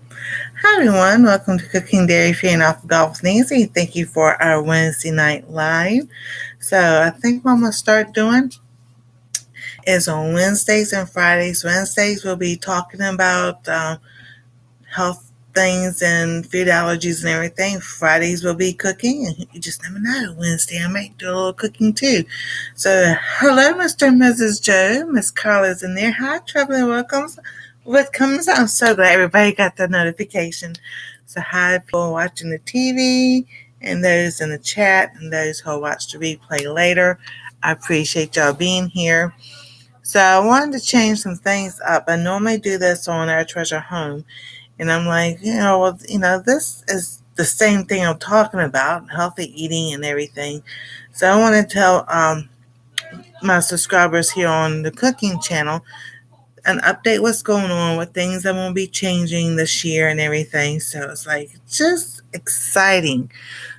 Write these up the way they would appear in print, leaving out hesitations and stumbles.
Hi everyone, welcome to Cooking Dairy Free and Off the Golf with Nancy. Thank you for our Wednesday night live. So I think what I'm going to start doing is on Wednesdays and Fridays. Wednesdays we'll be talking about health things and food allergies and everything. Fridays will be cooking, and you just never know. Wednesday I might do a little cooking too. So hello, Mr. and Mrs. Joe. Miss Carla's in there. Hi, Traveling Welcomes. What comes? I'm so glad everybody got the notification. So hi, people watching the TV and those in the chat and those who will watch the replay later. I appreciate y'all being here. So I wanted to change some things up. I normally do this on Our Treasure Home. And I'm like, this is the same thing I'm talking about, healthy eating and everything. So I want to tell my subscribers here on the cooking channel and update what's going on, what things I'm going to be changing this year and everything. So it's like just exciting.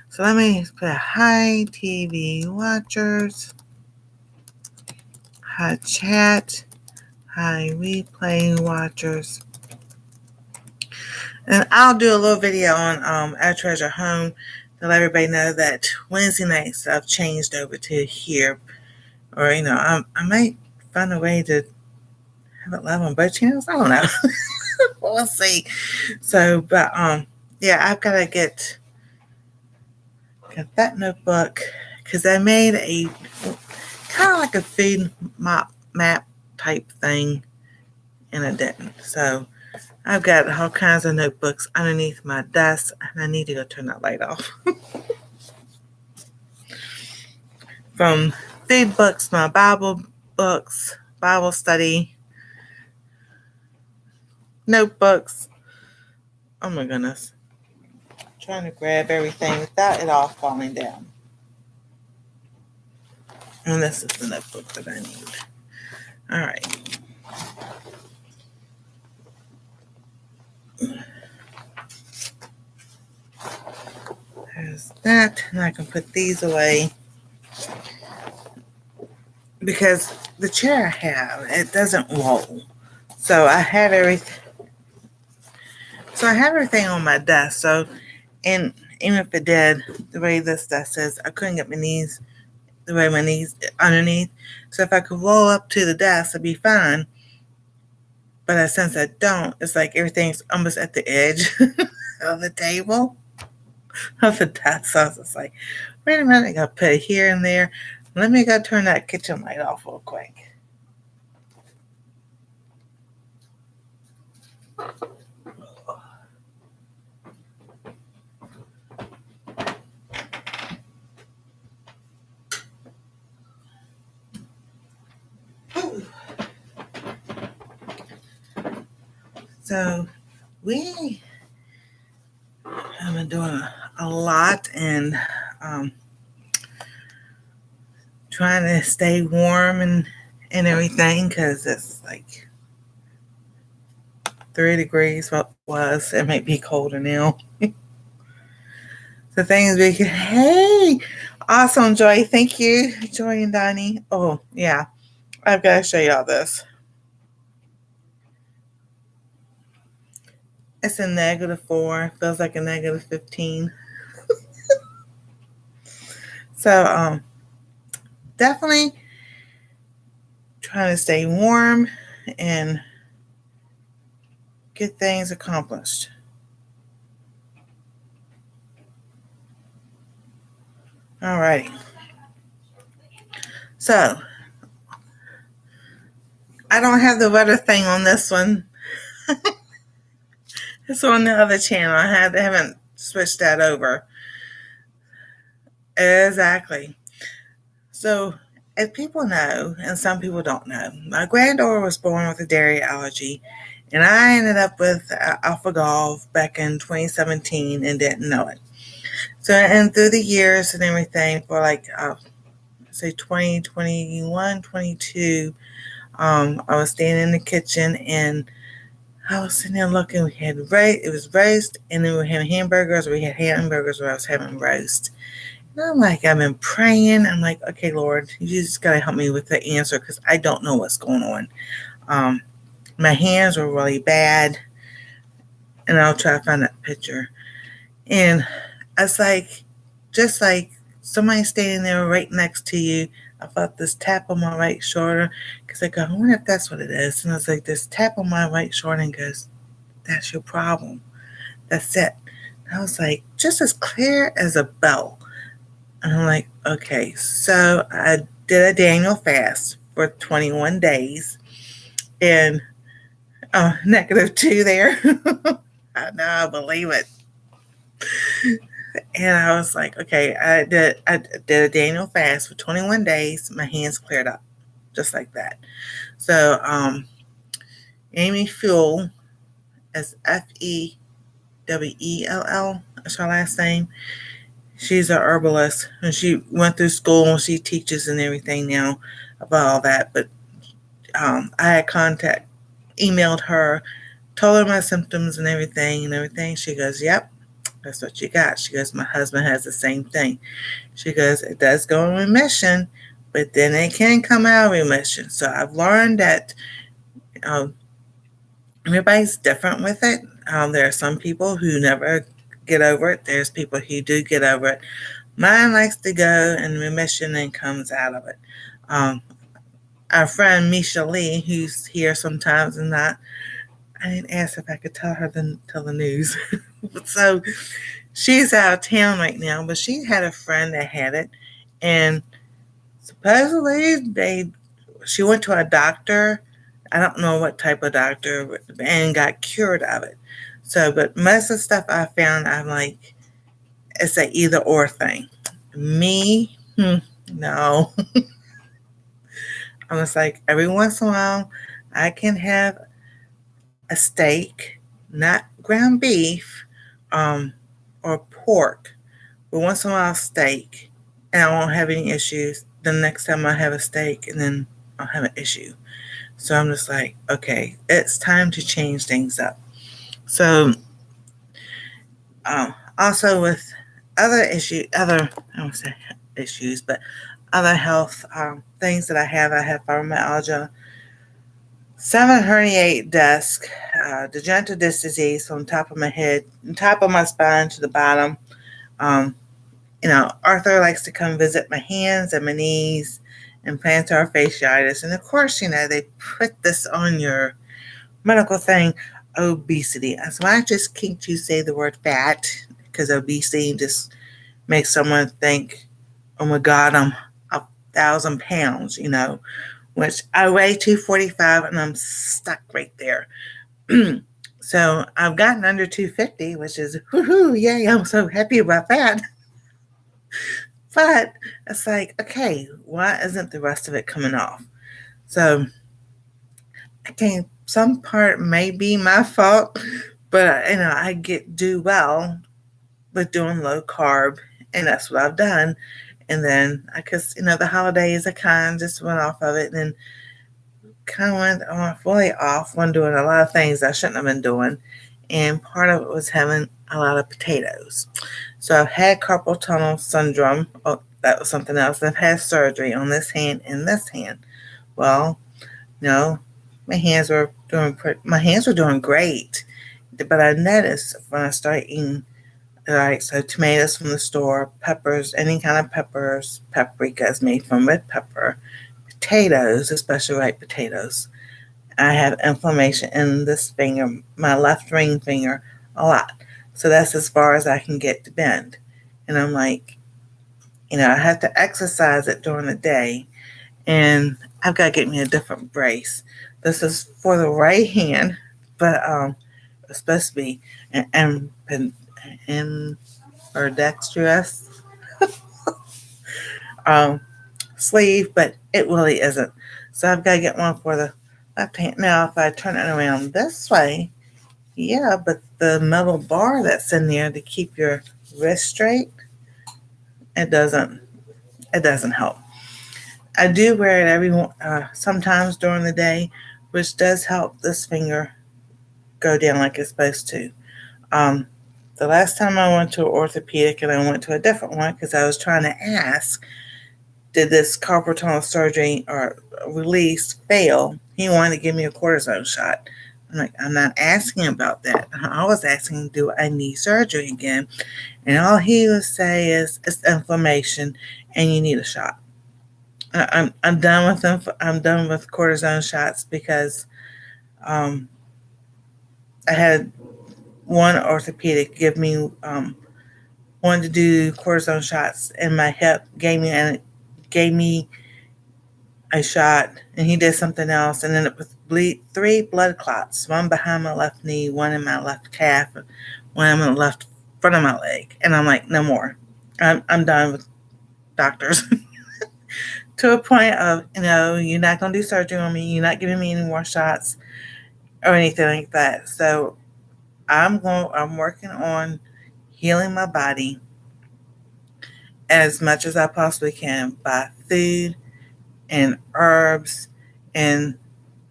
So let me put hi TV watchers, hi chat, hi replay watchers. And I'll do a little video on Our Treasure Home to let everybody know that Wednesday nights I've changed over to here. Or, I might find a way to have it live on both channels. I don't know. We'll see. So, but yeah, I've got to get that notebook because I made a kind of like a food map type thing, and I didn't. So I've got all kinds of notebooks underneath my desk, and I need to go turn that light off. From food books, my Bible books, Bible study, notebooks. Oh my goodness. I'm trying to grab everything without it all falling down. And this is the notebook that I need. All right. There's that. And I can put these away. Because the chair I have, it doesn't roll. So I have everything. So I have everything on my desk. So, and even if it did, the way this desk is, I couldn't get my knees, the way my knees underneath. So if I could roll up to the desk, it'd be fine. But since I don't, it's like everything's almost at the edge of the table, of the desk. So I was just like, wait a minute, I gotta put it here and there. Let me go turn that kitchen light off real quick. So we have been doing a lot and trying to stay warm and everything because it's like 3 degrees what was. It might be colder now. So things we can, hey, awesome, Joy. Thank you, Joy and Donnie. Oh, yeah. I've got to show y'all this. It's a -4. Feels like a -15. So, definitely trying to stay warm and get things accomplished. All right. So, I don't have the weather thing on this one. It's on the other channel. I haven't switched that over. Exactly. So, as people know, and some people don't know, my granddaughter was born with a dairy allergy, and I ended up with alpha-gal back in 2017 and didn't know it. So, and through the years and everything, for like, say 2021, 22, I was standing in the kitchen and I was sitting there looking. We had it was roast, and then we were having hamburgers. We had hamburgers where I was having roast. And I'm like, I've been praying. I'm like, okay, Lord, you just gotta help me with the answer because I don't know what's going on. My hands were really bad, and I'll try to find that picture. And it's like, just like somebody standing there right next to you. I felt this tap on my right shoulder because I go, I wonder if that's what it is. And I was like, this tap on my right shoulder, and goes, that's your problem. That's it. And I was like, just as clear as a bell. And I'm like, okay. So I did a Daniel fast for 21 days, and -2 there. I know, I believe it. And I was like, okay, I did a Daniel fast for 21 days. My hands cleared up just like that. So Amy Fuel, as Fewell, is her last name. She's a herbalist, and she went through school and she teaches and everything now about all that. But I had emailed her, told her my symptoms and everything. She goes, yep, that's what you got. She goes, my husband has the same thing. She goes, it does go in remission, but then it can come out of remission. So I've learned that everybody's different with it. There are some people who never get over it. There's people who do get over it. Mine likes to go in remission and comes out of it. Our friend Misha Lee, who's here sometimes and not, I didn't ask if I could tell the news. So she's out of town right now, but she had a friend that had it, and supposedly she went to a doctor. I don't know what type of doctor, and got cured of it. So, but most of the stuff I found, I'm like, it's an either or thing. Me, no. I'm just like, every once in a while, I can have a steak, not ground beef, or pork, but once in a while steak, and I won't have any issues. The next time I have a steak, and then I'll have an issue. So I'm just like, okay, it's time to change things up. So also with I don't say issues, but other health things that I have fibromyalgia, 7 herniated disc, degenerative disc disease from the top of my head, top of my spine to the bottom. Arthur likes to come visit my hands and my knees, and plantar fasciitis. And of course, they put this on your medical thing, obesity. That's why I just can't say the word fat, because obesity just makes someone think, oh my God, I'm 1,000 pounds, which I weigh 245 and I'm stuck right there. So I've gotten under 250, which is, woohoo, yay, I'm so happy about that. But it's like, okay, why isn't the rest of it coming off? So some part may be my fault, but I do well with doing low carb, and that's what I've done. And then the holidays, I kind of just went off of it, and kind of went off, really off when doing a lot of things I shouldn't have been doing. And part of it was having a lot of potatoes. So I've had carpal tunnel syndrome. Oh, that was something else. I've had surgery on this hand and this hand. Well, my hands were doing great, but I noticed when I started eating, so tomatoes from the store, peppers, any kind of peppers, paprika is made from red pepper, potatoes, especially ripe potatoes. I have inflammation in this finger, my left ring finger, a lot. So that's as far as I can get to bend. And I'm like, I have to exercise it during the day, and I've got to get me a different brace. This is for the right hand, but it's supposed to be or dexterous sleeve, but it really isn't. So I've got to get one for the left hand. Now, if I turn it around this way, yeah, but the metal bar that's in there to keep your wrist straight, it doesn't help. I do wear it sometimes during the day, which does help this finger go down like it's supposed to. The last time I went to an orthopedic, and I went to a different one because I was trying to ask, did this carpal tunnel surgery or release fail? He wanted to give me a cortisone shot. I'm like, I'm not asking about that. I was asking, do I need surgery again? And all he would say is, it's inflammation and you need a shot. I'm done with them. I'm done with cortisone shots because um, I had one orthopedic give me wanted to do cortisone shots in my hip, gave me a shot, and he did something else, and ended up with three blood clots, one behind my left knee, one in my left calf, one in the left front of my leg, and I'm like, no more. I'm done with doctors. To a point of, you're not gonna do surgery on me, you're not giving me any more shots or anything like that. So I'm working on healing my body as much as I possibly can by food and herbs and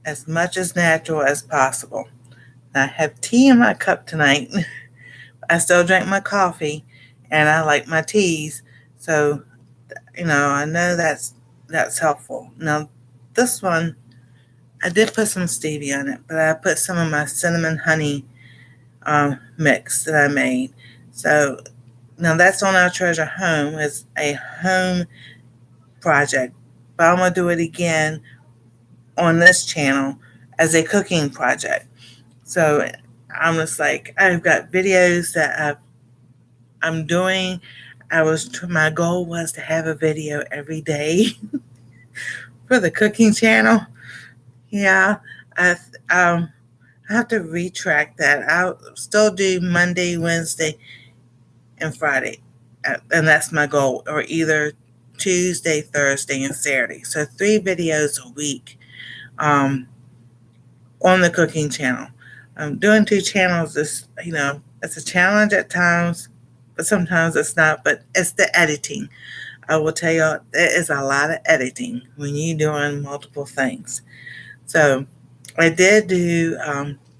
as much as natural as possible. I have tea in my cup tonight. I still drink my coffee and I like my teas. So, I know that's helpful. Now, this one, I did put some stevia in it, but I put some of my cinnamon honey mix that I made. So now that's on our treasure home. It's a home project, but I'm gonna do it again on this channel as a cooking project. So I'm just like, I've got videos that I'm doing. My goal was to have a video every day for the cooking channel. Yeah, I I have to retract that. I'll still do Monday, Wednesday, and Friday, and that's my goal. Or either Tuesday, Thursday, and Saturday. So 3 videos a week. Um, on the cooking channel. Doing 2 channels is, it's a challenge at times, but sometimes it's not. But it's the editing. I will tell you, there is a lot of editing when you're doing multiple things. So I did do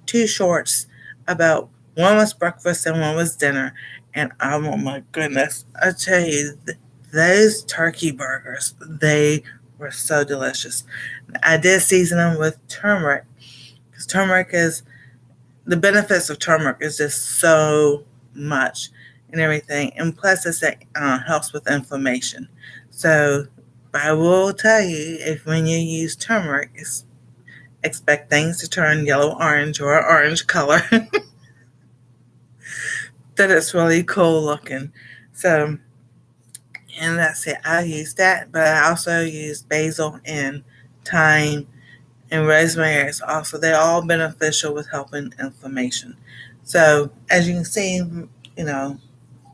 2 shorts about, one was breakfast and one was dinner. And oh my goodness, I tell you, those turkey burgers, they were so delicious. I did season them with turmeric because turmeric is, the benefits of turmeric is just so much and everything. And plus, it helps with inflammation. So I will tell you, if when you use turmeric, expect things to turn yellow orange or orange color. That it's really cool looking. So, and that's it. I use that, but I also use basil and thyme and rosemary is also, they're all beneficial with helping inflammation. So as you can see,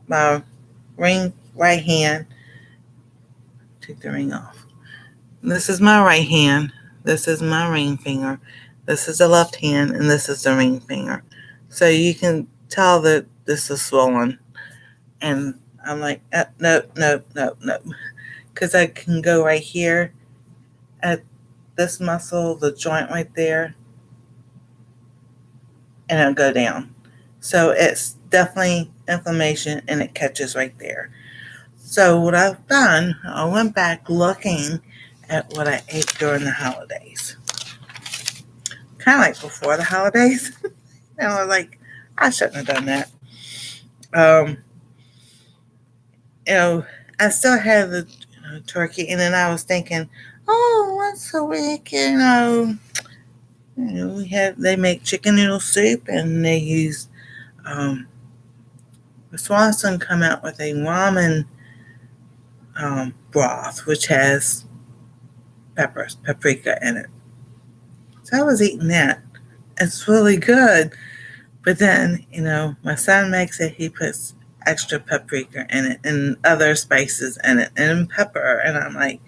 my right hand, take the ring off. This is my right hand. This is my ring finger. This is the left hand, and this is the ring finger. So you can tell that this is swollen. And I'm like, nope, nope, nope, nope. Because I can go right here at this muscle, the joint right there, and it'll go down. So it's definitely inflammation and it catches right there. So what I've done, I went back looking at what I ate during the holidays. Kind of like before the holidays. And I was like, I shouldn't have done that. Um, I still had the turkey, and then I was thinking, oh, once a week, they make chicken noodle soup, and they use Swanson come out with a ramen broth, which has paprika in it. So I was eating that. It's really good. But then, my son makes it, he puts extra paprika in it and other spices in it and pepper. And I'm like,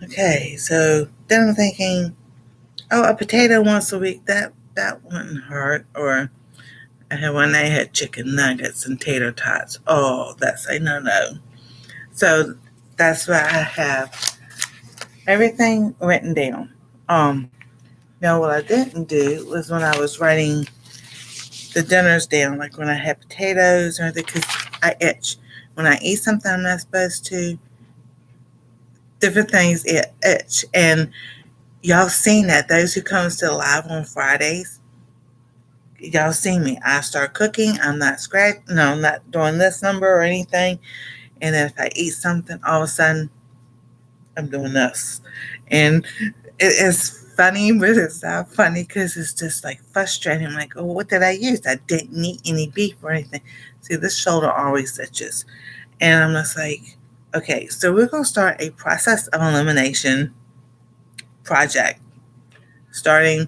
okay. So then I'm thinking, oh, a potato once a week, that wouldn't hurt. Or I had one day I had chicken nuggets and tater tots. Oh, that's a no. So that's why I have everything written down. Now what I didn't do was when I was writing the dinners down, like when I had potatoes or anything, because I itch. When I eat something I'm not supposed to, different things itch. And Y'all seen that. Those who comes to the live on Fridays, y'all seen me. I start cooking. I'm not no, I'm not doing this number or anything. And then if I eat something, all of a sudden I'm doing this. And it is funny, but it's not funny because it's just like frustrating. I'm like, oh, what did I use? I didn't eat any beef or anything. See, this shoulder always itches. And I'm just like, okay, so we're going to start a process of elimination project starting,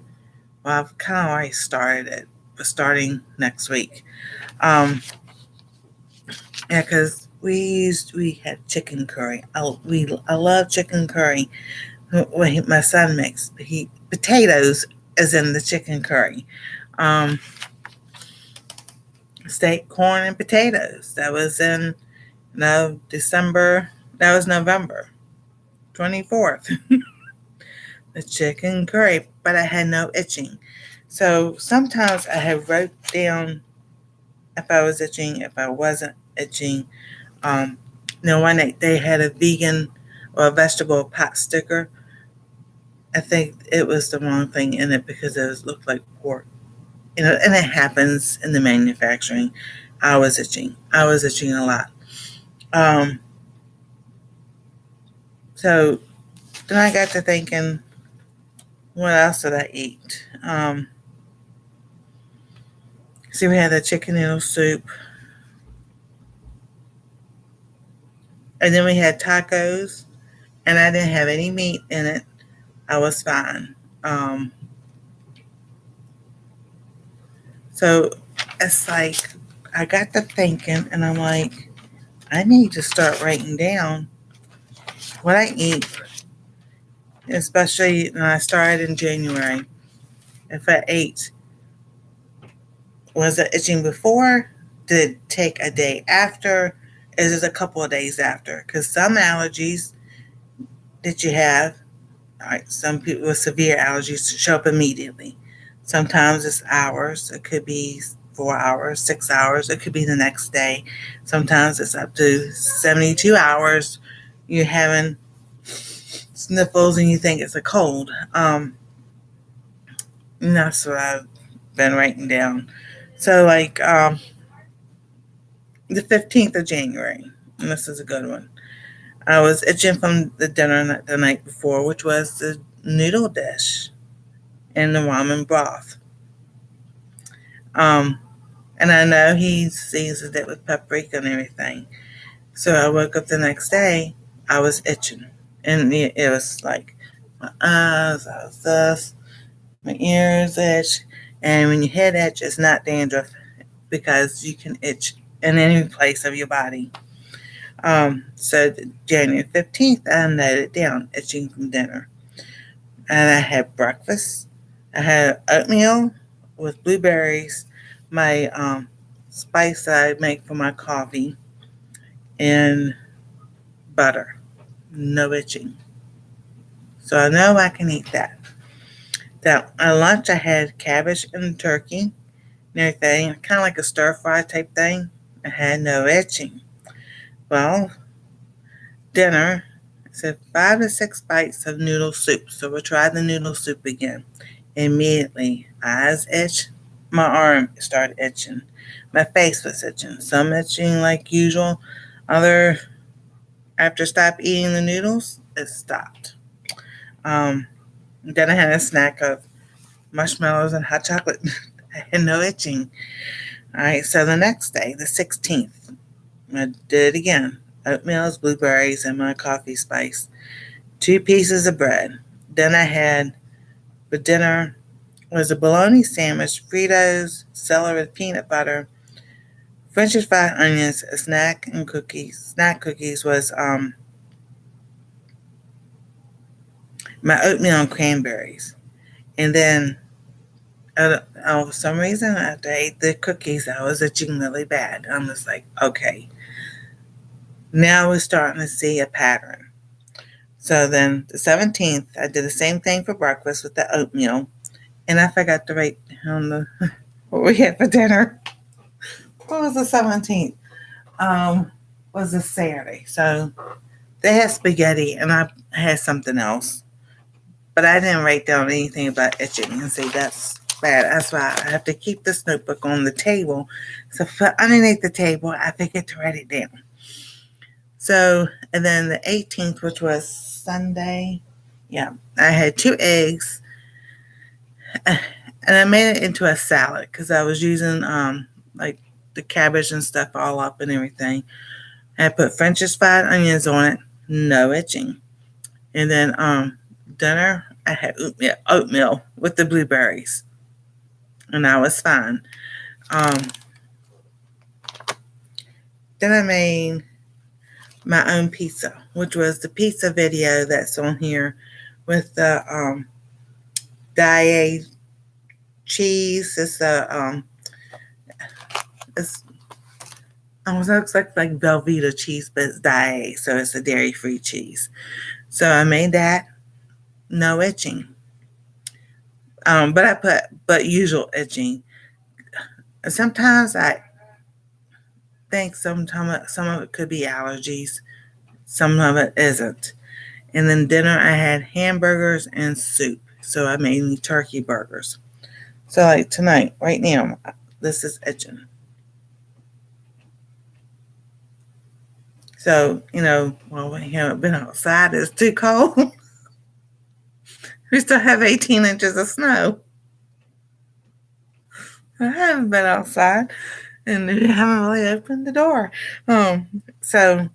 well, I've kind of already started it, but starting next week. Yeah, because we had chicken curry. I love chicken curry. What my son makes, potatoes is in the chicken curry. Um, Steak, corn, and potatoes. That was in December. That was November 24th. The chicken curry, but I had no itching. So sometimes I have wrote down if I was itching, if I wasn't itching. Um, One day they had a vegan or a vegetable pot sticker. I think it was the wrong thing in it because it looked like pork. And it happens in the manufacturing. I was itching. I was itching a lot. Um, so then I got to thinking, what else did I eat? See, we had the chicken noodle soup, and then we had tacos, and I didn't have any meat in it. I was fine. Um, so it's like I got to thinking, and I'm like, I need to start writing down what I eat, especially when I started in January. If I ate, was it itching before? Did it take a day after? Is it a couple of days after? Because some allergies that you have, all right, some people with severe allergies show up immediately. Sometimes it's hours. It could be 4 hours, 6 hours. It could be the next day. Sometimes it's up to 72 hours. You're having sniffles and you think it's a cold. And that's what I've been writing down. So, like the 15th of January, and this is a good one. I was itching from the dinner the night before, which was the noodle dish and the ramen broth. Um, and I know he seasoned it with paprika and everything. So I woke up the next day, I was itching. And it was like my eyes, I was this, my ears itch. And when your head itch, it's not dandruff because you can itch in any place of your body. So January 15th, I noted it down, itching from dinner. And I had breakfast. I had oatmeal with blueberries, my spice that I make for my coffee, and butter. No itching. So I know I can eat that. Now, at lunch, I had cabbage and turkey and everything, kind of like a stir fry type thing. I had no itching. Well, dinner, I said 5 to 6 bites of noodle soup. So we'll try the noodle soup again. Immediately, eyes itch, my arm started itching, my face was itching, some itching like usual. Other, after I stopped eating the noodles, it stopped. Um, then I had a snack of marshmallows and hot chocolate. I had no itching. All right, so the next day, the 16th, I did it again. Oatmeal, blueberries, and my coffee spice. 2 pieces of bread. Then I had for dinner was a bologna sandwich, Fritos, celery with peanut butter, French fried onions, a snack and cookies. Snack cookies was my oatmeal and cranberries. And then for some reason, after I ate the cookies, I was itching really bad. I'm just like, okay, now we're starting to see a pattern. So then the 17th, I did the same thing for breakfast with the oatmeal. And I forgot to write down what we had for dinner. What was the 17th? Was a Saturday. So they had spaghetti and I had something else. But I didn't write down anything about itching, and see, that's bad. That's why I have to keep this notebook on the table. So underneath the table, I forget to write it down. So, and then the 18th, which was Sunday, yeah, I had 2 eggs, and I made it into a salad because I was using like the cabbage and stuff all up and everything. I put French fried onions on it, no itching. And then dinner, I had oatmeal with the blueberries, and I was fine. Um, then I made my own pizza, which was the pizza video that's on here with the Diet cheese. It's almost looks like Velveeta cheese, but it's Diet, so it's a dairy-free cheese. So I made that, no itching. But I put usual itching. Sometimes I think some of it could be allergies, some of it isn't. And then dinner, I had hamburgers and soup. So I made me turkey burgers. So like tonight, right now, this is itching. So, well, we haven't been outside. It's too cold. We still have 18 inches of snow. I haven't been outside, and we haven't really opened the door. So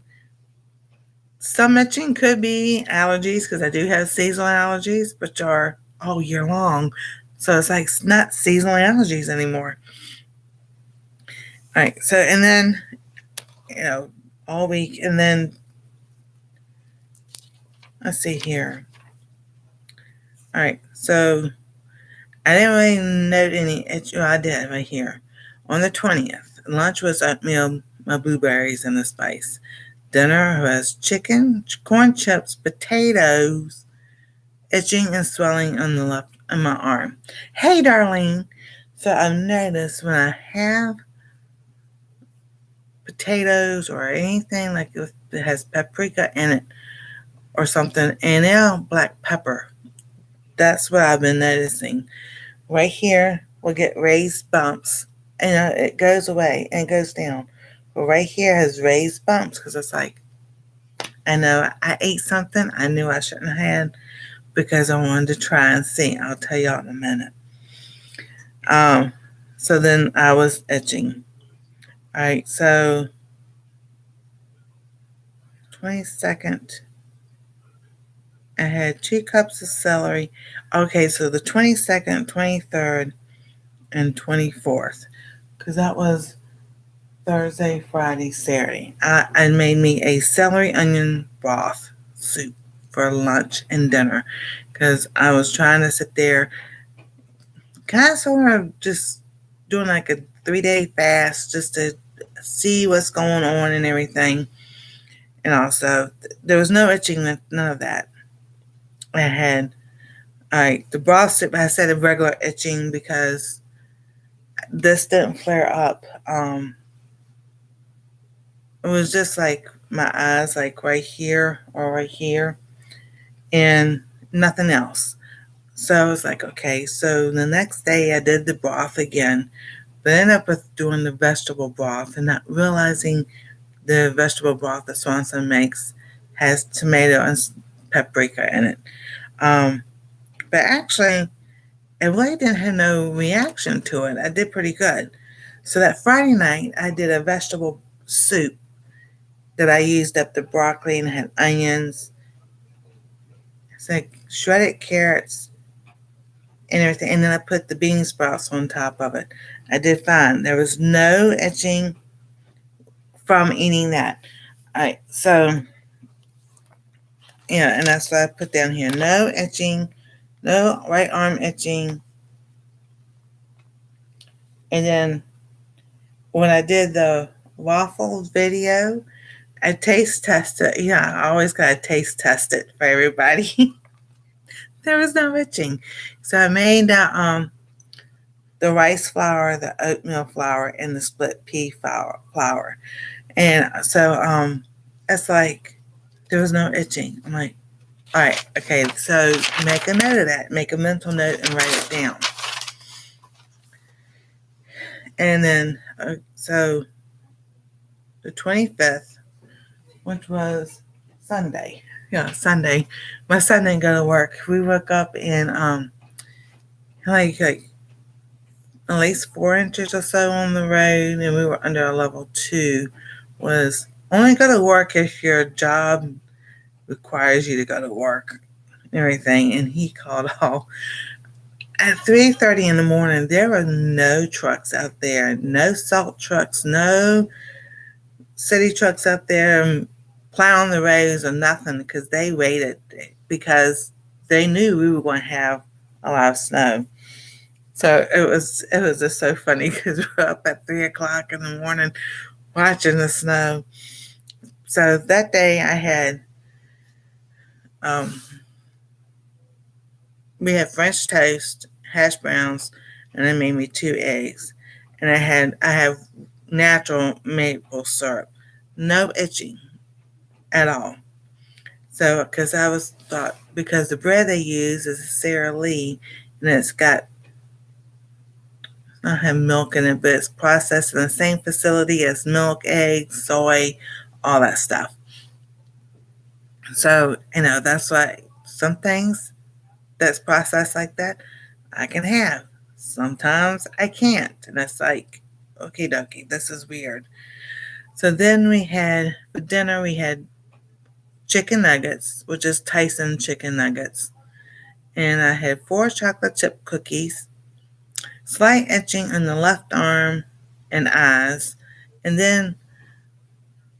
some itching could be allergies because I do have seasonal allergies, which are all year long. So it's like it's not seasonal allergies anymore. All right. So, and then, all week, and then let's see here. All right. So I didn't really note any itch. I did right here. On the 20th, lunch was oatmeal, my blueberries, and the spice. Dinner was chicken, corn chips, potatoes, itching and swelling on the left on my arm. Hey, Darlene. So I've noticed when I have potatoes or anything like that has paprika in it or something, and now black pepper. That's what I've been noticing. Right here will get raised bumps, and it goes away and goes down. But right here has raised bumps because it's like, I know I ate something I knew I shouldn't have had because I wanted to try and see. I'll tell y'all in a minute. So then I was itching. All right, so 22nd, I had 2 cups of celery. Okay, so the 22nd, 23rd, and 24th, because that was Thursday, Friday, Saturday. I made me a celery onion broth soup for lunch and dinner because I was trying to sit there, kind of sort of just doing like a 3-day fast just to see what's going on and everything. And also, there was no itching, none of that. I had, all right, the broth soup, I said a regular itching because this didn't flare up. It was just like my eyes, like right here or right here, and nothing else. So I was like, okay. So the next day I did the broth again, but I ended up with doing the vegetable broth and not realizing the vegetable broth that Swanson makes has tomato and paprika in it. But actually, it really didn't have no reaction to it. I did pretty good. So that Friday night, I did a vegetable soup that I used up the broccoli and had onions. It's like shredded carrots and everything. And then I put the bean sprouts on top of it. I did fine. There was no itching from eating that. All right, so yeah, and that's what I put down here. No itching, no right arm itching. And then when I did the waffles video, I taste tested. Yeah, I always gotta taste test it for everybody. There was no itching, so I made the rice flour, the oatmeal flour, and the split pea flour. And so it's like there was no itching. I'm like, All right, okay, so make a note of that. Make a mental note and write it down. And then, so the 25th, which was Sunday. Yeah, Sunday. My son didn't go to work. We woke up in like at least 4 inches or so on the road, and we were under a level 2. Was only go to work if your job requires you to go to work and everything. And he called off at 3:30 in the morning. There were no trucks out there, no salt trucks, no city trucks out there plowing the roads or nothing, because they waited, because they knew we were going to have a lot of snow. So it was just so funny, because we were up at 3 o'clock in the morning watching the snow. So that day I had we had French toast, hash browns, and they made me 2 eggs. And I have natural maple syrup, no itching at all. So, because I was thought, because the bread they use is Sara Lee, and it's got, I have milk in it, but it's processed in the same facility as milk, eggs, soy, all that stuff. So, that's why some things that's processed like that, I can have. Sometimes I can't. And it's like, okay, dokie, this is weird. So then for dinner, we had chicken nuggets, which is Tyson chicken nuggets. And I had 4 chocolate chip cookies, slight itching in the left arm and eyes. And then,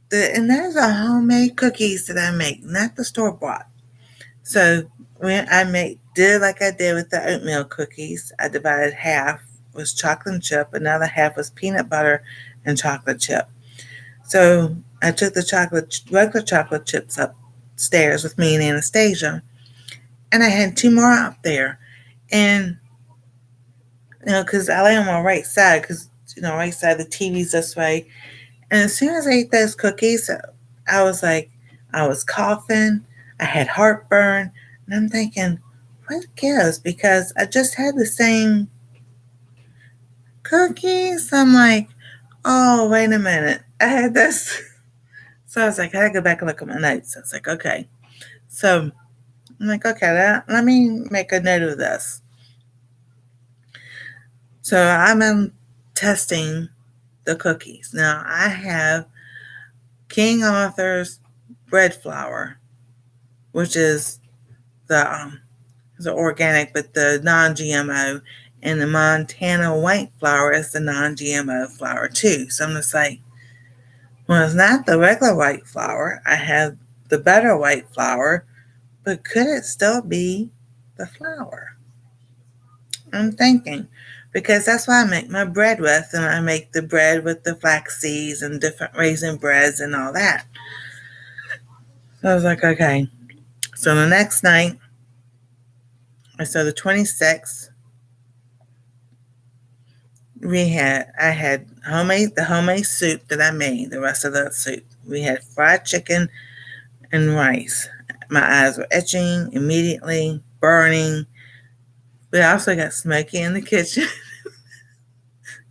those are homemade cookies that I make, not the store bought. So when I did like I did with the oatmeal cookies, I divided half was chocolate chip, another half was peanut butter and chocolate chip. So I took the regular chocolate chips upstairs with me and Anastasia, and I had 2 more up there. And, because I lay on my right side, because, right side, the TV's this way. And as soon as I ate those cookies, I was coughing, I had heartburn, and I'm thinking, what gives? Because I just had the same cookies. I'm like, oh, wait a minute. I had this. So I was like, I gotta go back and look at my notes. I was like, okay. So I'm like, okay, let me make a note of this. So I'm testing the cookies. Now I have King Arthur's bread flour, which is the organic, but the non-GMO, and the Montana white flour is the non-GMO flour too. So I'm just like, well, it's not the regular white flour. I have the better white flour, but could it still be the flour? I'm thinking, because that's what I make my bread with, and I make the bread with the flax seeds and different raisin breads and all that. So I was like, okay. So the next night, so the 26th, I had the homemade soup that I made, the rest of the soup. We had fried chicken and rice. My eyes were itching immediately, burning. We also got smoky in the kitchen,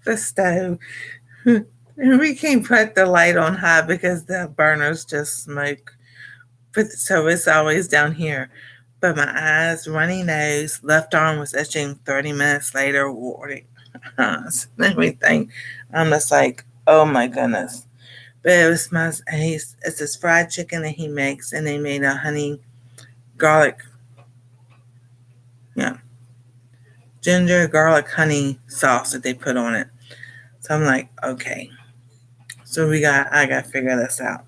the stove. And we can't put the light on high because the burners just smoke. So it's always down here. But my eyes, runny nose, left arm was itching 30 minutes later, watering. Everything. I'm just like, oh my goodness. But it's this fried chicken that he makes, and they made a honey garlic, ginger, garlic, honey sauce that they put on it. So I'm like, okay. So I got to figure this out.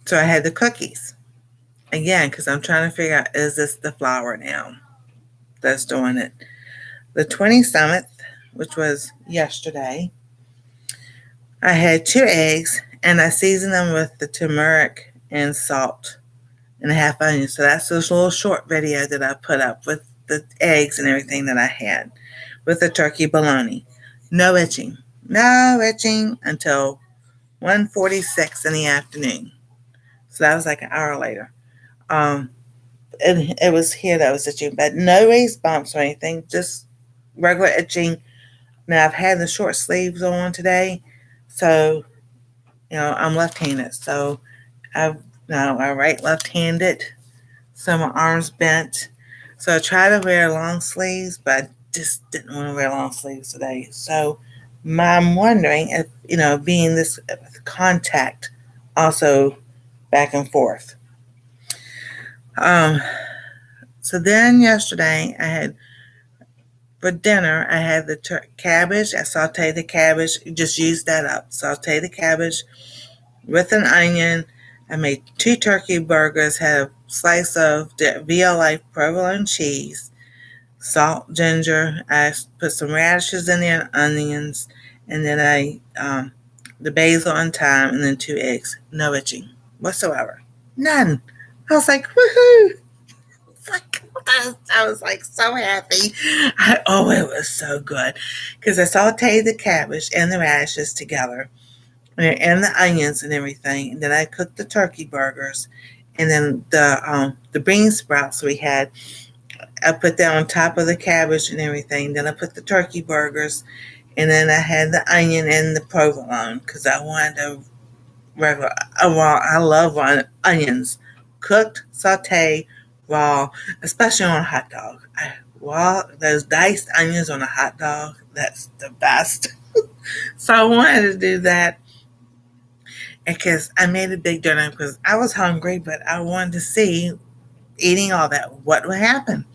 So I had the cookies. Again, because I'm trying to figure out, is this the flour now that's doing it? The 27th, which was yesterday, I had 2 eggs, and I seasoned them with the turmeric and salt and a half onion. So that's this little short video that I put up with the eggs and everything that I had with the turkey bologna. No itching. No itching until 1:46 in the afternoon. So that was like an hour later. Um, and it was here that was itching, but no raised bumps or anything, just regular itching. Now I've had the short sleeves on today, so I'm left-handed, so I've now I right left-handed, so my arms bent. So I try to wear long sleeves, but I just didn't want to wear long sleeves today. So I'm wondering if being this contact also back and forth. Um, so then yesterday I had for dinner I had the cabbage. I sauteed the cabbage. Just used that up. Sauteed the cabbage with an onion. I made 2 turkey burgers. Had a slice of VL Life provolone cheese, salt, ginger. I put some radishes in there and onions, and then the basil and thyme, and then 2 eggs. No itching whatsoever. None. I was like, woohoo! Like, I was like so happy. It was so good because I sauteed the cabbage and the radishes together and the onions and everything. And then I cooked the turkey burgers, and then the bean sprouts we had. I put that on top of the cabbage and everything. Then I put the turkey burgers, and then I had the onion and the provolone because I wanted a regular raw. I love onions, cooked, sauteed, raw, especially on a hot dog. Raw, those diced onions on a hot dog, that's the best. So I wanted to do that because I made a big dinner because I was hungry, but I wanted to see, eating all that, what would happen.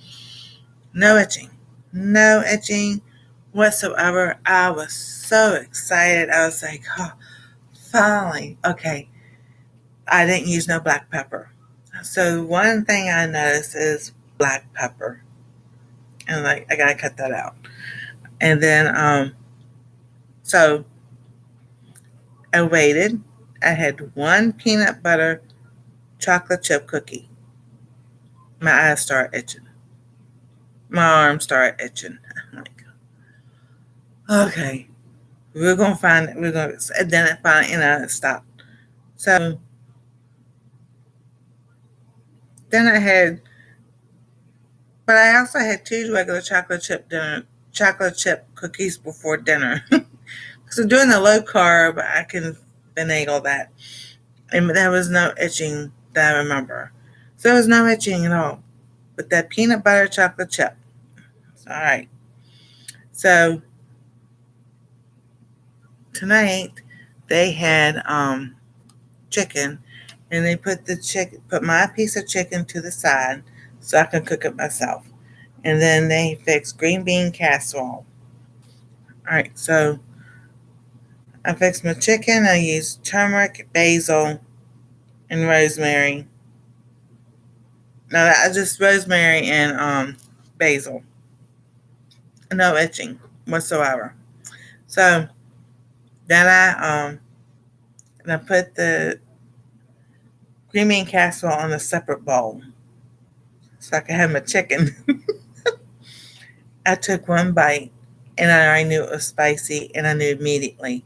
No itching. No itching whatsoever. I was so excited. I was like, oh, finally. Okay. I didn't use no black pepper. So one thing I noticed is black pepper. And like I gotta cut that out. And then so I waited. I had one peanut butter chocolate chip cookie. My eyes started itching. My arms started itching. I'm like, okay, we're gonna find it. We're gonna, and then it finally, it stopped. So then I had, but I also had 2 regular chocolate chip cookies before dinner. So doing the low carb, I can finagle that, and there was no itching that I remember. So there was no itching at all. But that peanut butter chocolate chip, all right. So tonight they had chicken, and they put my piece of chicken to the side so I can cook it myself. And then they fixed green bean casserole. All right, so I fixed my chicken. I used turmeric, basil, and rosemary. No, I just rosemary and basil. No itching whatsoever. So then I put the green bean casserole on a separate bowl so I could have my chicken. I took one bite and I already knew it was spicy, and I knew immediately.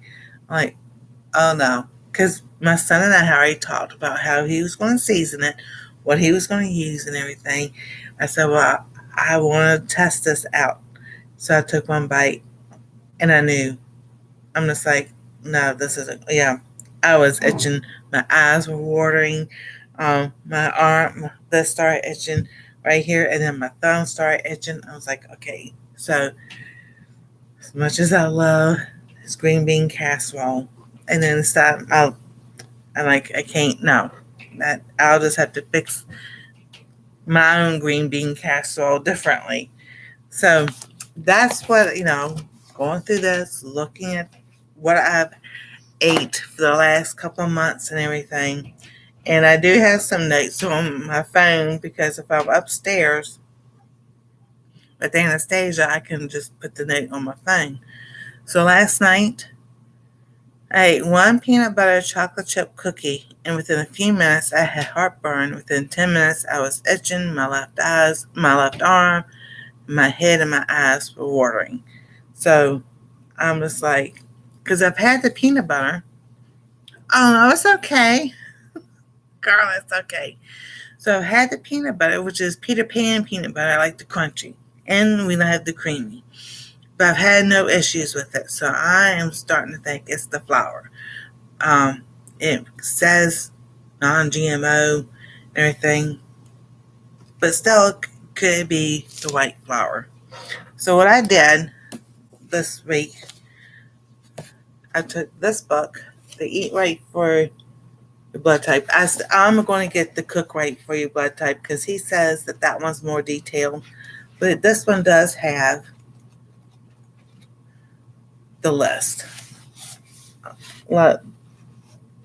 I'm like, oh no. Because my son and I had already talked about how he was going to season it, what he was going to use, and everything. I said, well, I want to test this out. So I took one bite and I knew. I'm just like, no, this isn't. Yeah, I was itching. My eyes were watering. My arm, that started itching right here, and then my thumb started itching. I was like, okay. So as much as I love this green bean casserole, and then I'm like, I can't. No, that I'll just have to fix my own green bean casserole differently. So that's what going through this, looking at what I've ate for the last couple of months and everything. And I do have some notes on my phone because if I'm upstairs at the Anastasia, I can just put the note on my phone. So last night, I ate one peanut butter chocolate chip cookie, and within a few minutes, I had heartburn. Within 10 minutes, I was itching. My left arm, my head, and my eyes were watering. So I'm just like, because I've had the peanut butter Oh, no, it's okay. Girl, it's okay. So I had the peanut butter, which is Peter Pan peanut butter. I like the crunchy. And we have the creamy. But I've had no issues with it. So I am starting to think it's the flour. Um, it says non-GMO and everything, but still could be the white flour. So what I did this week, I took this book, The Eat Right for Your Blood Type. I'm going to get the Cook Right for Your Blood Type because he says that one's more detailed. But this one does have the list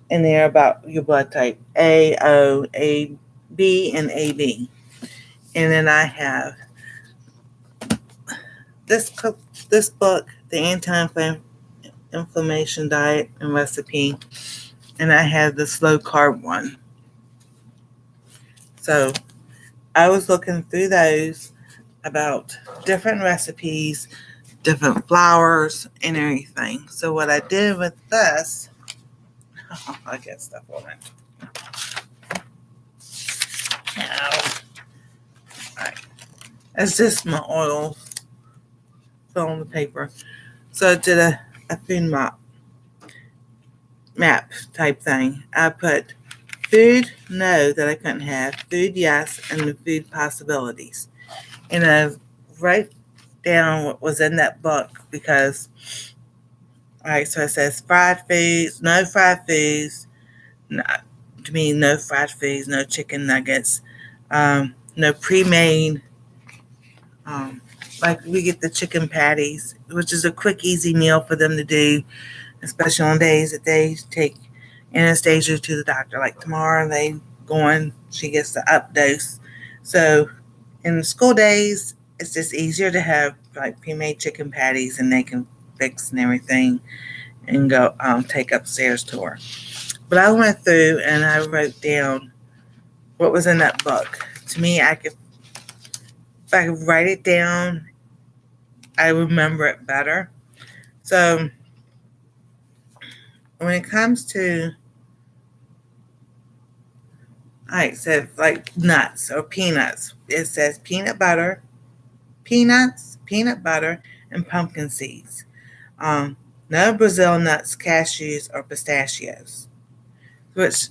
in there about your blood type A, O, A, B, and AB. And then I have this book, The Anti-Inflammation Diet and Recipe, and I have the slow carb one. So I was looking through those about different recipes, different flours, and everything. So what I did with this, I get stuff on it. Now, all right, it's just my oil on the paper. So I did a food map type thing. I put food no that I couldn't have, food yes, and the food possibilities. And I write down what was in that book because, all right, so it says fried foods, no fried foods, no, to me, no fried foods, no chicken nuggets, no pre-made, like we get the chicken patties, which is a quick, easy meal for them to do, especially on days that they take Anastasia to the doctor. Like tomorrow, they going, she gets the up dose. So in the school days, it's just easier to have like pre-made chicken patties, and they can fix and everything and go take upstairs to her. But I went through and I wrote down what was in that book. To me, if I could write it down, I remember it better. So when it comes to, all right, so like nuts or peanuts, it says peanut butter, peanuts, peanut butter, and pumpkin seeds. No Brazil nuts, cashews, or pistachios, which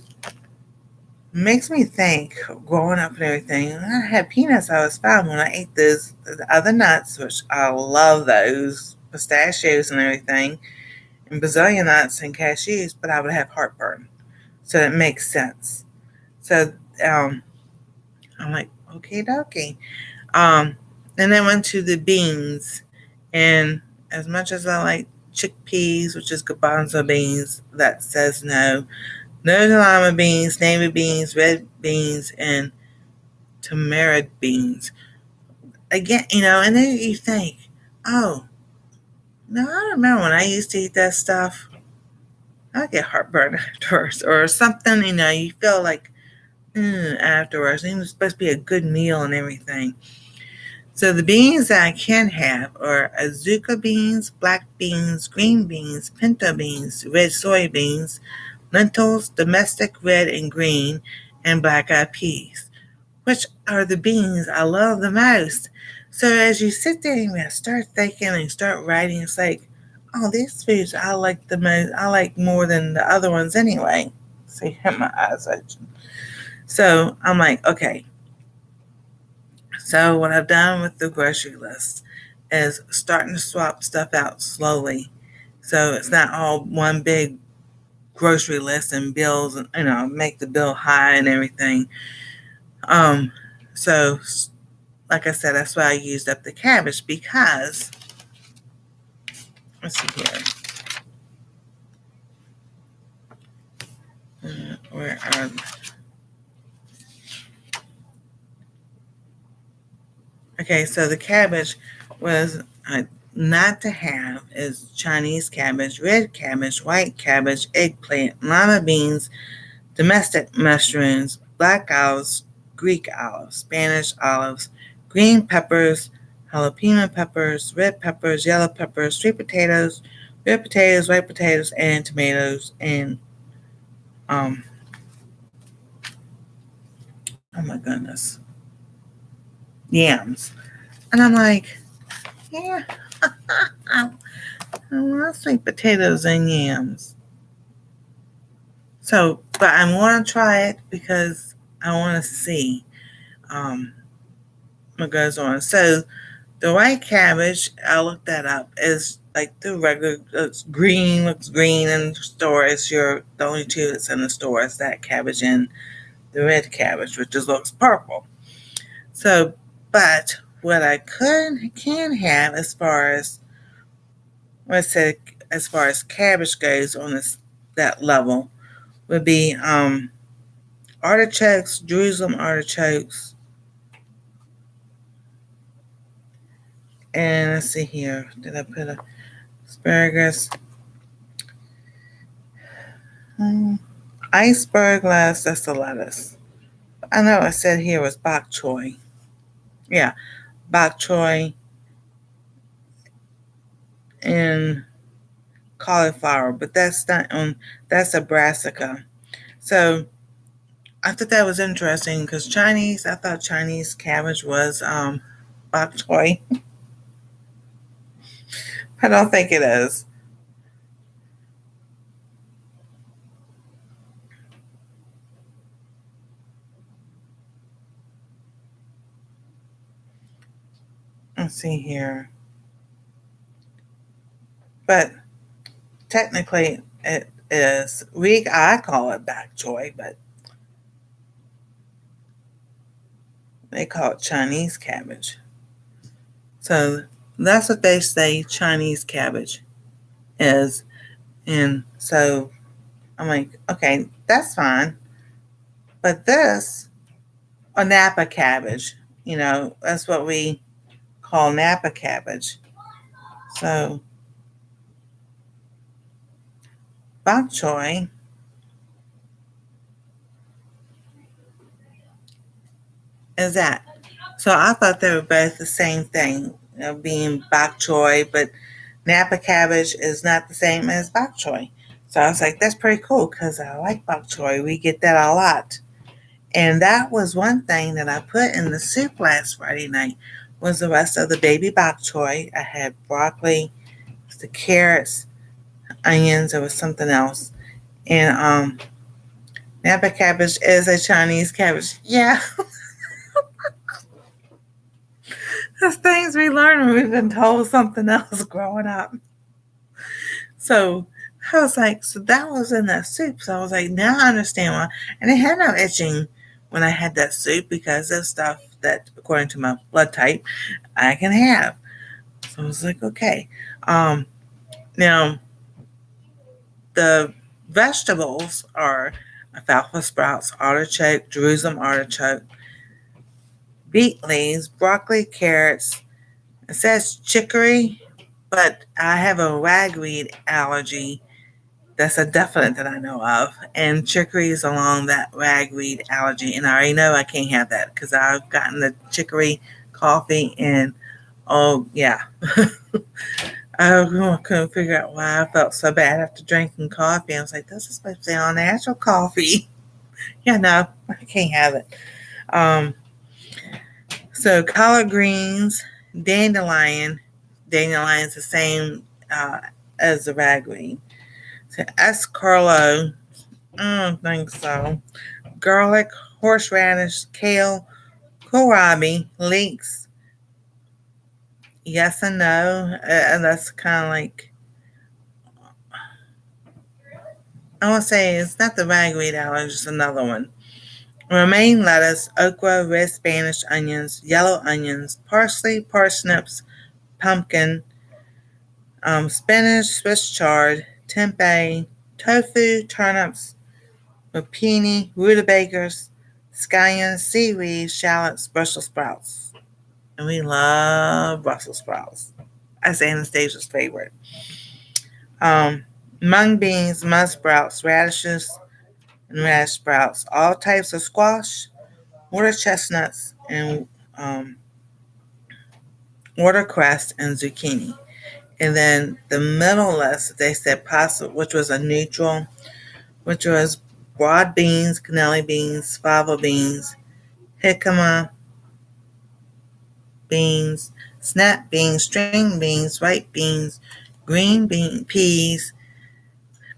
makes me think, growing up and everything, when I had peanuts, I was fine. When I ate the other nuts, which I love those, pistachios and everything, and Brazilian nuts and cashews, but I would have heartburn. So it makes sense. So I'm like, okay, dokie. And then went to the beans. And as much as I like chickpeas, which is garbanzo beans, that says no. No lima beans, navy beans, red beans, and tamarind beans. Again, and then you think, oh, no, I remember when I used to eat that stuff, I get heartburn afterwards or something, you feel like afterwards. And it's supposed to be a good meal and everything. So the beans that I can have are azuca beans, black beans, green beans, pinto beans, red soybeans, lentils, domestic red and green, and black-eyed peas, which are the beans I love the most. So as you sit there and you start thinking and start writing, it's like, oh, these foods I like the most. I like more than the other ones anyway. See, my eyes open. So I'm like, okay. So what I've done with the grocery list is starting to swap stuff out slowly. So it's not all one big grocery list and bills, and make the bill high and everything. So like I said, that's why I used up the cabbage because, let's see here. Where are they? Okay, so the cabbage was not to have is Chinese cabbage, red cabbage, white cabbage, eggplant, lima beans, domestic mushrooms, black olives, Greek olives, Spanish olives, green peppers, jalapeno peppers, red peppers, yellow peppers, sweet potatoes, red potatoes, white potatoes, and tomatoes, and um, oh my goodness, yams. And I'm like, yeah, I want sweet potatoes and yams. So, but I want to try it because I want to see um, what goes on. So, the white cabbage, I looked that up, is like the regular, it's green, looks green in the store. It's the only two that's in the store is that cabbage and the red cabbage, which just looks purple. So, but what I can have as far as cabbage goes on that level would be artichokes, Jerusalem artichokes, and let's see here. Did I put asparagus? Iceberg lettuce. That's the lettuce. I know I said here was bok choy. Yeah, bok choy and cauliflower, but that's not on. That's a brassica. So I thought that was interesting because Chinese. I thought Chinese cabbage was bok choy. I don't think it is. Let's see here. But technically, it is. I call it bok choy, but they call it Chinese cabbage. So that's what they say Chinese cabbage is. And so I'm like, okay, that's fine. But this, a Napa cabbage, that's what we call Napa cabbage. So bok choy is that. So I thought they were both the same thing, being bok choy, but Napa cabbage is not the same as bok choy. So I was like, that's pretty cool because I like bok choy. We get that a lot. And that was one thing that I put in the soup last Friday night was the rest of the baby bok choy. I had broccoli, the carrots, onions, there was something else. And Napa cabbage is a Chinese cabbage. Yeah. There's things we learn when we've been told something else growing up. So I was like, so that was in that soup. So I was like, now I understand why. And it had no itching when I had that soup because of stuff that, according to my blood type, I can have. So I was like, okay. Now, the vegetables are alfalfa sprouts, artichoke, Jerusalem artichoke, beet leaves, broccoli, carrots. It says chicory, but I have a ragweed allergy. That's a definite that I know of. And chicory is along that ragweed allergy. And I already know I can't have that because I've gotten the chicory coffee and oh, yeah. I couldn't figure out why I felt so bad after drinking coffee. I was like, this is supposed to be all natural coffee. Yeah, no, I can't have it. So collard greens, dandelion. Dandelion's the same as the ragweed. So escargot, I don't think so. Garlic, horseradish, kale, kohlrabi, leeks. Yes and no. And that's kind of like, I want to say it's not the ragweed allergy, it's another one. Romaine lettuce, okra, red Spanish onions, yellow onions, parsley, parsnips, pumpkin, spinach, Swiss chard, tempeh, tofu, turnips, rapini, rutabagas, scallions, seaweed, shallots, Brussels sprouts. And we love Brussels sprouts. That's Anastasia's favorite. Mung beans, sprouts, radishes, and radish sprouts, all types of squash, water chestnuts, and watercress and zucchini. And then the middle list, they said pasta, which was a neutral, which was broad beans, cannelli beans, fava beans, jicama beans, snap beans, string beans, white beans, green bean peas,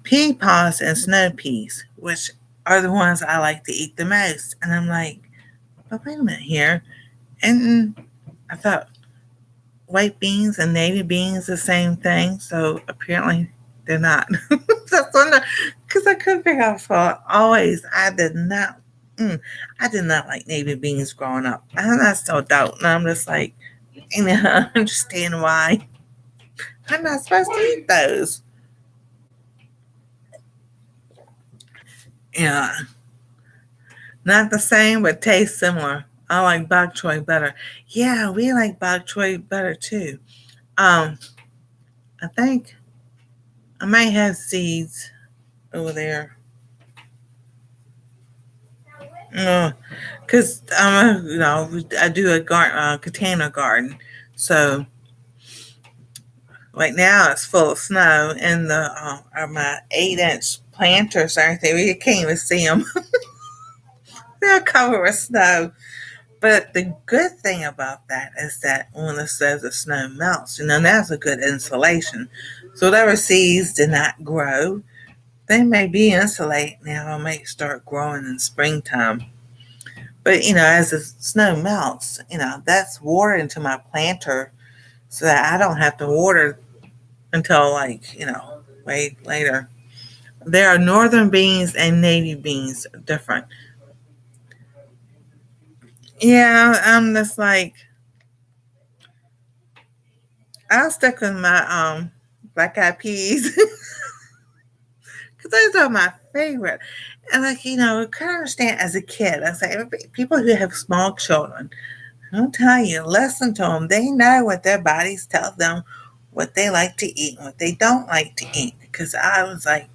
pea pods, and snow peas, which are the ones I like to eat the most. And I'm like, but wait a minute here. And I thought white beans and navy beans the same thing. So apparently they're not. That's wonder because I couldn't figure out. So always I did not. I did not like navy beans growing up. And I still don't. And I'm just like, I understand why. I'm not supposed to eat those. Yeah, not the same, but taste similar. I like bok choy better. Yeah, we like bok choy better too. Um, I think I might have seeds over there. No, because I do a container garden, so right now it's full of snow, and the my 8-inch planters and everything. We can't even see them. They're covered with snow. But the good thing about that is that when it says the snow melts, that's a good insulation. So whatever seeds did not grow, they may be insulated now and may start growing in springtime. But as the snow melts, that's water into my planter so that I don't have to water until way later. There are northern beans and navy beans different. Yeah, I'm just like I'll stick with my black eyed peas because those are my favorite. And I can understand as a kid. I say people who have small children, I'll tell you, listen to them. They know what their bodies tell them, what they like to eat, and what they don't like to eat. Because I was like,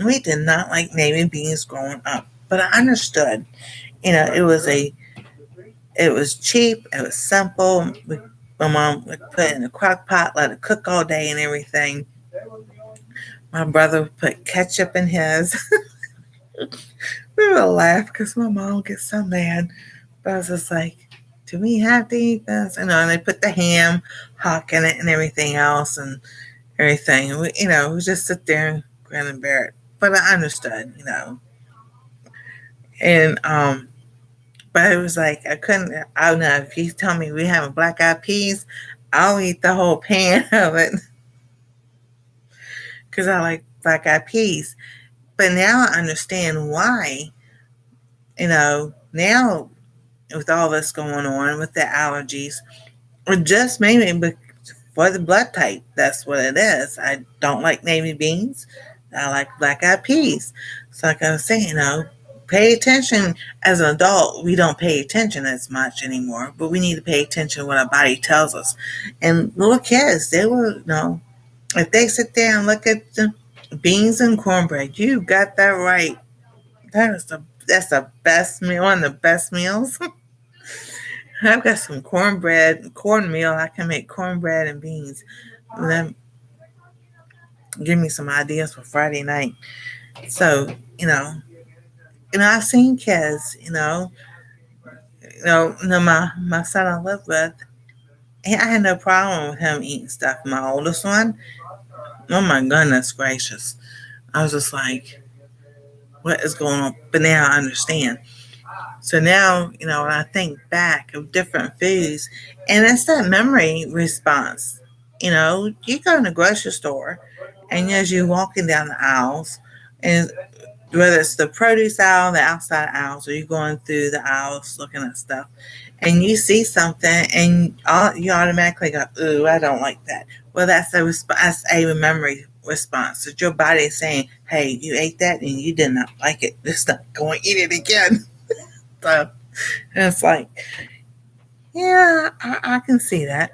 we did not like navy beans growing up, but I understood. It was cheap. It was simple. My mom would put it in a crock pot, let it cook all day, and everything. My brother would put ketchup in his. We would laugh because my mom gets so mad. But I was just like, do we have to eat this? And they put the ham hock in it and everything else and everything. And we just sit there and grin and bear it. But I understood. And but it was like I couldn't. I don't know if you tell me we have black eyed peas, I'll eat the whole pan of it because I like black eyed peas. But now I understand why. Now with all this going on with the allergies, or just maybe for the blood type. That's what it is. I don't like navy beans. I like black eyed peas. So like I was saying, pay attention. As an adult, we don't pay attention as much anymore, but we need to pay attention to what our body tells us. And little kids, they will if they sit there and look at the beans and cornbread, you got that right. That's the best meal, one of the best meals. I've got some cornmeal. I can make cornbread and beans. Then give me some ideas for Friday night. So, I've seen kids, my son I live with, I had no problem with him eating stuff. My oldest one, oh my goodness gracious. I was just like, what is going on? But now I understand. So now, when I think back of different foods, and it's that memory response. You go in the grocery store, and as you're walking down the aisles, and whether it's the produce aisle, the outside aisles, or you're going through the aisles looking at stuff, and you see something, and you automatically go, "Ooh, I don't like that." Well, that's a memory response. That your body is saying, "Hey, you ate that, and you did not like it. Just not going to eat it again." So it's like, yeah, I can see that.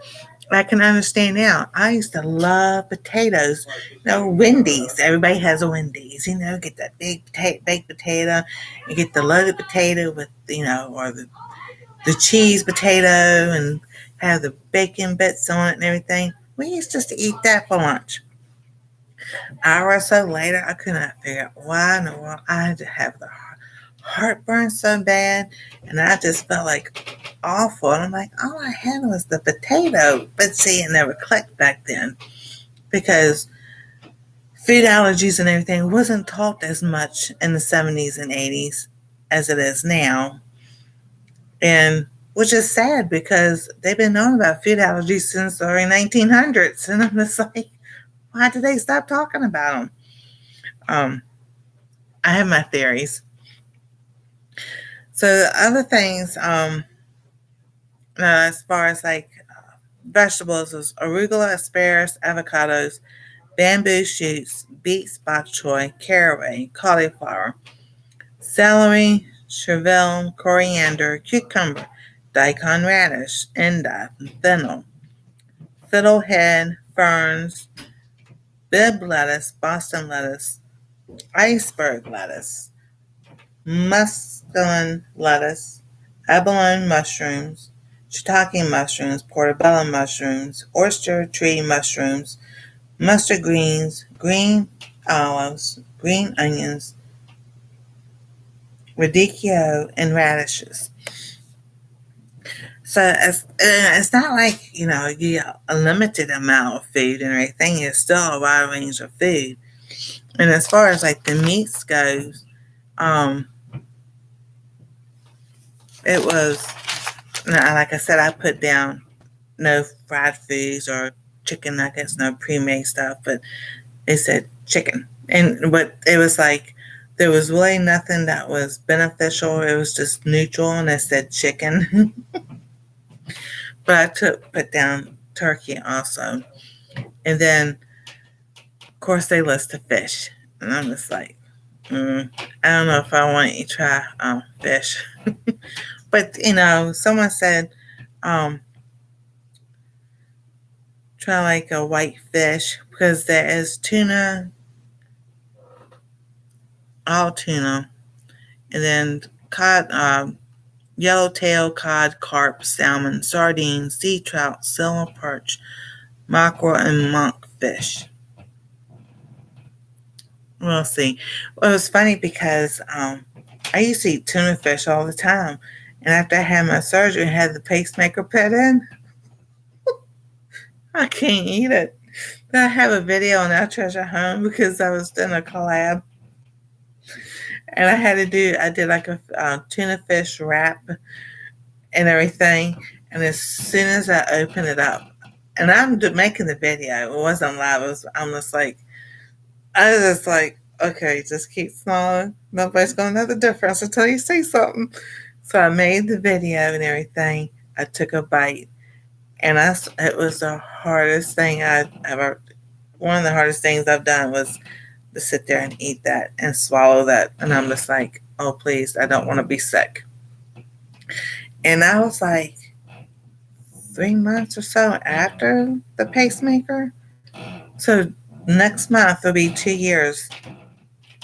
I can understand now. I used to love potatoes. Wendy's. Everybody has a Wendy's. Get that big baked potato. You get the loaded potato with, or the cheese potato and have the bacon bits on it and everything. We used just to eat that for lunch. hour or so later, I could not figure out why in the world I had to have the heartburn so bad, and I just felt like awful. And I'm like, all I had was the potato. But see, it never clicked back then because food allergies and everything wasn't taught as much in the 70s and 80s as it is now. And which is sad because they've been known about food allergies since the early 1900s. And I'm just like, why did they stop talking about them? Um, I have my theories. So the other things, as far as like vegetables, is arugula, asparagus, avocados, bamboo shoots, beets, bok choy, caraway, cauliflower, celery, chervil, coriander, cucumber, daikon radish, endive, fennel, fiddlehead, ferns, bib lettuce, Boston lettuce, iceberg lettuce, muscadine lettuce, abalone mushrooms, shiitake mushrooms, portobello mushrooms, oyster tree mushrooms, mustard greens, green olives, green onions, radicchio, and radishes. So it's not like, you get a limited amount of food and everything. It's still a wide range of food. And as far as like the meats goes, um, it was, like I said, I put down no fried foods or chicken nuggets, no pre-made stuff, but it said chicken. But it was like, there was really nothing that was beneficial. It was just neutral, and it said chicken. But I put down turkey also. And then, of course, they list the fish. And I'm just like, I don't know if I want to try fish. But, someone said, um, try like a white fish because there is tuna, all tuna, and then cod, yellowtail, cod, carp, salmon, sardines, sea trout, silver perch, mackerel, and monkfish. We'll see. Well, it was funny because I used to eat tuna fish all the time. And after I had my surgery and had the pacemaker put in, I can't eat it. But I have a video on Our Treasure Home because I was doing a collab. And I did like a tuna fish wrap and everything. And as soon as I opened it up, and I'm making the video, it wasn't live. I was just like, okay, just keep smiling. Nobody's going to know the difference until you see something. So I made the video and everything. I took a bite, and it was the hardest thing I'd ever. One of the hardest things I've done was to sit there and eat that and swallow that. And I'm just like, oh, please, I don't want to be sick. And I was like 3 months or so after the pacemaker. So next month will be 2 years.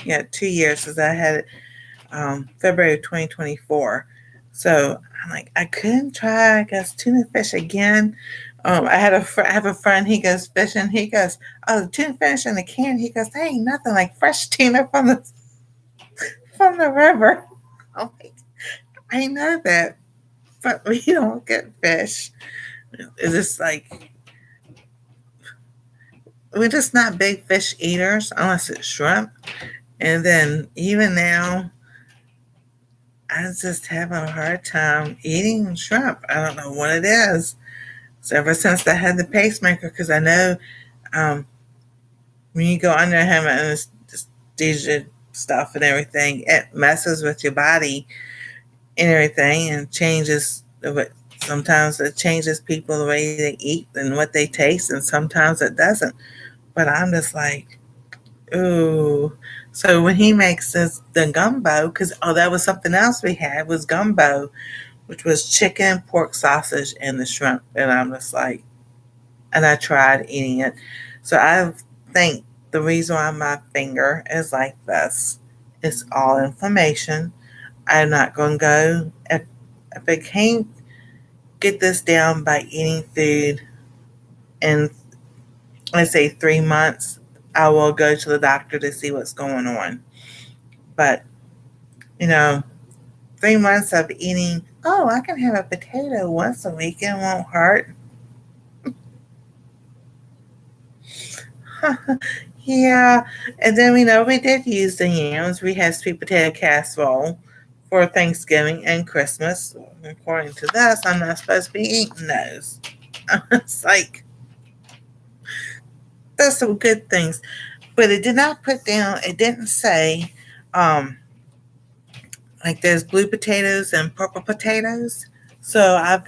Yeah, 2 years since I had it, February of 2024. So I'm like, I couldn't try, I guess, tuna fish again. I have a friend. He goes fishing. He goes, "Oh, the tuna fish in the can." He goes, "Hey, nothing like fresh tuna from the river." I'm like, I know that, but we don't get fish. It's just like we're just not big fish eaters unless it's shrimp. And then even now, I just have a hard time eating shrimp. I don't know what it is. So ever since I had the pacemaker, because I know when you go under anesthesia stuff and everything, it messes with your body and everything and changes sometimes it changes people the way they eat and what they taste, and sometimes it doesn't. But I'm just like, ooh. So when he makes the gumbo, because that was something else we had was gumbo, which was chicken, pork sausage, and the shrimp. And I'm just like, and I tried eating it. So I think the reason why my finger is like this is all inflammation. I'm not going to go, if I can't get this down by eating food in, let's say, 3 months, I will go to the doctor to see what's going on. But, you know, 3 months of eating, oh, I can have a potato once a week, it won't hurt. Yeah, and then we did use the yams. We had sweet potato casserole for Thanksgiving and Christmas. According to this, I'm not supposed to be eating those. It's like there's some good things, but it did not put down. It didn't say um, like there's blue potatoes and purple potatoes. So I have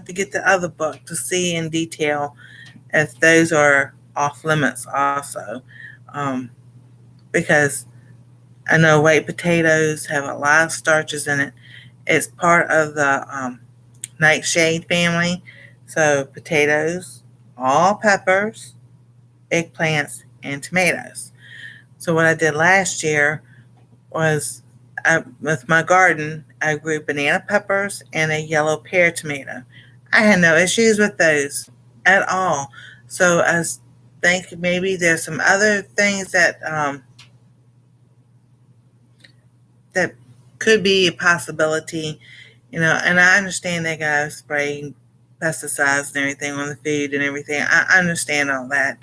to get the other book to see in detail if those are off limits also. Um, because I know white potatoes have a lot of starches in it. It's part of the nightshade family. So potatoes, all peppers, eggplants, and tomatoes. So what I did last year was with my garden, I grew banana peppers and a yellow pear tomato. I had no issues with those at all. So I think maybe there's some other things that could be a possibility, and I understand they got to spray pesticides and everything on the food and everything. I understand all that.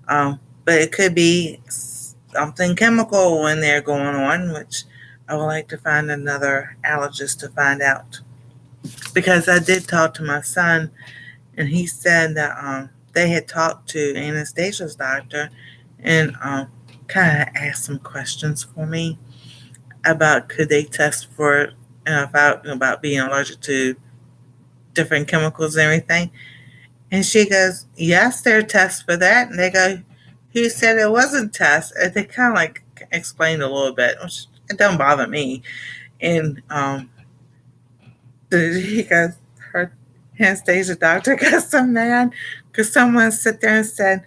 But it could be something chemical in there going on, which I would like to find another allergist to find out. Because I did talk to my son, and he said that they had talked to Anastasia's doctor and kind of asked some questions for me about could they test for about being allergic to different chemicals and everything. And she goes, yes, there are tests for that. And they go, who said it wasn't tests? And they kind of like explained a little bit, which it don't bother me. And he goes, her Anastasia doctor got so mad because someone sit there and said,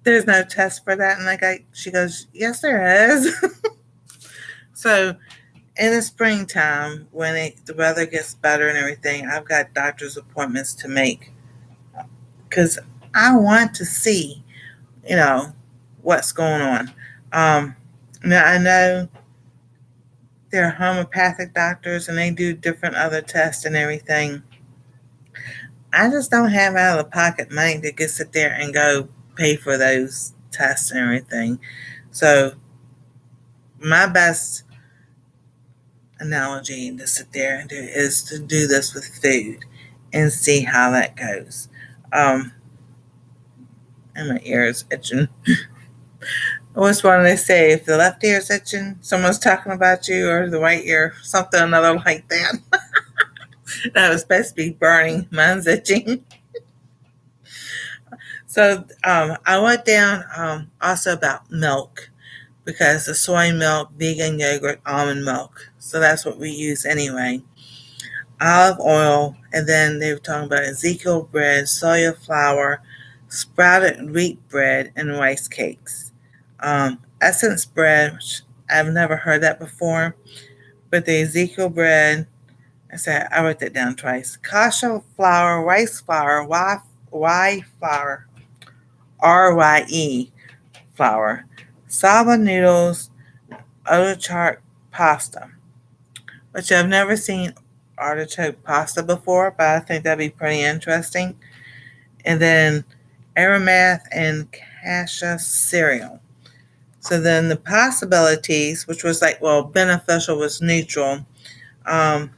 there's no test for that. And she goes, yes, there is. So in the springtime, when the weather gets better and everything, I've got doctor's appointments to make because I want to see, what's going on. Now I know there are homeopathic doctors and they do different other tests and everything. I just don't have out of the pocket money to get sit there and go pay for those tests and everything. So my best analogy to sit there and do is to do this with food and see how that goes. And my ear is itching. What's one they say? If the left ear is itching, someone's talking about you, or the right ear, something another like that. That was supposed to be burning. Mine's itching. So I went down also about milk because the soy milk, vegan yogurt, almond milk. So that's what we use anyway. Olive oil, and then they were talking about Ezekiel bread, soya flour, sprouted wheat bread, and rice cakes. Essence bread, which I've never heard that before, but the Ezekiel bread, I wrote that down twice. Kasha flour, rice flour, Y flour, RYE flour, saba noodles, artichoke pasta, which I've never seen artichoke pasta before, but I think that'd be pretty interesting. And then Aramath and cassia cereal. So then the possibilities, which was beneficial was neutral. It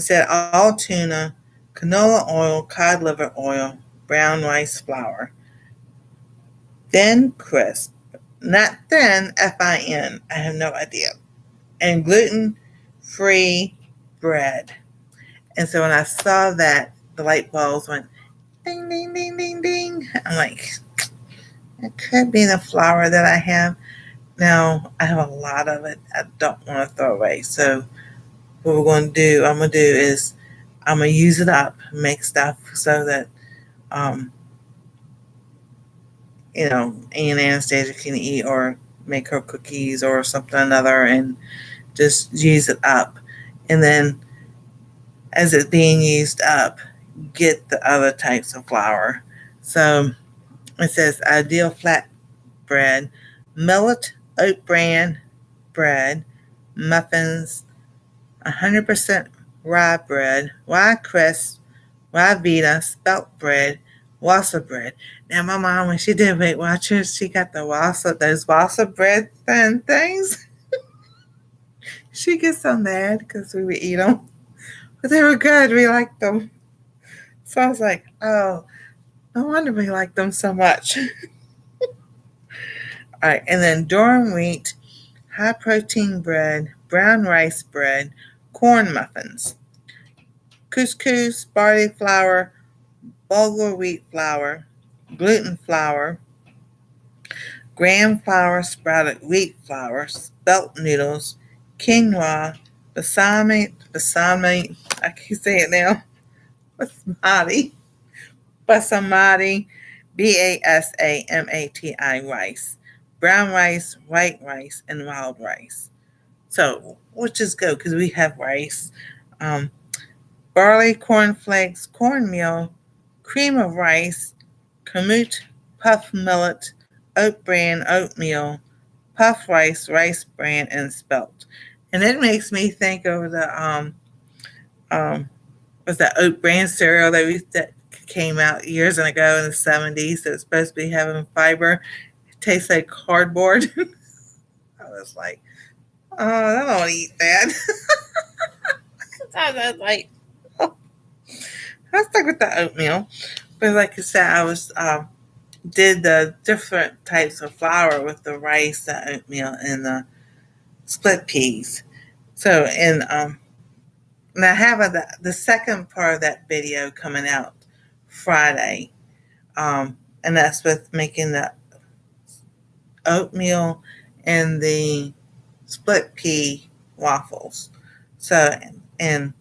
said all tuna, canola oil, cod liver oil, brown rice flour. Thin crisp, not thin, FIN, I have no idea. And gluten-free bread. And so when I saw that, the light bulbs went ding, ding, ding, ding, ding. I'm like, it could be the flour that I have. Now, I have a lot of it I don't want to throw away. So what I'm going to do is I'm going to use it up, make stuff so that, Aunt Anastasia can eat or make her cookies or something another and just use it up. And then as it's being used up, get the other types of flour. So It says ideal flat bread, millet oat bran bread, muffins, 100% rye bread, rye crisp, rye vita, spelt bread, wassa bread. Now my mom, when she did Weight Watchers, she got those wassa bread things. She gets so mad because we would eat them. But they were good. We liked them. So I was like, oh, no wonder we like them so much. All right, and then durum wheat, high protein bread, brown rice bread, corn muffins, couscous, barley flour, bulgur wheat flour, gluten flour, graham flour, sprouted wheat flour, spelt noodles, quinoa, basmati, I can say it now, basmati, Basamati rice, brown rice, white rice, and wild rice. So, which is good because we have rice, um, barley, cornflakes, cornmeal, cream of rice, kamut, puff millet, oat bran, oatmeal, puff rice, rice bran, and spelt. And it makes me think of the um was that oat bran cereal that came out years ago in the 70s. That's supposed to be having fiber. It tastes like cardboard. I was like, oh, I don't want to eat that. I was like, oh, I stuck with the oatmeal. But like I said, I was did the different types of flour with the rice, the oatmeal, and the split peas. So, and I have the second part of that video coming out Friday, and that's with making the oatmeal and the split pea waffles. So, and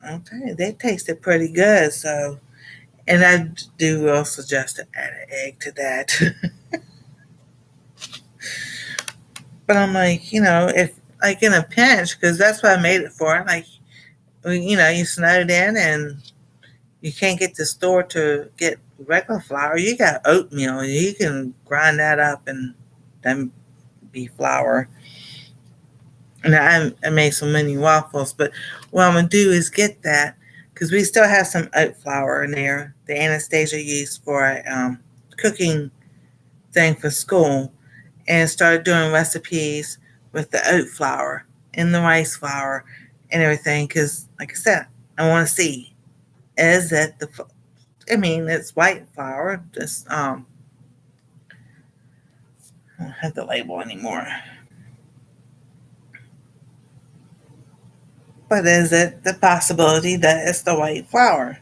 okay, they tasted pretty good. So, and I do also suggest to add an egg to that. But I'm like, if like in a pinch, because that's what I made it for. Like, you snowed in and you can't get the store to get regular flour. You got oatmeal. You can grind that up and then be flour. And I made so many waffles, but what I'm gonna do is get that because we still have some oat flour in there. The Anastasia used for a cooking thing for school, and started doing recipes with the oat flour and the rice flour and everything. Because, like I said, I want to see is it it's white flour. Just I don't have the label anymore. But is it the possibility that it's the white flour?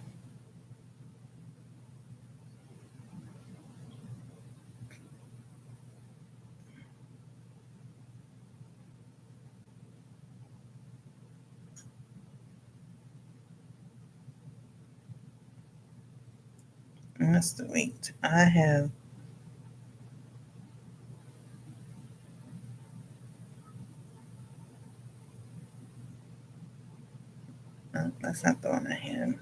That's the wheat. I have. No, that's not the one I had.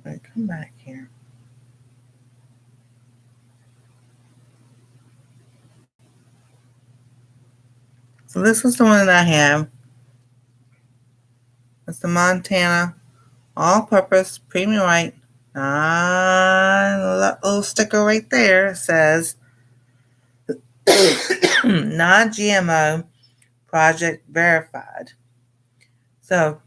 Wait, come back here. So this is the one that I have. It's the Montana all-purpose premium white. Little sticker right there says non-GMO project verified. So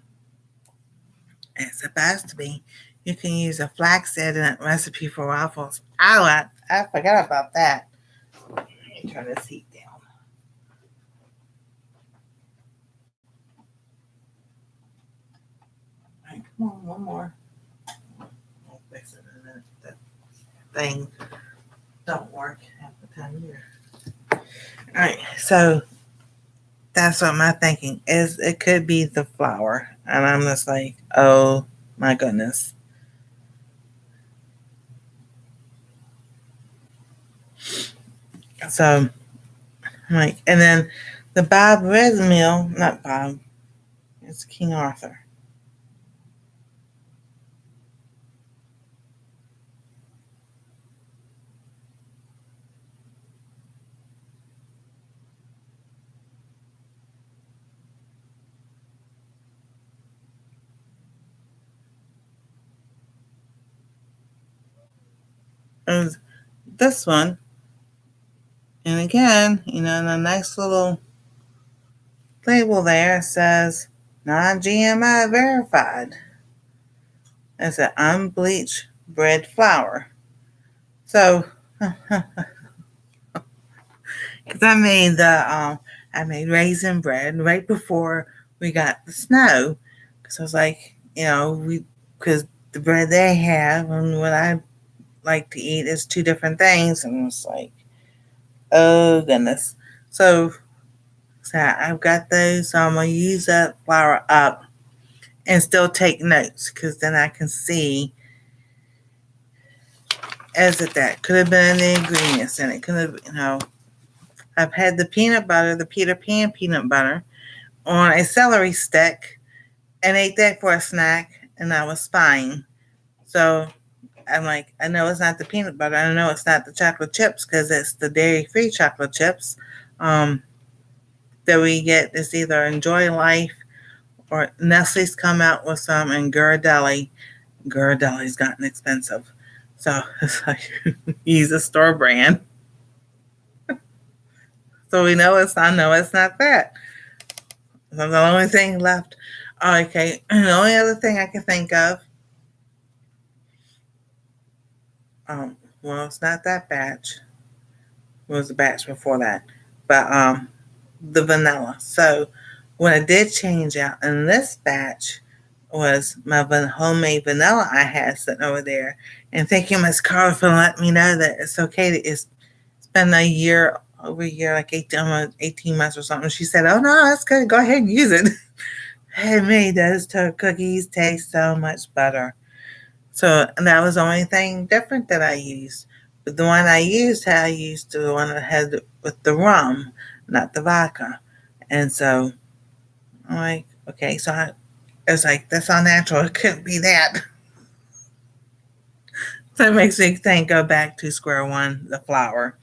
it's supposed to be. You can use a flaxseed in that recipe for waffles. I forgot about that. Let me turn this heat down. All right, come on, one more. I'll fix it in a minute. That thing don't work half the time either. All right, so that's what my thinking is. It could be the flour, and I'm just like, oh my goodness. So I'm like, and then the Bob Red meal, not Bob, it's King Arthur. And this one, and again, the nice little label there says non-GMO verified. It's an unbleached bread flour. So, because I made raisin bread right before we got the snow. Because I was like, because the bread they have and what I like to eat is two different things, and it's like, oh goodness. So I've got those. So I'm gonna use that flour up and still take notes because then I can see, is it that could have been the ingredients in it? Could have. I've had the peanut butter, the Peter Pan peanut butter, on a celery stick and ate that for a snack, and I was fine. So I'm like, I know it's not the peanut butter. I know it's not the chocolate chips because it's the dairy-free chocolate chips um, that we get. It's either Enjoy Life or Nestle's come out with some, and Ghirardelli. Ghirardelli's gotten expensive. So it's like, use a store brand. So I know it's not that. So the only thing left, okay, the only other thing I can think of, well, it's not that batch. It was the batch before that. But the vanilla. So what I did change out in this batch was my homemade vanilla I had sitting over there. And thank you, Miss Carla, for letting me know that it's okay. It's been a year, over a year, like 18 months or something. She said, oh, no, that's good. Go ahead and use it. It made those cookies taste so much better. So and that was the only thing different that I used. But the one I used the one that had with the rum, not the vodka. And so I'm like, okay, it was like, that's all natural. It couldn't be that. So it makes me think, go back to square one, the flour.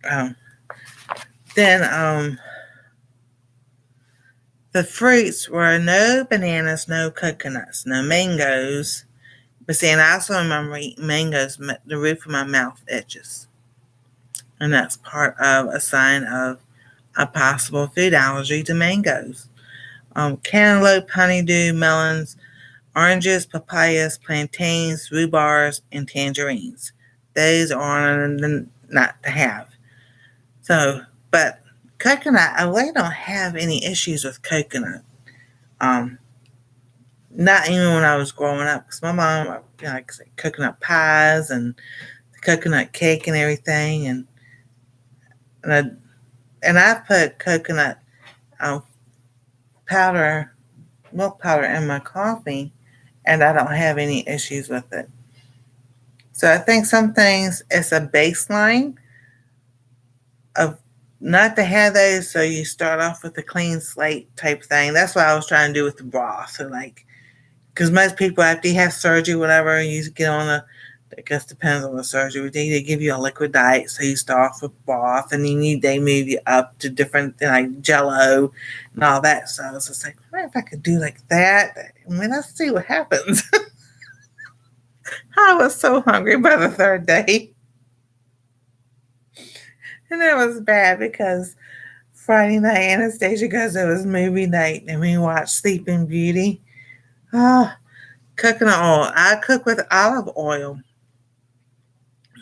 Um, then the fruits were no bananas, no coconuts, no mangoes. But see, and I also remember eating mangoes, the roof of my mouth itches. And that's part of a sign of a possible food allergy to mangoes. Cantaloupe, honeydew, melons, oranges, papayas, plantains, rhubarbs, and tangerines. Those are not to have. So, but coconut, I really don't have any issues with coconut. Um, Not even when I was growing up, because my mom, like coconut pies and coconut cake and everything, and I put coconut um, powder, milk powder in my coffee, and I don't have any issues with it. So I think some things it's a baseline of not to have those. So you start off with a clean slate type thing. That's what I was trying to do with the broth. So like, because most people after you have surgery, whatever, you get on I guess depends on the surgery. They give you a liquid diet, so you start off with broth, and they move you up to different like Jello and all that. So I was just like, what if I could do like that? I mean, let's see what happens. I was so hungry by the third day, and it was bad because Friday night Anastasia goes, it was movie night, and we watched Sleeping Beauty. Oh, coconut oil. I cook with olive oil,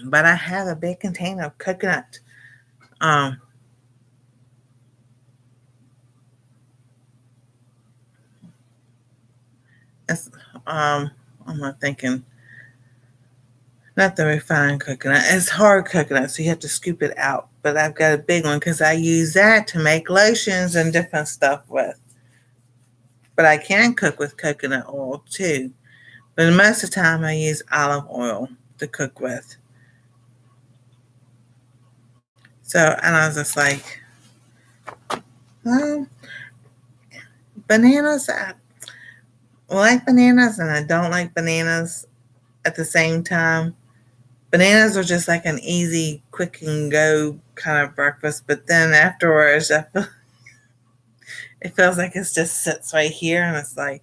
but I have a big container of coconut. Um, it's I'm not thinking, not the refined coconut. It's hard coconut, so you have to scoop it out. But I've got a big one because I use that to make lotions and different stuff with. But I can cook with coconut oil too. But most of the time, I use olive oil to cook with. So, and I was just like, well, bananas, I like bananas and I don't like bananas at the same time. Bananas are just like an easy, quick and go kind of breakfast, but then afterwards, it feels like it just sits right here, and it's like,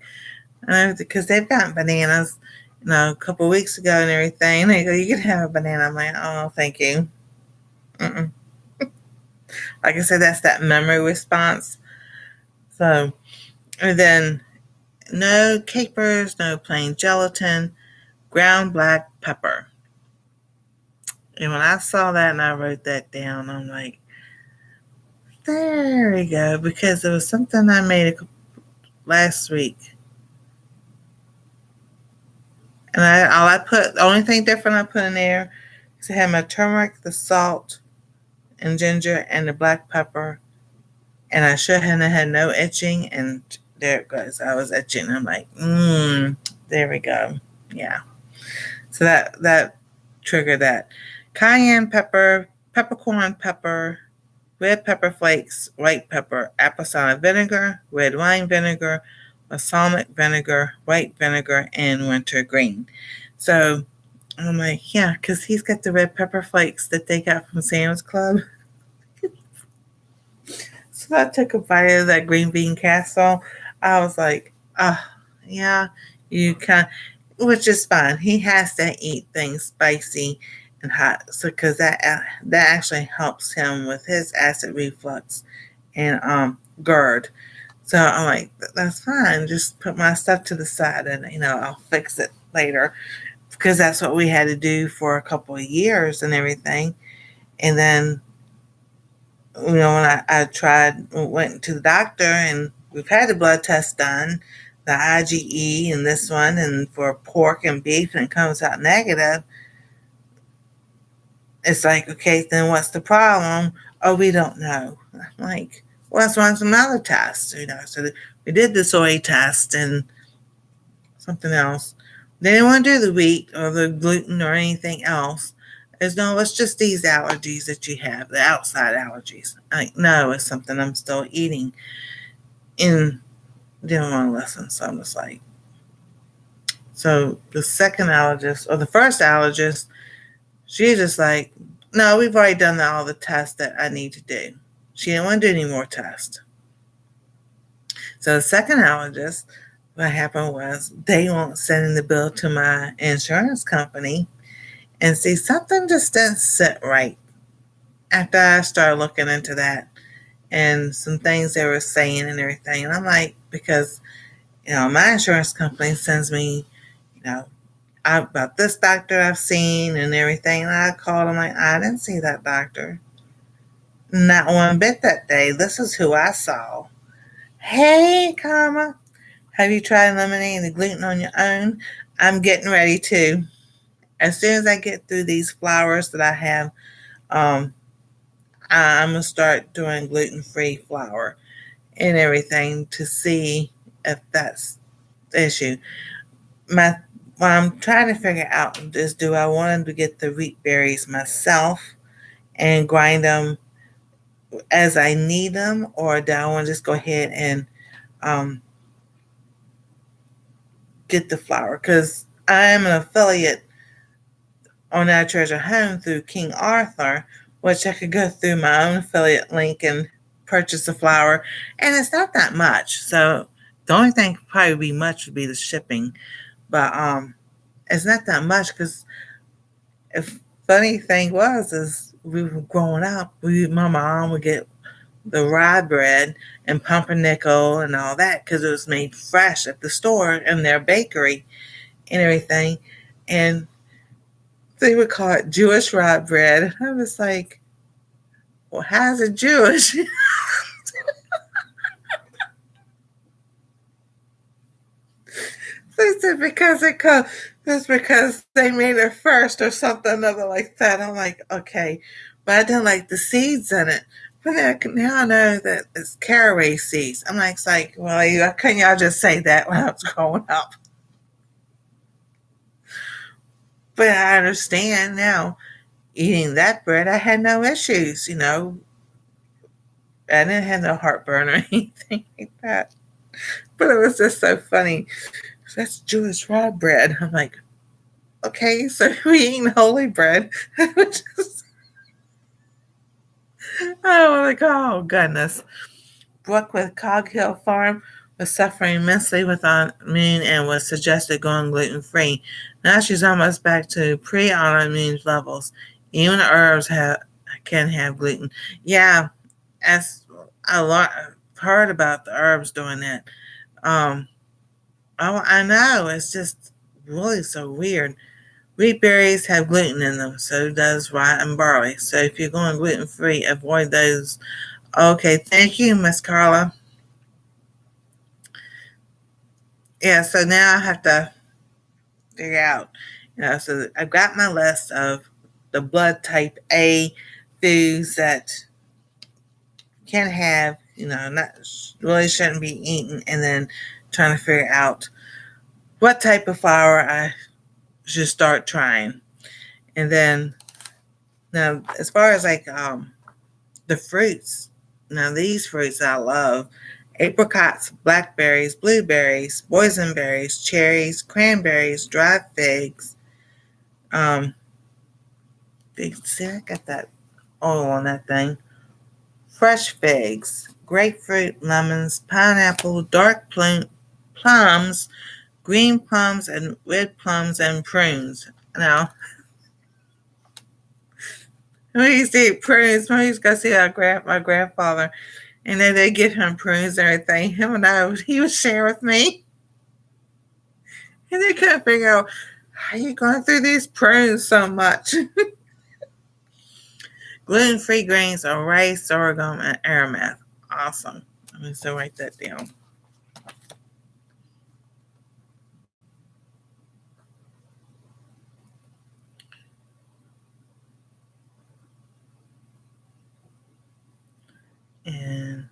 I know, because they've got bananas, a couple of weeks ago and everything. They go, you can have a banana. I'm like, oh, thank you. Mm-mm. Like I said, that's that memory response. So, and then no capers, no plain gelatin, ground black pepper. And when I saw that and I wrote that down, I'm like, there we go. Because it was something I made last week. And the only thing different I put in there is I had my turmeric, the salt, and ginger, and the black pepper. And I should have had no itching. And there it goes. I was itching. I'm like, there we go. Yeah. So that triggered that. Cayenne pepper, peppercorn pepper, red pepper flakes, white pepper, apple cider vinegar, red wine vinegar, balsamic vinegar, white vinegar, and wintergreen. So I'm like, yeah, because he's got the red pepper flakes that they got from Sam's Club. So I took a bite of that green bean casserole. I was like, yeah, you can, which is fine. He has to eat things spicy and hot, so because that actually helps him with his acid reflux and GERD. So I'm like, that's fine. Just put my stuff to the side, and I'll fix it later, because that's what we had to do for a couple of years and everything. And then when I went to the doctor, and we've had the blood test done, the IgE and this one, and for pork and beef, and it comes out negative. It's like, okay, then what's the problem? Oh, we don't know. I'm like, well, let's run some other tests, So we did the soy test and something else. They didn't want to do the wheat or the gluten or anything else. No, it's just these allergies that you have, the outside allergies. Like, no, it's something I'm still eating. And didn't want to listen. So I'm just like, so the second allergist, or the first allergist, she's just like, no, we've already done all the tests that I need to do. She didn't want to do any more tests. So the second allergist, what happened was they won't send the bill to my insurance company. And see, something just didn't sit right after I started looking into that and some things they were saying and everything. And I'm like, because, my insurance company sends me, about this doctor I've seen and everything. And I called him like, I didn't see that doctor. Not one bit that day. This is who I saw. Hey, Karma, have you tried eliminating the gluten on your own? I'm getting ready to. As soon as I get through these flowers that I have, I'm going to start doing gluten-free flour and everything to see if that's the issue. What I'm trying to figure out is, do I want to get the wheat berries myself and grind them as I need them, or do I want to just go ahead and get the flour? Because I'm an affiliate on Our Treasure Home through King Arthur, which I could go through my own affiliate link and purchase the flour, and it's not that much. So the only thing probably be much would be the shipping, but it's not that much, because if funny thing is we were growing up, my mom would get the rye bread and pumpernickel and all that, because it was made fresh at the store in their bakery and everything, and they would call it Jewish rye bread. And I was like, well, how's it Jewish? They said it's because they made it first or something other like that. I'm like, okay, but I didn't like the seeds in it. But now I know that it's caraway seeds. I'm like, it's like, well, couldn't y'all just say that when I was growing up? But I understand now. eating that bread, I had no issues, I didn't have no heartburn or anything like that. But it was just so funny. That's Jewish raw bread. I'm like, okay, so we eating holy bread. Just, oh goodness. Brooke with Cog Hill Farm was suffering immensely with autoimmune and was suggested going gluten free. Now she's almost back to pre autoimmune levels. Even herbs can have gluten. Yeah, as a lot I've heard about the herbs doing that. Um, oh, I know. It's just really so weird. Wheat berries have gluten in them, so does rye and barley. So if you're going gluten free, avoid those. Okay, thank you, Miss Carla. Yeah, so now I have to figure out, so I've got my list of the blood type A foods that can have, not really shouldn't be eaten, and then trying to figure out what type of flour I should start trying. And then now, as far as like the fruits, now these fruits I love: apricots, blackberries, blueberries, boysenberries, cherries, cranberries, dried figs. Um, see, I got that oil on that thing. Fresh figs, grapefruit, lemons, pineapple, dark plums, green plums, and red plums and prunes. Now, we used to eat prunes. We used to go see my grandfather, and then they get him prunes and everything. Him and he was sharing with me, and they couldn't figure out how you going through these prunes so much. Gluten-free grains are rice, sorghum, and amaranth. Awesome. I'm going to write that down. And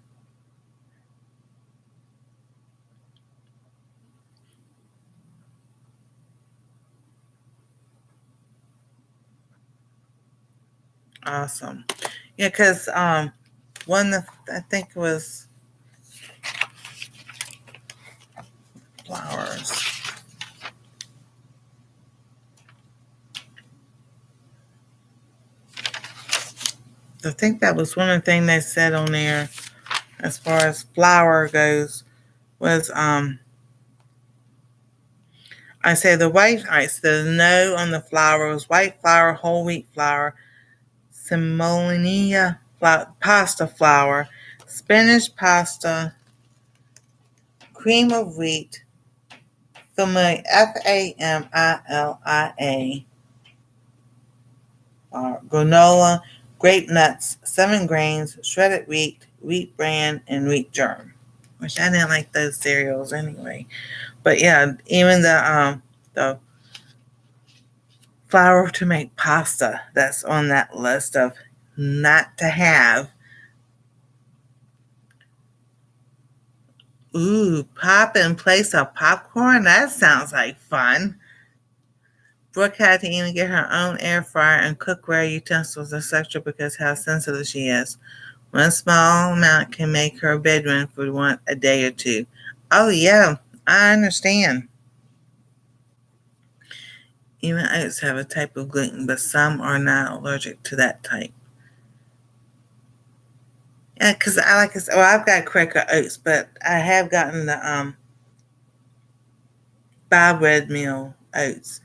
awesome. Yeah, because one I think it was flowers. I think that was one of the things they said on there as far as flour goes was I said the white ice, the no on the flour was white flour, whole wheat flour, semolina pasta flour, spinach pasta, cream of wheat, familia, FAMILIA, granola, grape nuts, 7 grains, shredded wheat, wheat bran, and wheat germ. Which I didn't like those cereals anyway. But yeah, even the flour to make pasta that's on that list of not to have. Ooh, pop in place of popcorn? That sounds like fun. Brooke had to even get her own air fryer and cookware utensils, etc., because how sensitive she is. One small amount can make her bedroom for a day or two. Oh yeah, I understand. Even oats have a type of gluten, but some are not allergic to that type. Yeah, because I like this. Well, I've got Quaker oats, but I have gotten the buy red meal oats,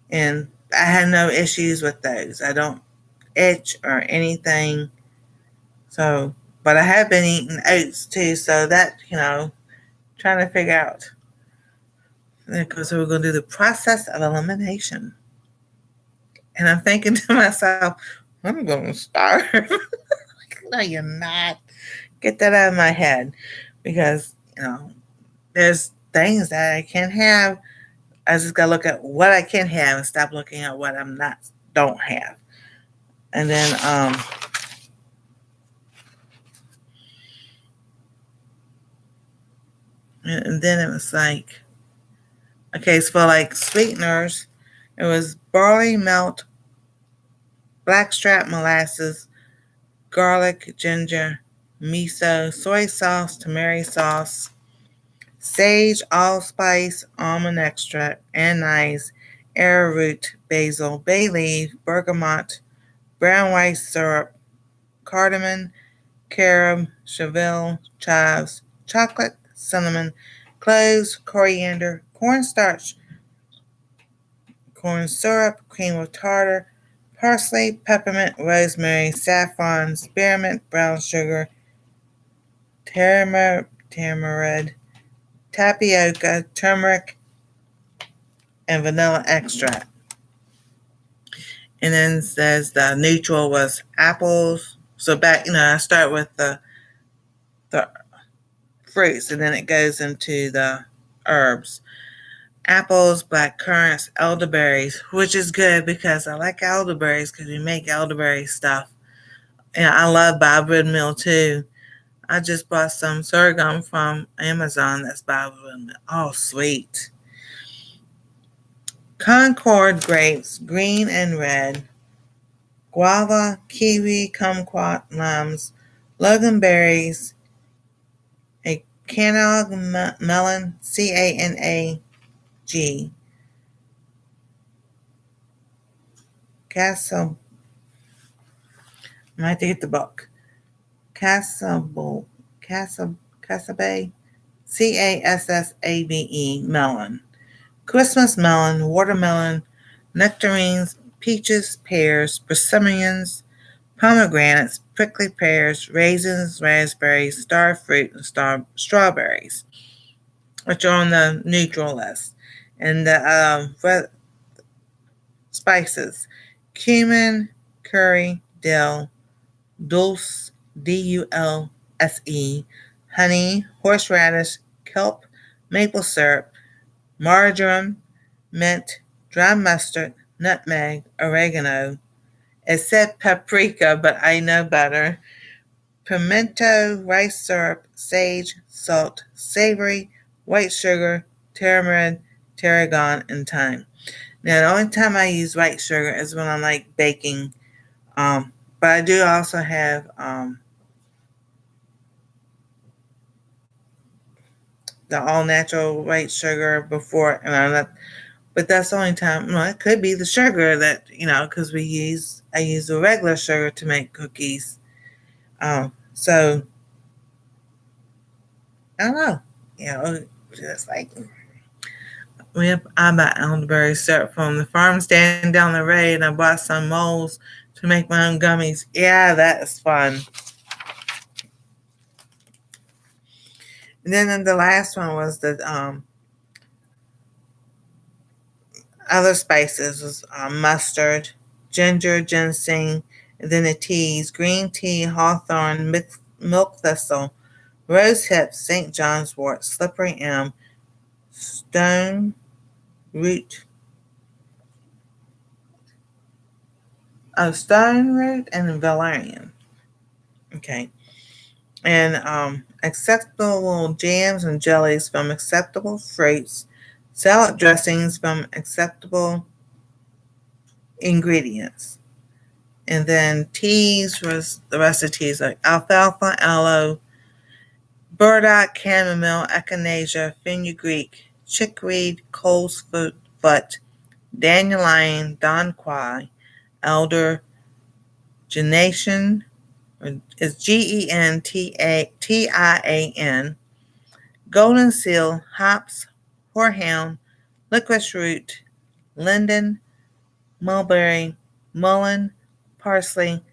and I had no issues with those. I don't itch or anything. So, but I have been eating oats too, so that trying to figure out. Because we're going to do the process of elimination, and I'm thinking to myself, I'm going to starve. No, you're not. Get that out of my head, because there's things that I can't have. I just gotta look at what I can have and stop looking at what I'm not don't have. And then and then it was like, okay, so for like sweeteners, it was barley malt, blackstrap molasses, garlic, ginger, miso, soy sauce, tamari sauce, sage, allspice, almond extract, anise, arrowroot, basil, bay leaf, bergamot, brown rice syrup, cardamom, carob, chervil, chives, chocolate, cinnamon, cloves, coriander, cornstarch, corn syrup, cream of tartar, parsley, peppermint, rosemary, saffron, spearmint, brown sugar, tamarind, tapioca, turmeric, and vanilla extract. And then says the neutral was apples. So back, I start with the fruits, and then it goes into the herbs. Apples, black currants, elderberries, which is good because I like elderberries because we make elderberry stuff. And I love Bobwood meal too. I just bought some sorghum from Amazon that's Bobwood meal. Oh, sweet. Concord grapes, green and red. Guava, kiwi, kumquat, limes, loganberries, a canag melon, CANAG, castle. I might have to get the book. Cassabe, Cassabe, CASSABE, melon. Christmas melon, watermelon, nectarines, peaches, pears, persimmons, pomegranates, prickly pears, raisins, raspberries, star fruit, and strawberries, which are on the neutral list. And the spices: cumin, curry, dill, dulse, DULSE, honey, horseradish, kelp, maple syrup, marjoram, mint, dry mustard, nutmeg, oregano. It said paprika, but I know better. Pimento, rice syrup, sage, salt, savory, white sugar, tamarind, tarragon, and thyme. Now, the only time I use white sugar is when I'm like baking. But I do also have the all natural white sugar before, but that's the only time. Well, it could be the sugar that because I use the regular sugar to make cookies. So I don't know. Just like I bought elderberry syrup from the farm stand down the road, and I bought some molds to make my own gummies. Yeah, that is fun. And then the last one was the other spices was mustard, ginger, ginseng, and then the teas: green tea, hawthorn, milk thistle, rose hips, St. John's wort, slippery elm, stone root, stone root, and valerian. Okay. And acceptable jams and jellies from acceptable fruits, salad dressings from acceptable ingredients. And then teas was the rest of the teas like alfalfa, aloe, burdock, chamomile, echinacea, fenugreek, chickweed, coltsfoot, dandelion, donquois, elder, gentian, is GENTIAN, golden seal, hops, horehound, licorice root, linden, mulberry, mullein, parsley,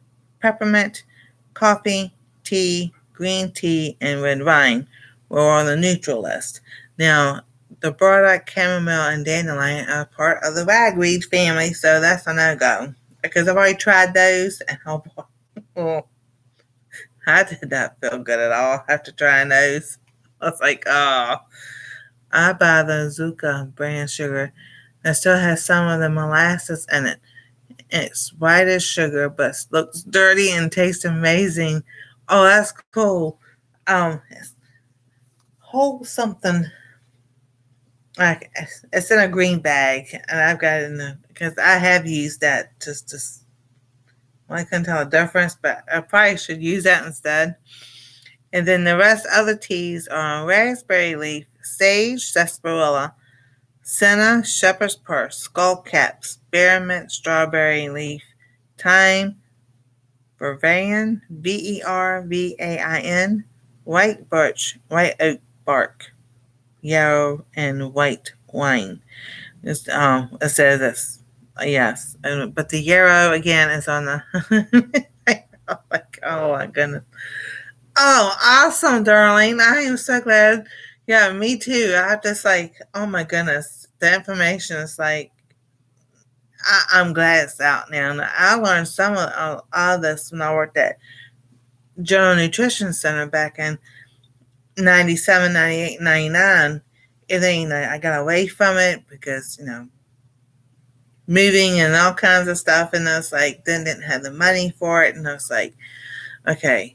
peppermint, coffee, tea, green tea, and red wine were on the neutral list. Now, the burdock, chamomile, and dandelion are part of the ragweed family, so that's a no-go. Because I've already tried those, and I did not feel good at all after trying those. I was like, oh. I buy the Zuka brand sugar that still has some of the molasses in it. It's white as sugar, but looks dirty and tastes amazing. Oh, that's cool. It's whole something like it's in a green bag, and I've got it in the because I have used that just to Well, I couldn't tell the difference, but I probably should use that instead. And then the rest of the teas are raspberry leaf, sage, sarsaparilla, senna, shepherd's purse, skullcap, spearmint, strawberry leaf, thyme, vervain, Vervain, white birch, white oak bark, yarrow, and white wine. It says this. Yes, but the yarrow again is on the. Oh my goodness! Oh, awesome, darling! I am so glad. Yeah, me too. I just like, oh my goodness, the information is like, I'm glad it's out now. And I learned some of all this when I worked at General Nutrition Center back in 97, 98, 99. And then I got away from it because moving and all kinds of stuff, and I was like, then didn't have the money for it, and I was like, okay,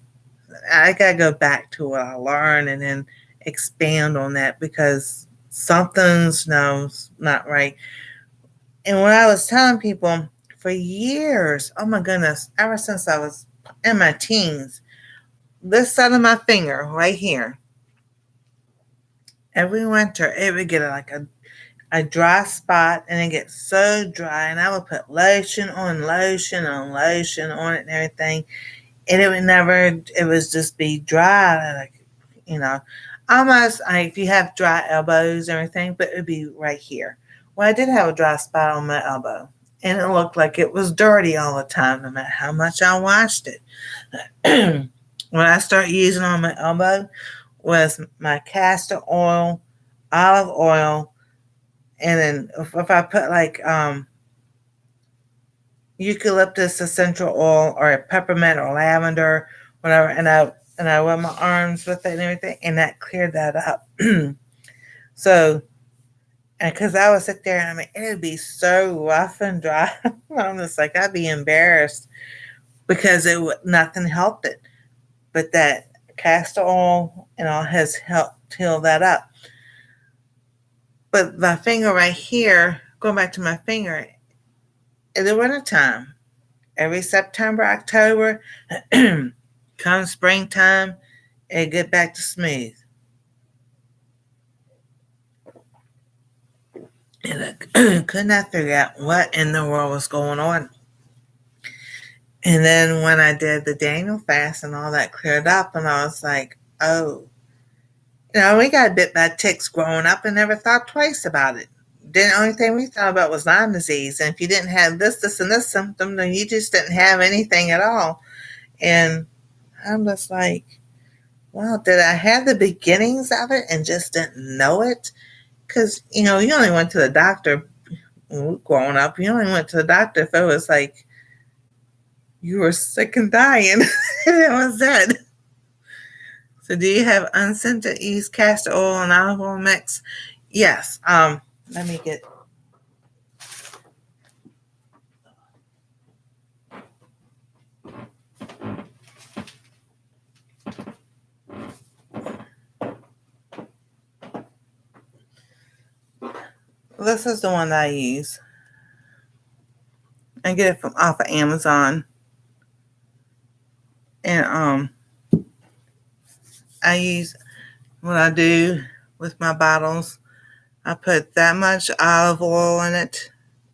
I gotta go back to what I learned and then expand on that because something's not right. And when I was telling people for years, oh my goodness, ever since I was in my teens, this side of my finger right here, every winter it would get like a dry spot and it gets so dry, and I would put lotion on lotion on lotion on it and everything, and it would never, it was just be dry, like, almost like if you have dry elbows and everything, but it would be right here. Well, I did have a dry spot on my elbow, and it looked like it was dirty all the time, no matter how much I washed it. What I started using on my elbow was my castor oil, olive oil, and then if I put like eucalyptus essential oil or peppermint or lavender, whatever, and I rub my arms with it and everything, and that cleared that up. So, and because I would sit there and it would be so rough and dry, I'm just like, I'd be embarrassed because nothing helped it, but that castor oil has helped heal that up. But my finger right here, going back to my finger, in the wintertime, every September, October, come springtime, it get back to smooth. And I could not figure out what in the world was going on. And then when I did the Daniel fast and all that cleared up, and I was like, oh, we got bit by ticks growing up and never thought twice about it. The only thing we thought about was Lyme disease. And if you didn't have this, and this symptom, then you just didn't have anything at all. And I'm just like, well, did I have the beginnings of it and just didn't know it? Because, you only went to the doctor growing up. You only went to the doctor if it was like you were sick and dying. That was it. So do you have unscented yeast, castor oil, and olive oil mix? Yes. Let me get... This is the one that I use. I get it from off of Amazon. And I use, what I do with my bottles, I put that much olive oil in it,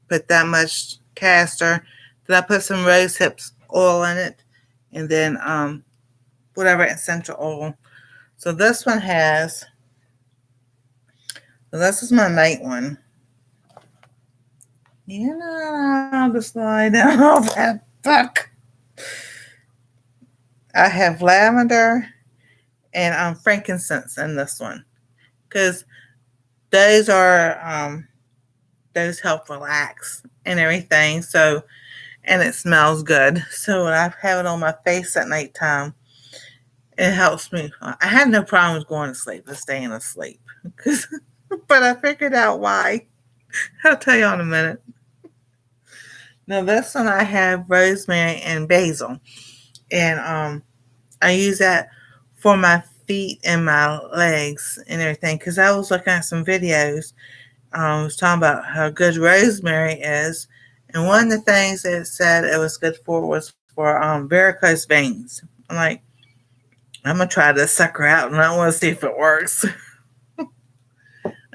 put that much castor, then I put some rose hips oil in it, and then whatever essential oil. So this one has, so this is my night one. I'll just slide down all that book. I have lavender and frankincense in this one, because those are those help relax and everything. So, and it smells good. So when I have it on my face at nighttime, it helps me. I had no problems going to sleep and staying asleep, but I figured out why. I'll tell you in a minute. Now this one I have rosemary and basil, and I use that for my feet and my legs and everything, because I was looking at some videos. I was talking about how good rosemary is, and one of the things that it said it was good for was for varicose veins. I'm like, I'm gonna try this sucker out, and I want to see if it works.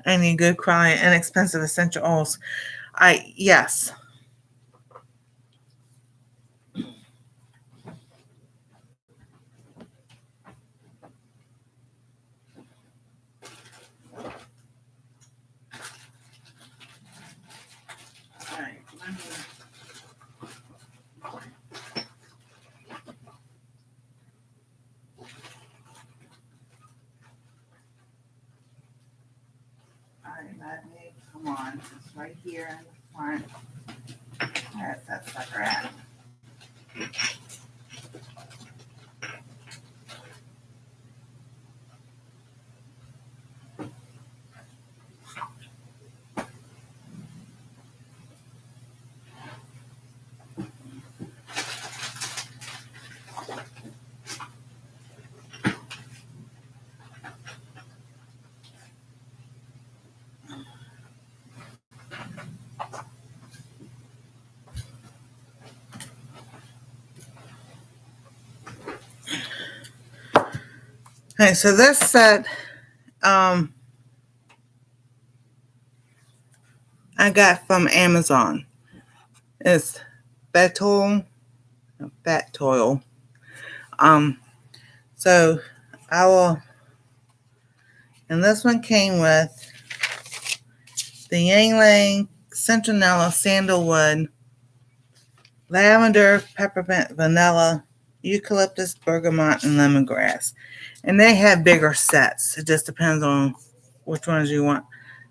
I need good quality, inexpensive essential oils. Yes. All right, let me come on. It's right here in the front. That's that sucker at. Okay, so this set I got from Amazon. It's Fat Toil. So I will, and this one came with the Yangling Centinela Sandalwood, Lavender, Peppermint, Vanilla, Eucalyptus, Bergamot, and Lemongrass. And they have bigger sets. It just depends on which ones you want.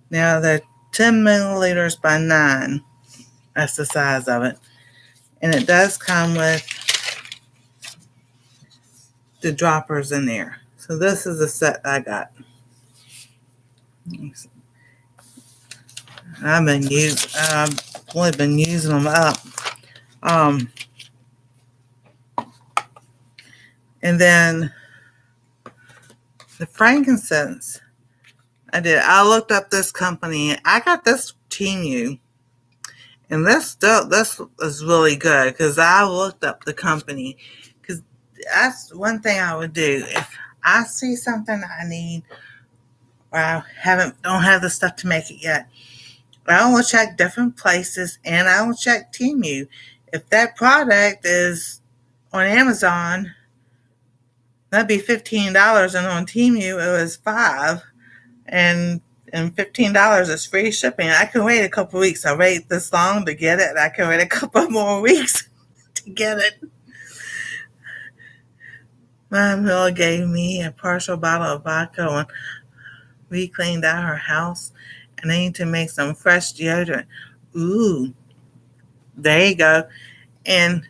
Now they're 10 milliliters by 9. That's the size of it. And it does come with the droppers in there. So this is the set I got. I've only been using them up. And then the frankincense, I looked up this company. I got this Temu, and this is really good because I looked up the company, because that's one thing I would do if I see something I need or I don't have the stuff to make it yet. I will check different places, and I will check Temu. If that product is on Amazon, that'd be $15, and on Temu it was $5, and $15 is free shipping. I can wait a couple of weeks. I wait this long to get it. I can wait a couple more weeks to get it. My mother gave me a partial bottle of vodka when we cleaned out her house, and I need to make some fresh deodorant. Ooh, there you go. And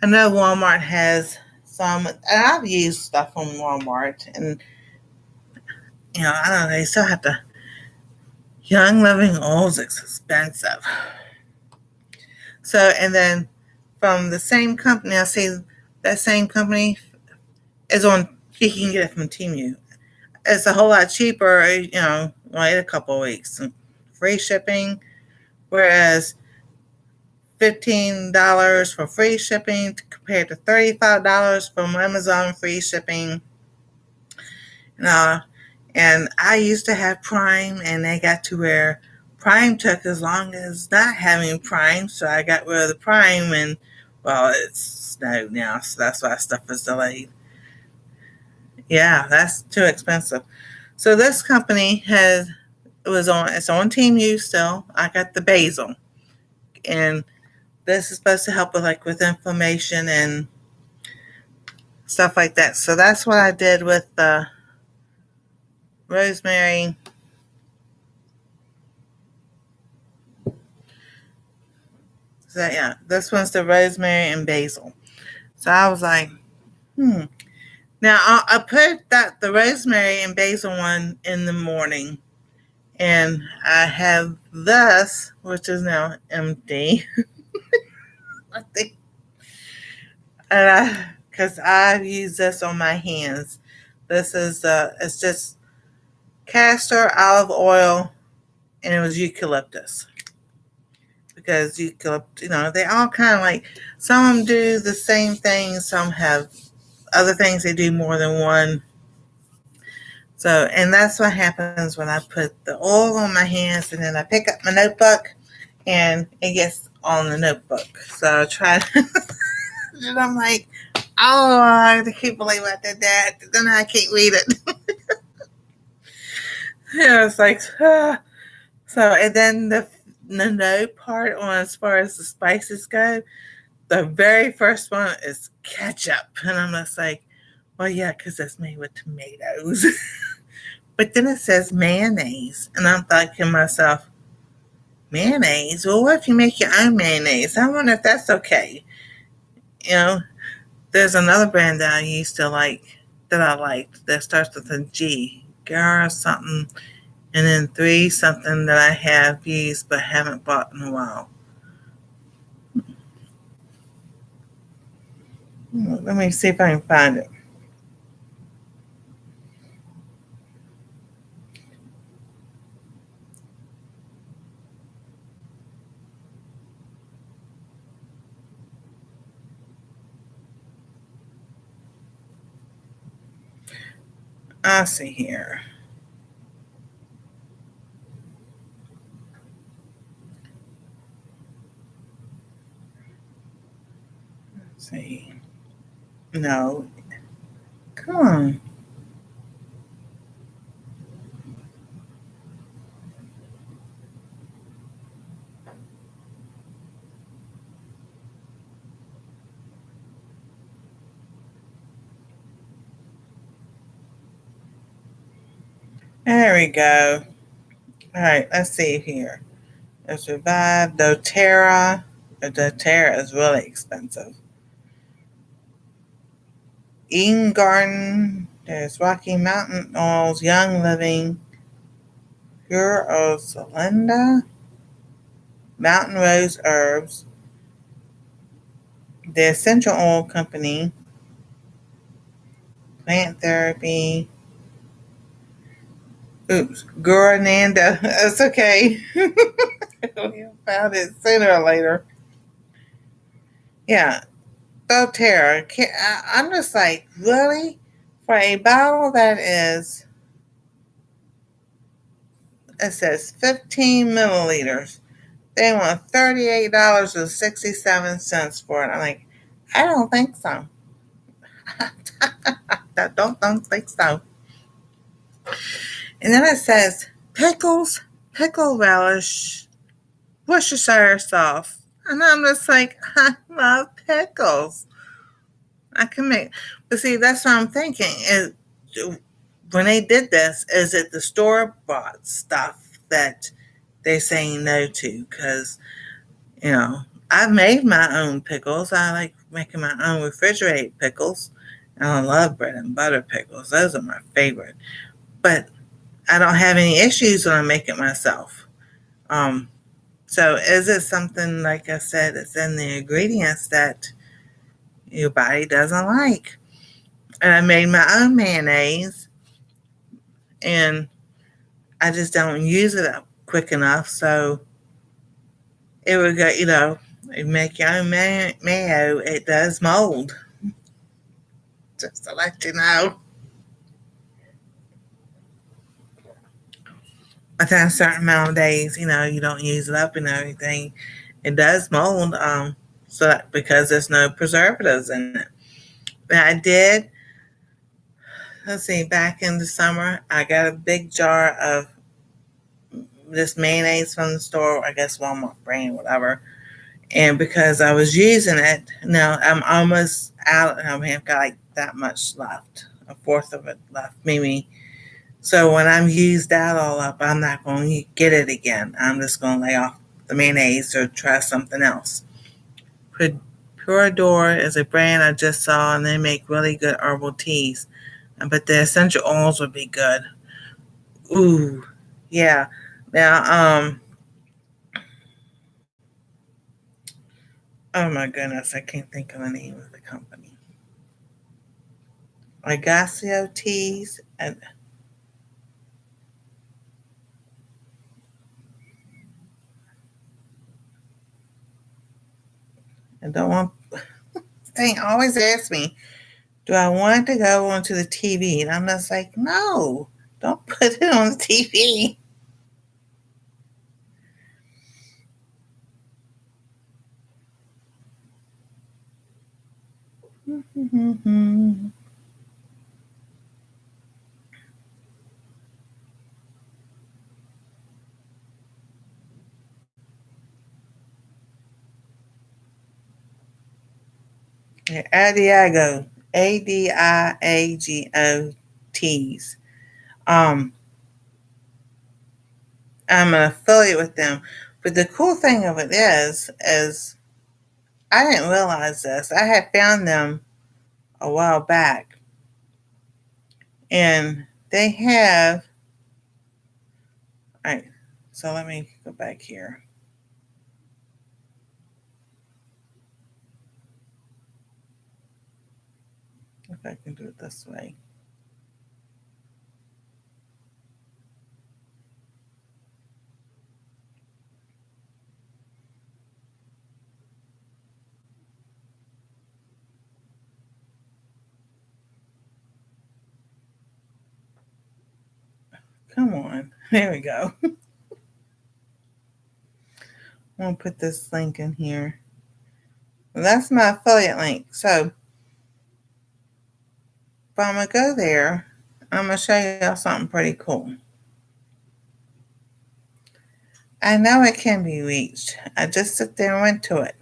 I know Walmart has some, and I've used stuff from Walmart, and I don't know, they still have to. Young Living Oil is expensive. So, and then from the same company, I see that same company is on, you can get it from Temu. It's a whole lot cheaper, wait a couple of weeks. Free shipping, whereas $15 for free shipping compared to $35 from Amazon free shipping. And I used to have Prime, and they got to where Prime took as long as not having Prime, so I got rid of the Prime, and well, it's snowed now, so that's why stuff is delayed. Yeah, that's too expensive. So this company it's on Temu still. I got the basil, and this is supposed to help with inflammation and stuff like that. So that's what I did with the rosemary. So yeah, this one's the rosemary and basil. So I was like, Now I put the rosemary and basil one in the morning, and I have this, which is now empty. I think, and because I use this on my hands. This is it's just castor, olive oil, and it was eucalyptus. because they all kind of like, some of them do the same thing, some have other things they do more than one. So, and that's what happens when I put the oil on my hands and then I pick up my notebook and it gets on the notebook. So I try and I'm like, oh, I can't believe I did that. Then I can't read it. Yeah, it's like, so, and then the note part on as far as the spices go, the very first one is ketchup. And I'm just like, well, yeah, because it's made with tomatoes. But then it says mayonnaise. And I'm thinking to myself, mayonnaise? Well, what if you make your own mayonnaise? I wonder if that's okay. You know, there's another brand that I used to like, that I liked, that starts with a G. Gar something. And then 3 something that I have used but haven't bought in a while. Let me see if I can find it. I'll see here. Let's see. No. Come on. There we go. All right, let's see here. Let's revive doTERRA. The doTERRA is really expensive. Eden Garden. There's Rocky Mountain Oils, Young Living, Pure Ocelinda, Mountain Rose Herbs, the Essential Oil Company, Plant Therapy. Oops, Gurananda. That's okay. I found it sooner or later. Yeah, doTERRA. I'm just like, really? For a bottle that is, it says 15 milliliters, they want $38.67 for it. I'm like, I don't think so. I don't think so. And then it says pickles, pickle relish, Worcestershire sauce. And I'm just like, I love pickles. I can make, but see, that's what I'm thinking. Is when they did this, is it the store bought stuff that they're saying no to? Because, you know, I've made my own pickles. I like making my own refrigerated pickles. And I love bread and butter pickles. Those are my favorite. But I don't have any issues when I make it myself. Um, so is it something, like I said, it's in the ingredients that your body doesn't like? And I made my own mayonnaise, and I just don't use it up quick enough. So it would go, you make your own mayo, it does mold. Just to let you know. Within a certain amount of days, you don't use it up and everything, it does mold. So that, because there's no preservatives in it. But I did, let's see, back in the summer, I got a big jar of this mayonnaise from the store, I guess Walmart brand, whatever. And because I was using it, now I'm almost out, and I've got like that much left, a fourth of it left, maybe. So when I'm used that all up, I'm not going to get it again. I'm just going to lay off the mayonnaise or try something else. Pure Door is a brand I just saw, and they make really good herbal teas. But the essential oils would be good. Ooh, yeah. Now, oh my goodness, I can't think of the name of the company. Legacio Teas, and I don't want. They always ask me, do I want to go onto the TV? And I'm just like, no, don't put it on the TV. Adiago, Adiagots. Um, I'm an affiliate with them. But the cool thing of it is I didn't realize this. I had found them a while back, and they have. All right, so let me go back here. If I can do it this way. Come on. There we go. I'm going to put this link in here. That's my affiliate link. So if I'm going to go there, I'm going to show you something pretty cool. I know it can be reached. I just sit there and went to it.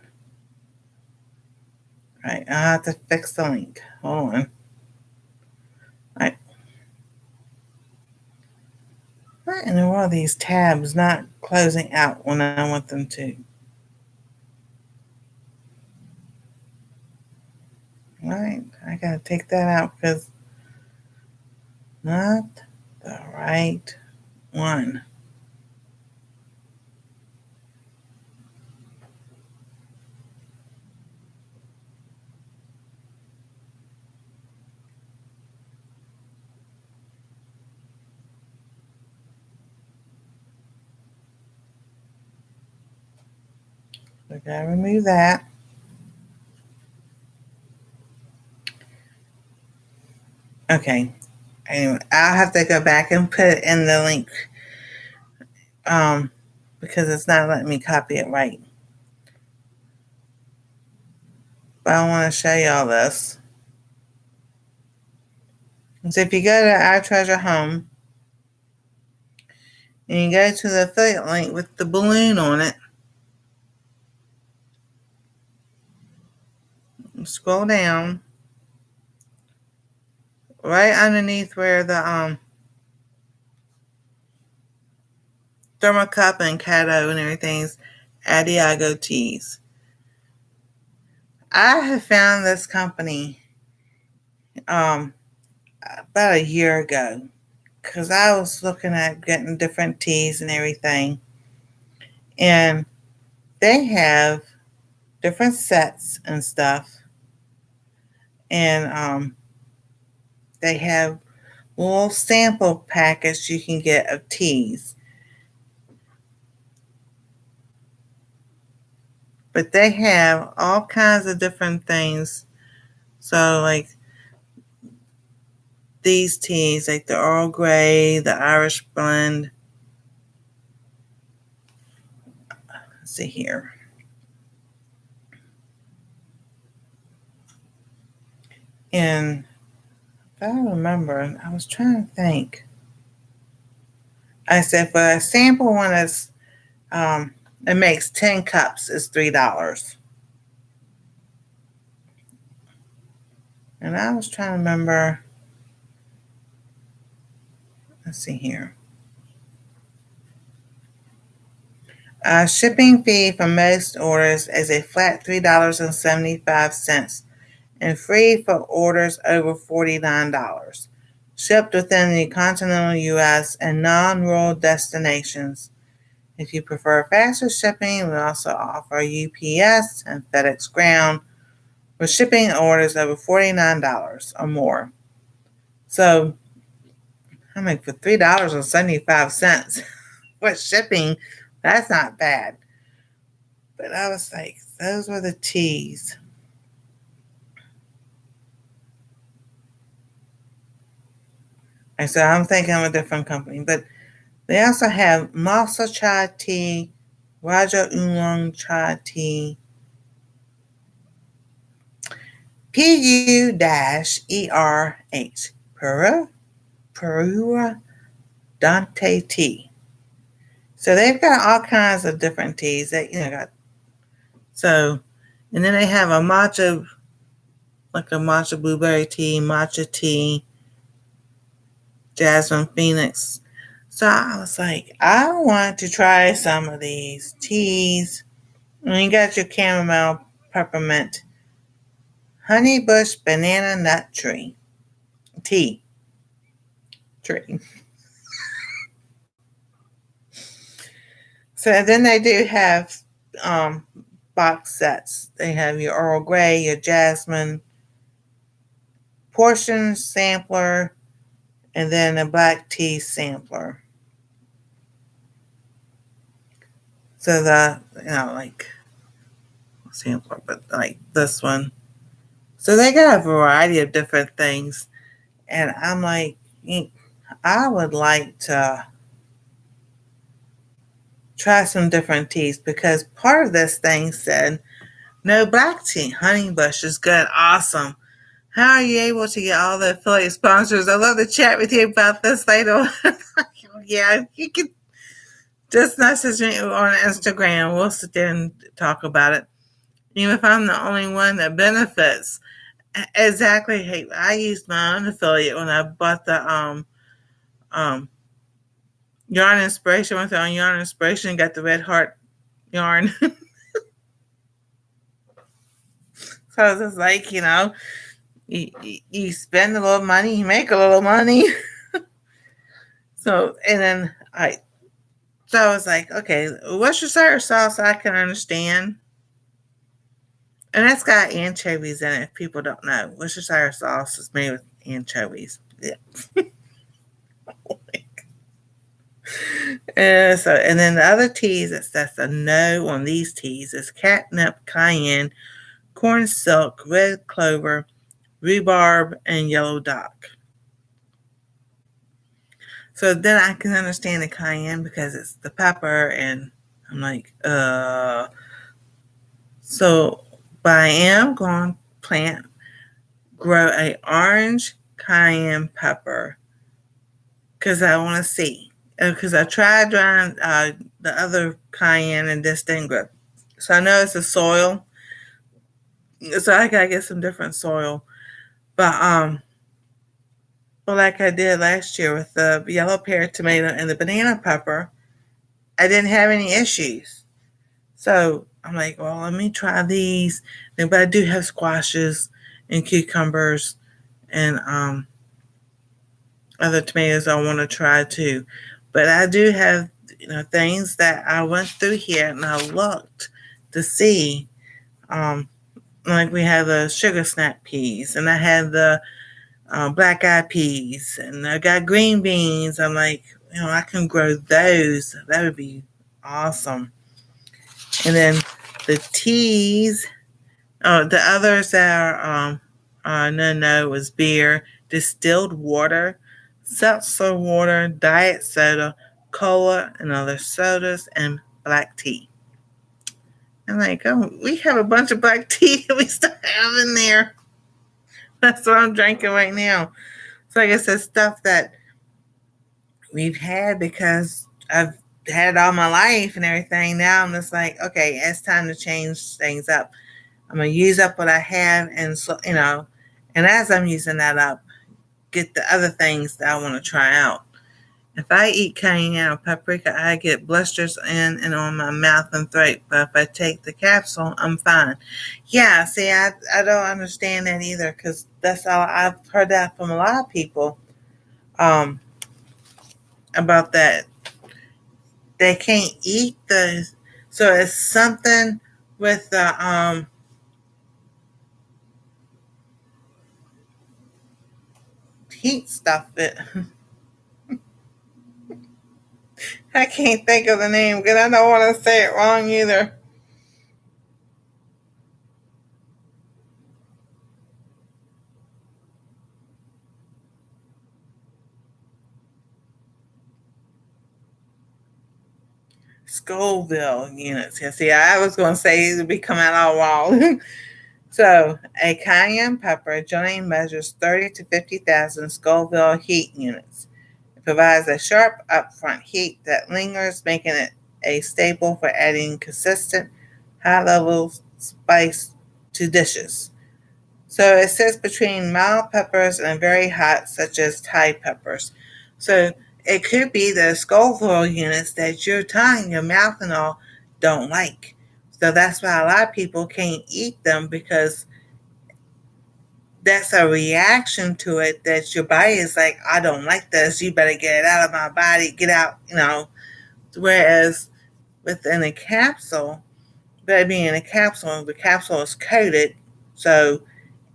Right, I'll have to fix the link. Hold on. Right. What in the world are these tabs not closing out when I want them to? Right, I gotta take that out because not the right one. We gotta remove that. Okay. Anyway, I'll have to go back and put it in the link because it's not letting me copy it right. But I want to show you all this. So if you go to Our Treasure Home and you go to the affiliate link with the balloon on it, you scroll down right underneath where the thermocup and Cato and everything's Adiago teas. I have found this company about a year ago because I was looking at getting different teas and everything, and they have different sets and stuff, and they have little sample packets you can get of teas. But they have all kinds of different things. So, like these teas, like the Earl Grey, the Irish Blend. Let's see here. And if I remember, I was trying to think. I said for a sample one is it makes 10 cups is $3. And I was trying to remember. Let's see here. Shipping fee for most orders is a flat $3.75 and free for orders over $49. Shipped within the continental U.S. and non-rural destinations. If you prefer faster shipping, we also offer UPS and FedEx Ground for shipping orders over $49 or more. So, I mean, for $3.75 with shipping, that's not bad. But I was like, those were the teas. And so I'm thinking of a different company. But they also have Masa Chai Tea, Raja Oolong Chai Tea, PU-ERH, Perua Dante Tea. So they've got all kinds of different teas that got. So, and then they have a matcha, like a matcha blueberry tea, matcha tea, jasmine phoenix. So I was like, I want to try some of these teas. And you got your chamomile, peppermint, honey bush, banana nut tea tree. So then they do have um, box sets. They have your Earl Grey, your jasmine, portion sampler, and then a black tea sampler. So like sampler, but like this one. So they got a variety of different things. And I'm like, I would like to try some different teas because part of this thing said, no black tea. Honey bush is good. Awesome. How are you able to get all the affiliate sponsors? I'd love to chat with you about this later. Yeah, you can just message me on Instagram. We'll sit there and talk about it. Even if I'm the only one that benefits. Exactly. Hey, I used my own affiliate when I bought the um yarn inspiration. Went on yarn inspiration and got the red heart yarn. So it's just like, you spend a little money, you make a little money. So, and then so I was like, okay, Worcestershire sauce I can understand. And that's got anchovies in it, if people don't know. Worcestershire sauce is made with anchovies. Yeah. And then the other teas that's a no on these teas is catnip, cayenne, corn silk, red clover, rhubarb, and yellow dock. So then I can understand the cayenne because it's the pepper, and I'm like, So, but I am going to grow a orange cayenne pepper because I want to see. Because I tried drying the other cayenne and this didn't grow. So I know it's a soil. So I gotta get some different soil. But like I did last year with the yellow pear tomato and the banana pepper, I didn't have any issues. So I'm like, well, let me try these. But I do have squashes and cucumbers and other tomatoes I want to try too. But I do have things that I went through here and I looked to see. Like we have the sugar snap peas, and I had the black eyed peas, and I got green beans. I'm like, I can grow those. That would be awesome. And then the teas. Oh, the others that are no was beer, distilled water, seltzer water, diet soda, cola, and other sodas, and black tea. I'm like, oh, we have a bunch of black tea that we still have in there. That's what I'm drinking right now. So I guess it's stuff that we've had because I've had it all my life and everything. Now I'm just like, okay, it's time to change things up. I'm going to use up what I have, and so, and as I'm using that up, get the other things that I want to try out. If I eat cayenne or paprika, I get blisters in and on my mouth and throat. But if I take the capsule, I'm fine. Yeah, see, I don't understand that either because that's all I've heard that from a lot of people about that. They can't eat so it's something with the heat stuff that I can't think of the name because I don't want to say it wrong either. Scoville units. Yeah, see, I was going to say it would be coming out all wrong. So, a cayenne pepper generally measures 30 to 50,000 Scoville heat units. It provides a sharp upfront heat that lingers, making it a staple for adding consistent, high level spice to dishes. So it sits between mild peppers and very hot, such as Thai peppers. So it could be the Scoville units that your tongue, your mouth, and all don't like. So that's why a lot of people can't eat them because that's a reaction to it that your body is like, I don't like this. You better get it out of my body. Get out. Whereas within a capsule, but being in a capsule, the capsule is coated. So,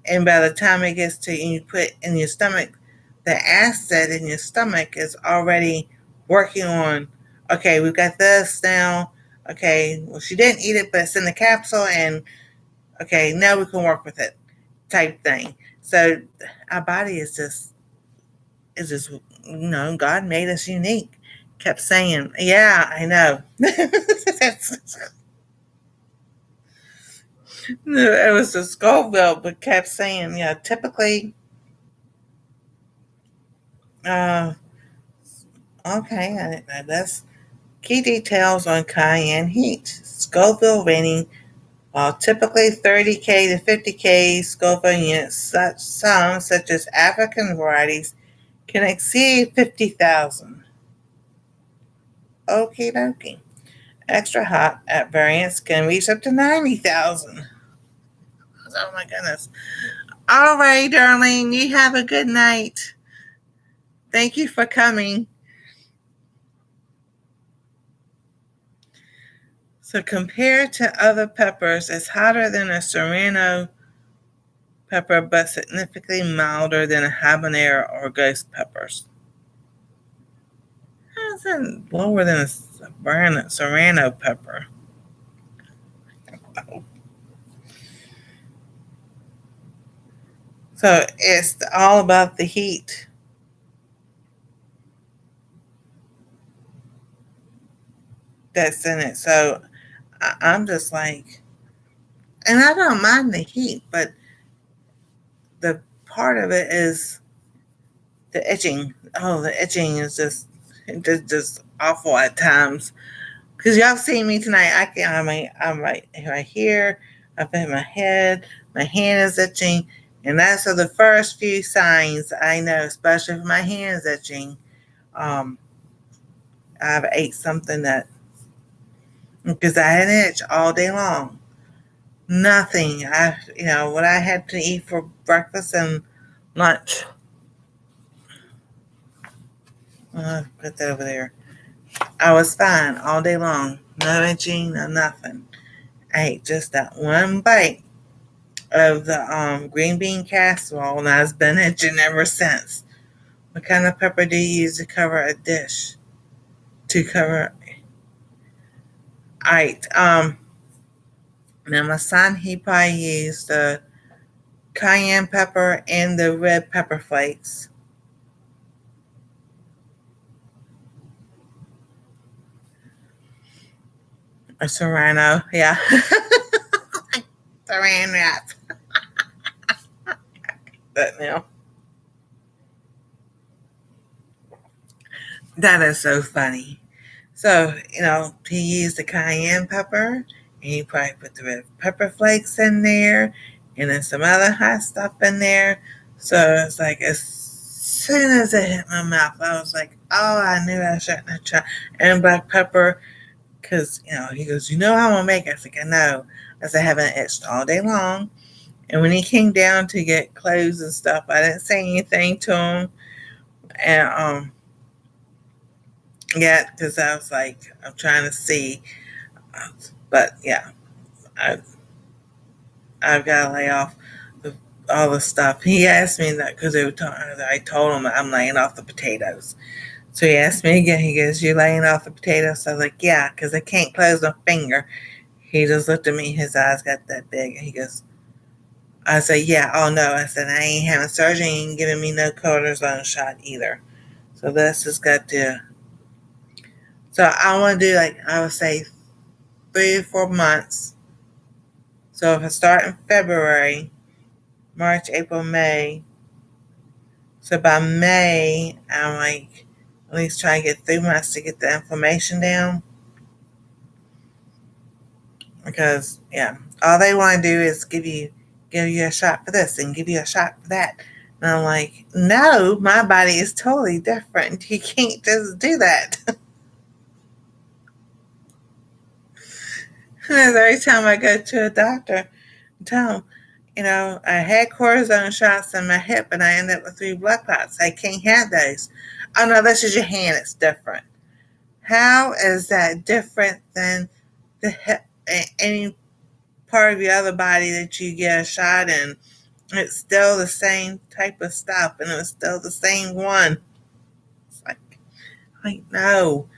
and by the time it gets to you put in your stomach, the acid in your stomach is already working on, okay, we've got this now. Okay, well, she didn't eat it, but it's in the capsule, and okay, now we can work with it type thing. So our body is just God made us unique. Kept saying, yeah, I know. It was the Scoville, but kept saying, yeah, typically, uh, okay, that's key details on cayenne heat. Scoville rating, while typically 30K to 50K Scoville units, some, such as African varieties, can exceed 50,000. Okie dokie. Extra hot at variants can reach up to 90,000. Oh my goodness. All right, darling. You have a good night. Thank you for coming. So, compared to other peppers, it's hotter than a serrano pepper, but significantly milder than a habanero or ghost peppers. How's that lower than a serrano pepper? So, it's all about the heat that's in it. So, I'm just like, and I don't mind the heat, but the part of it is the itching. Oh, the itching is just awful at times. Cause y'all seen me tonight. I'm right here. I've hit my head. My hand is itching, and that's the first few signs I know. Especially if my hand is itching. Um, I've ate something that because I had an itch all day long. Nothing. What I had to eat for breakfast and lunch. Put that over there. I was fine all day long. No itching, no nothing. I ate just that one bite of the green bean casserole, and I've been itching ever since. What kind of pepper do you use to cover a dish? To cover, alright. Now my son, he probably used the cayenne pepper and the red pepper flakes. A serrano, yeah. Saran wrap. But now, that is so funny. So, he used the cayenne pepper, and he probably put the red pepper flakes in there, and then some other hot stuff in there. So it's like as soon as it hit my mouth, I was like, oh, I knew I shouldn't have tried. And black pepper, because, he goes, how I'm going to make it? I was like, I know. I said, I haven't itched all day long. And when he came down to get clothes and stuff, I didn't say anything to him. And, yeah, because I was like, I'm trying to see. But yeah, I, I've got to lay off all the stuff. He asked me that because I told him I'm laying off the potatoes. So he asked me again. He goes, "You laying off the potatoes?" So I was like, "Yeah," because I can't close my finger. He just looked at me. His eyes got that big. And he goes, I said, "Yeah, oh no." I said, "I ain't having surgery. Ain't giving me no cortisone shot either." So this has got to. So I want to do like, I would say 3 or 4 months. So if I start in February, March, April, May. So by May, I'm like at least try to get 3 months to get the inflammation down. Because yeah, all they want to do is give you a shot for this and give you a shot for that. And I'm like, no, my body is totally different. You can't just do that. Every time I go to a doctor, I tell them, I had cortisone shots in my hip and I ended up with 3 blood clots. I can't have those. Oh no, this is your hand. It's different. How is that different than the hip, any part of your other body that you get a shot in? It's still the same type of stuff, and it's still the same one. It's like no.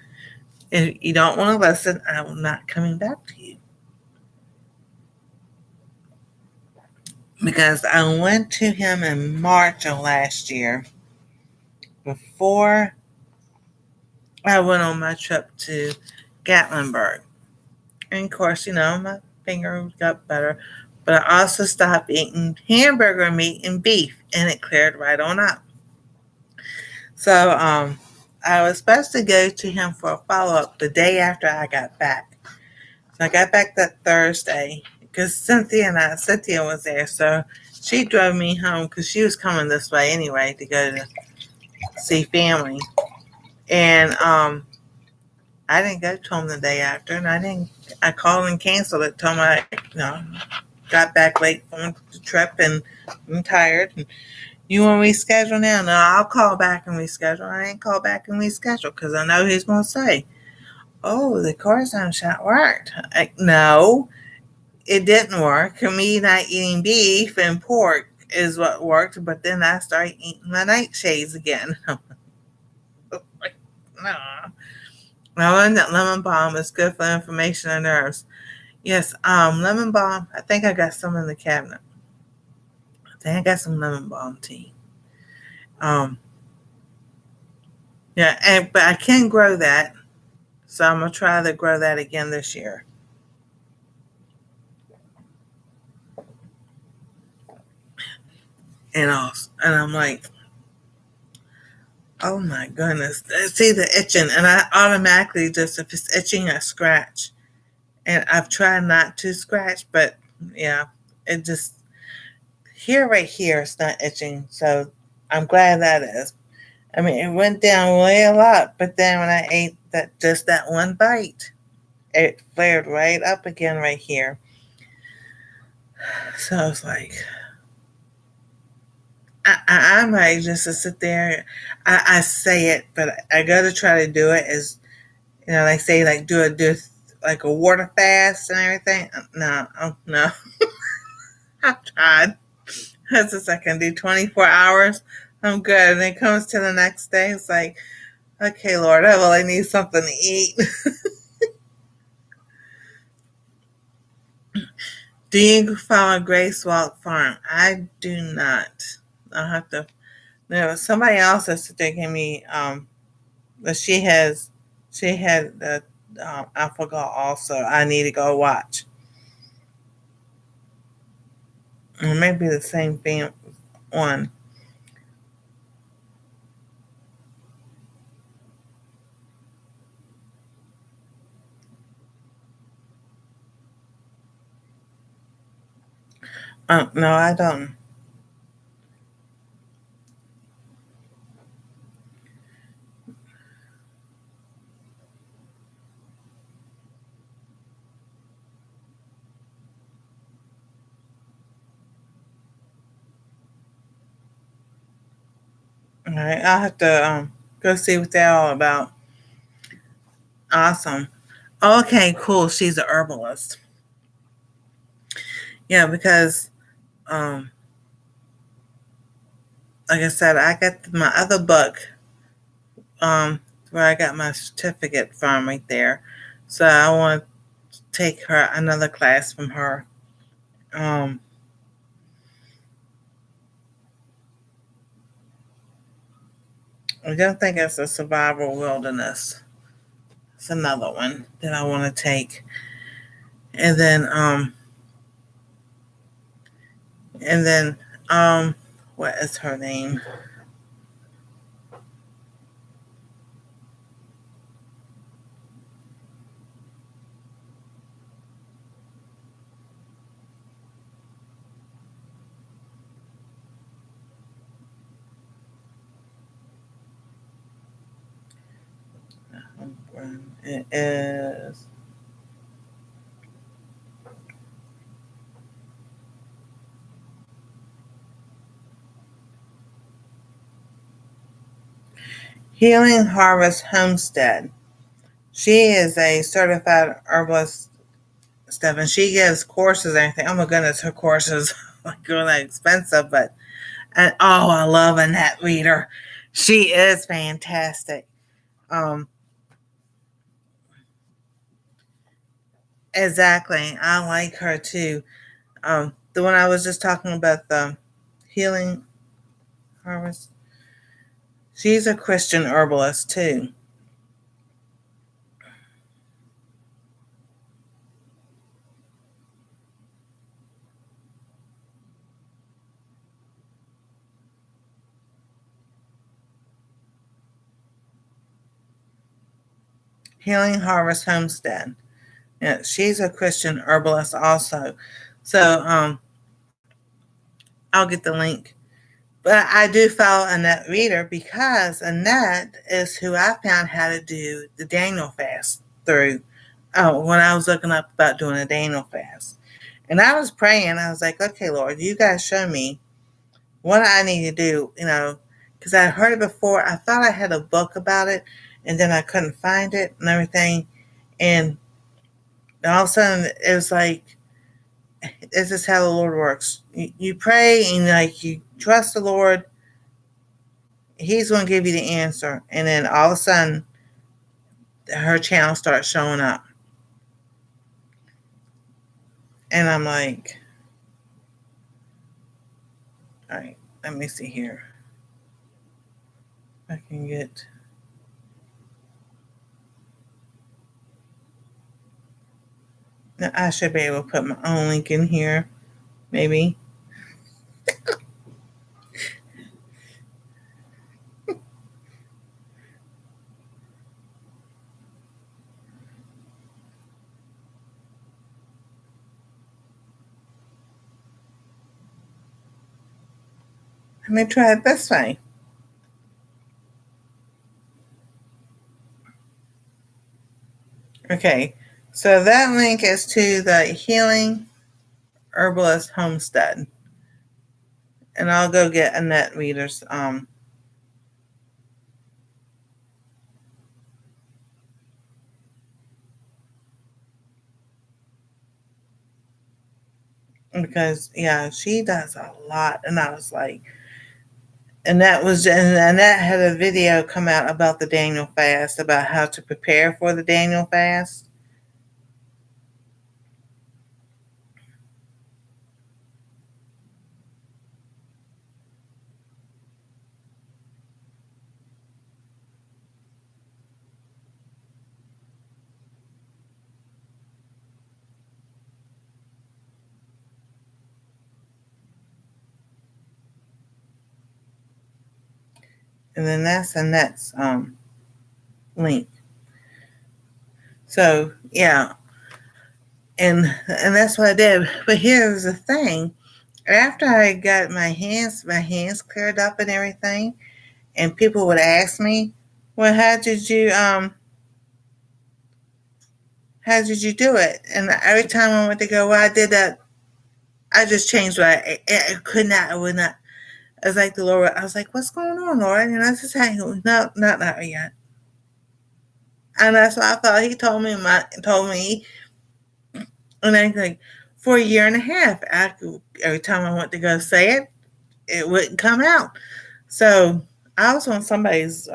If you don't want to listen, I'm not coming back to you. Because I went to him in March of last year before I went on my trip to Gatlinburg. And of course, my finger got better. But I also stopped eating hamburger meat and beef, and it cleared right on up. So I was supposed to go to him for a follow-up the day after I got back. So I got back that Thursday because Cynthia was there. So she drove me home because she was coming this way anyway to go to see family. And I didn't go to him the day after, and I called and canceled it. Told him I got back late from the trip and I'm tired. And you want to reschedule now? No, I'll call back and reschedule. I ain't call back and reschedule because I know he's going to say, oh, the cortisone shot worked. No, it didn't work. Me not eating beef and pork is what worked, but then I started eating my nightshades again. Like, no. Now, that lemon balm is good for inflammation and nerves. Yes, lemon balm. I think I got some in the cabinet. I think I got some lemon balm tea. Yeah, but I can grow that, so I'm gonna try to grow that again this year. And I'm like, oh my goodness, see the itching, and I automatically just if it's itching, I scratch, and I've tried not to scratch, but yeah, it just right here, it's not itching, so I'm glad that is. I mean, it went down way a lot, but then when I ate that one bite, it flared right up again right here. So I was like, I'm ready just to sit there. I say it, but I got to try to do it as, they say, like do like a water fast and everything. No, no. I've tried. That's just I can do 24 hours. I'm good. And it comes to the next day. It's like, okay, Lord, I really need something to eat. Do you follow Grace Walk Farm? I do not. I'll have to. Somebody else has to give me. But she had the alpha-gal also. I need to go watch. It may be the same thing one. No, I don't. All right, I'll have to go see what they're all about. Awesome. Okay, cool. She's a herbalist. Yeah, because um, like I said, I got my other book where I got my certificate from right there. So I want to take her another class from her. Um, I don't think it's a survival wilderness. It's another one that I want to take. And then and then what is her name? It is Healing Harvest Homestead. She is a certified herbalist stuff, and she gives courses and everything. Oh my goodness, her courses like really expensive, but and oh, I love Annette Reader. She is fantastic. Um, exactly, I like her too. The one I was just talking about, the Healing Harvest. She's a Christian herbalist too. Healing Harvest Homestead. Yeah, she's a Christian herbalist also. So I'll get the link. But I do follow Annette Reader because Annette is who I found how to do the Daniel fast through. Oh, when I was looking up about doing a Daniel fast. And I was praying. I was like, okay, Lord, you guys show me what I need to do, because I heard it before. I thought I had a book about it, and then I couldn't find it and everything. And all of a sudden, it was like, this is how the Lord works. You pray and like you trust the Lord. He's going to give you the answer. And then all of a sudden, her channel starts showing up. And I'm like, all right, let me see here. I can get. Now, I should be able to put my own link in here, maybe. Let me try it this way. Okay, so that link is to the Healing Herbalist Homestead. And I'll go get Annette Reader's because yeah, she does a lot. And I was like, and that had a video come out about the Daniel fast, about how to prepare for the Daniel fast. And then that's Annette's link. So yeah, and that's what I did. But here's the thing: after I got my hands cleared up and everything, and people would ask me, "Well, how did you do it?" And every time I went to go, "Well, I did that. I just changed what I could not. I would not." I was like the Lord. I was like, "What's going on, Lord?" And I was just saying, "No, not yet." And that's what I thought. He told me, and I like for a year and a half. Every time I went to go say it, it wouldn't come out. So I was on somebody's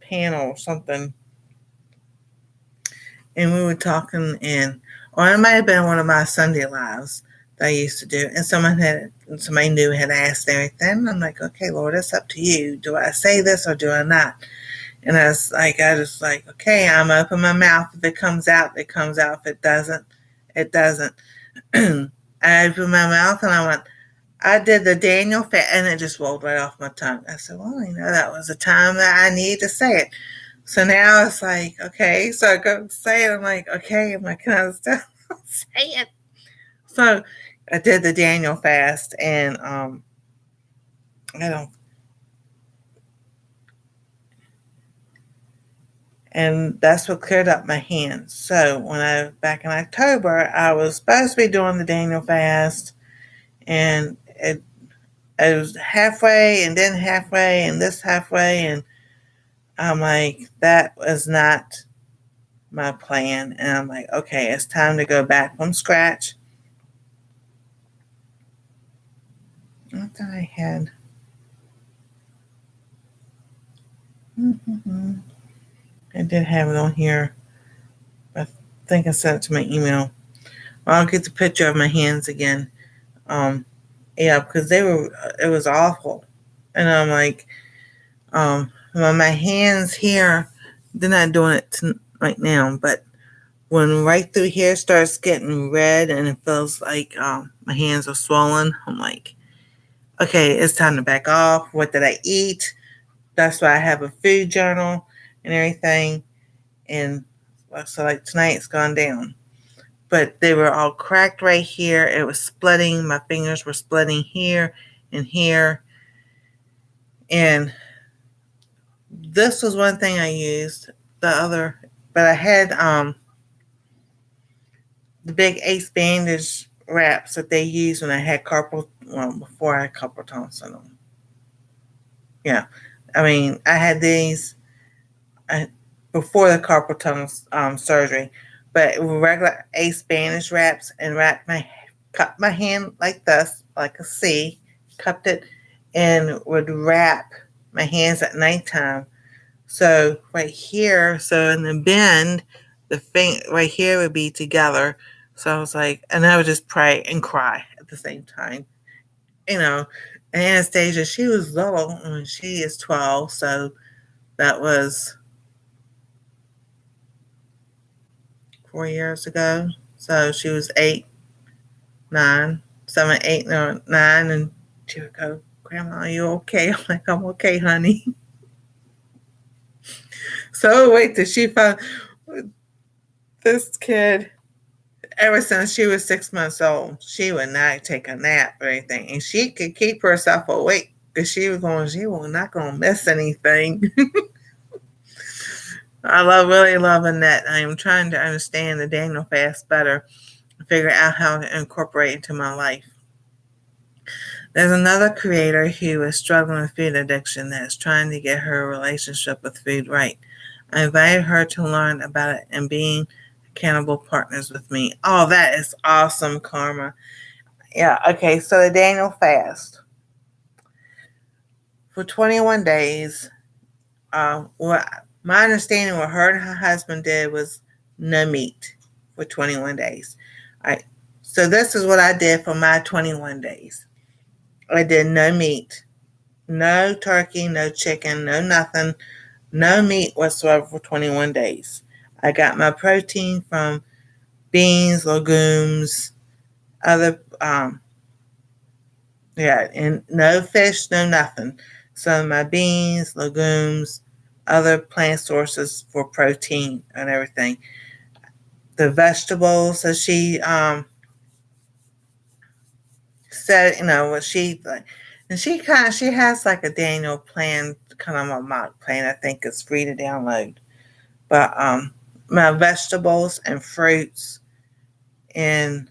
panel or something, and we were talking, or it might have been one of my Sunday lives that I used to do, and somebody new had asked everything. And I'm like, okay, Lord, it's up to you. Do I say this or do I not? And I just like, okay, I'm gonna open my mouth. If it comes out, it comes out. If it doesn't, it doesn't. I opened my mouth and I did the Daniel fat, and it just rolled right off my tongue. I said, well, that was the time that I need to say it. So now it's like, okay, so I go say it. I'm like, okay, can I still say it? So I did the Daniel fast, and I don't, and that's what cleared up my hands. So back in October, I was supposed to be doing the Daniel fast, and it was halfway, and then halfway, and this halfway, and I'm like, that was not my plan. And I'm like, okay, it's time to go back from scratch. I thought I had. I did have it on here. I think I sent it to my email. Well, I'll get the picture of my hands again. Um, yeah, because it was awful. And I'm like, well, my hands here, they're not doing it right now, but when right through here starts getting red and it feels like my hands are swollen, I'm like, okay, it's time to back off. What did I eat? That's why I have a food journal and everything. And so, like, tonight it's gone down. But they were all cracked right here. It was splitting. My fingers were splitting here and here. And this was one thing I used. But I had the big ace bandage wraps that they used when I had before I had carpal tunnel syndrome. Yeah. I mean, I had these before the carpal tunnel surgery, but regular ace bandage wraps, and cupped my hand like this, like a C, cupped it, and would wrap my hands at nighttime. So right here, so in the bend, the thing right here would be together. So I was like, and I would just pray and cry at the same time. You know, and Anastasia, she was little, and she is 12, so that was 4 years ago. So she was 8, 9, 7, 8, no, 9, and she would go, Grandma, are you okay? I'm like, I'm okay, honey. So wait till she found this kid. Ever since she was 6 months old, she would not take a nap or anything, and she could keep herself awake because she was not going to miss anything. Really loving that. I am trying to understand the Daniel fast better and figure out how to incorporate it into my life. There's another creator who is struggling with food addiction that is trying to get her relationship with food right. I invited her to learn about it and being accountable partners with me. Oh, that is awesome, Karma. Yeah, okay, so the Daniel fast. For 21 days, what my understanding what her and her husband did was no meat for 21 days. All right. So this is what I did for my 21 days. I did no meat, no turkey, no chicken, no nothing, no meat whatsoever for 21 days. I got my protein from beans, legumes, other, and no fish, no nothing. So my beans, legumes, other plant sources for protein and everything. The vegetables that she said, what she like, and she has like a Daniel plan, kind of a mock plan. I think it's free to download. But my vegetables and fruits, and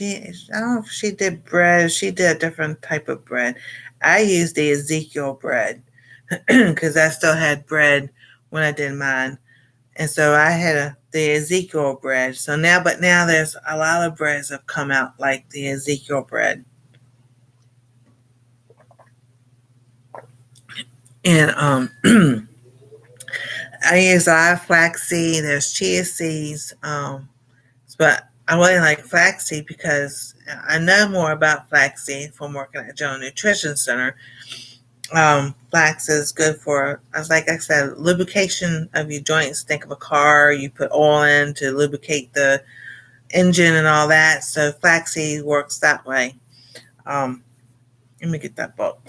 I don't know if she did bread. She did a different type of bread. I used the Ezekiel bread because I still had bread when I did mine. And so I had the Ezekiel bread. But now there's a lot of breads have come out like the Ezekiel bread. And I use a lot of flaxseed. There's chia seeds. But I really like flaxseed because I know more about flaxseed from working at General Nutrition Center. Flax is good for, as like I said, lubrication of your joints. Think of a car, you put oil in to lubricate the engine and all that. So flaxseed works that way. Let me get that book.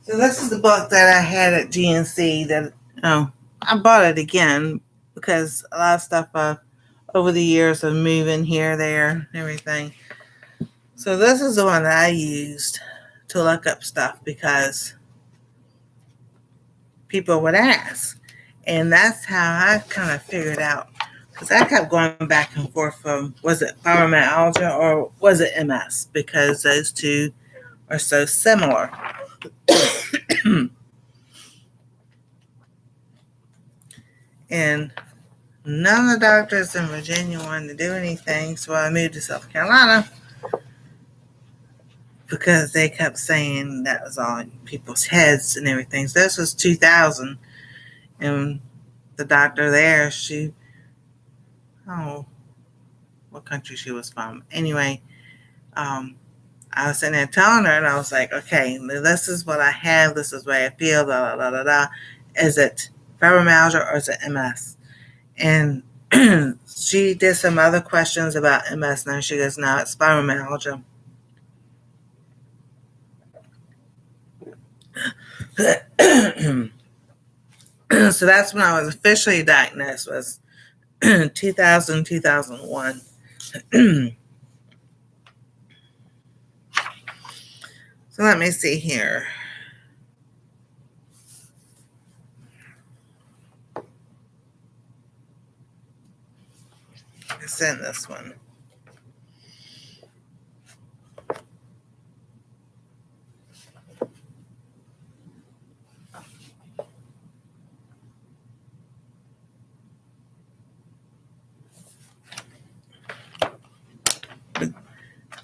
So this is the book that I had at GNC that I bought it again because a lot of stuff over the years of moving here, there, and everything. So this is the one that I used to look up stuff because people would ask. And that's how I kind of figured out. Because I kept going back and forth from, was it fibromyalgia or was it MS? Because those two are so similar. And none of the doctors in Virginia wanted to do anything, so I moved to South Carolina because they kept saying that was all in people's heads and everything. So this was 2000, and the doctor there, what country she was from. Anyway, I was sitting there telling her, and I was like, okay, this is what I have, this is the way I feel, blah, blah, blah, blah, blah. Is it fibromyalgia or is it MS? And she did some other questions about MS, and she goes, no, it's fibromyalgia. So that's when I was officially diagnosed, was 2000, 2001. So let me see here. It's in this one.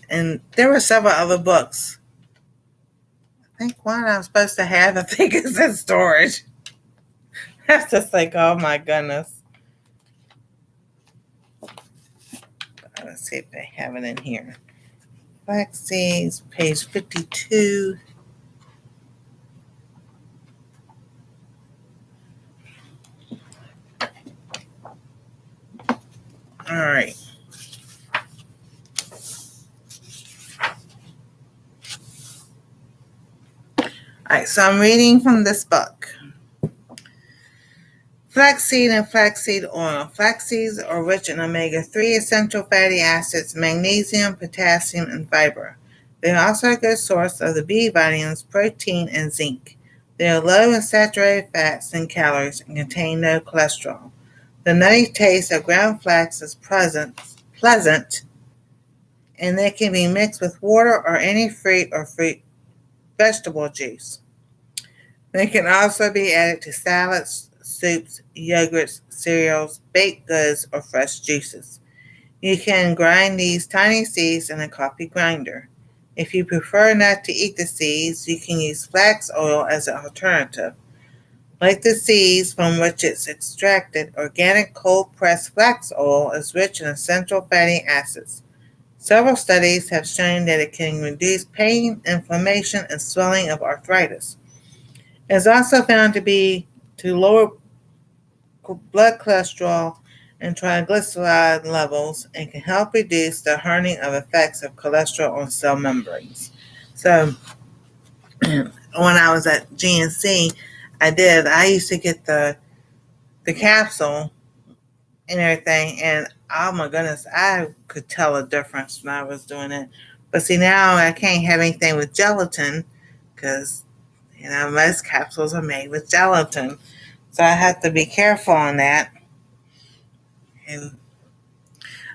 And there were several other books. I think one I'm supposed to have, I think is in storage. That's just like, oh my goodness. Let's see if they have it in here. Flax seeds, page 52. All right. All right, so I'm reading from this book. Flaxseed and flaxseed oil. Flax seeds are rich in omega-3 essential fatty acids, magnesium, potassium, and fiber. They are also a good source of the B vitamins, protein, and zinc. They are low in saturated fats and calories and contain no cholesterol. The nutty taste of ground flax is pleasant, and they can be mixed with water or any fruit or vegetable juice. They can also be added to salads, soups, yogurts, cereals, baked goods, or fresh juices. You can grind these tiny seeds in a coffee grinder. If you prefer not to eat the seeds, you can use flax oil as an alternative. Like the seeds from which it's extracted, organic cold-pressed flax oil is rich in essential fatty acids. Several studies have shown that it can reduce pain, inflammation, and swelling of arthritis. It is also found to lower blood cholesterol and triglyceride levels and can help reduce the hardening of effects of cholesterol on cell membranes. So when I was at GNC, I used to get the capsule and everything, and oh my goodness, I could tell a difference when I was doing it. But see, now I can't have anything with gelatin because most capsules are made with gelatin. So I have to be careful on that. And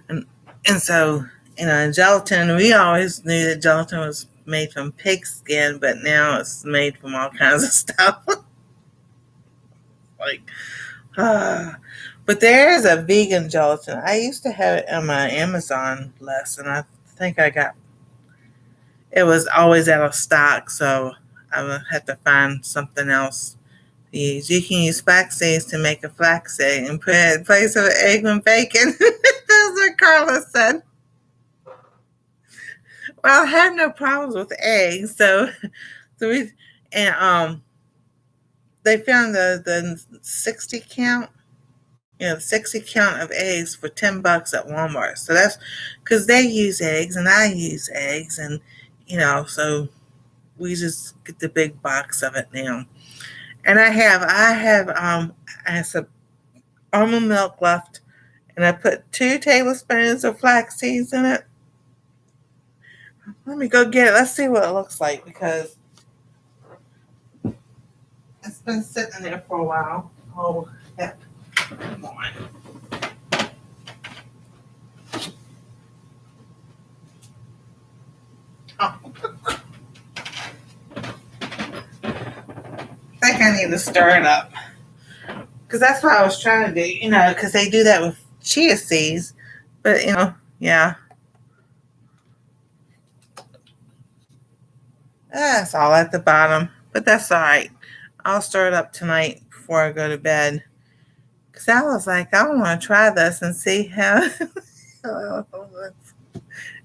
and, and so, gelatin, we always knew that gelatin was made from pig skin, but now it's made from all kinds of stuff. Like, But there is a vegan gelatin. I used to have it on my Amazon list, and I think I got it was always out of stock, so I would have to find something else to use. You can use flax seeds to make a flax egg and put it in place of egg and bacon. That's what Carla said. Well, I have no problems with eggs, so we and they found the 60 count, 60 count of eggs for $10 at Walmart. So that's because they use eggs and I use eggs, and so we just get the big box of it now. And I have some almond milk left, and I put 2 tablespoons of flax seeds in it. Let me go get it. Let's see what it looks like because it's been sitting there for a while. Oh, yeah. Come on. Oh. I think I need to stir it up because that's what I was trying to do. Because they do that with chia seeds, but yeah, that's all at the bottom. But that's all right. I'll stir it up tonight before I go to bed. Because I was like, I want to try this and see how.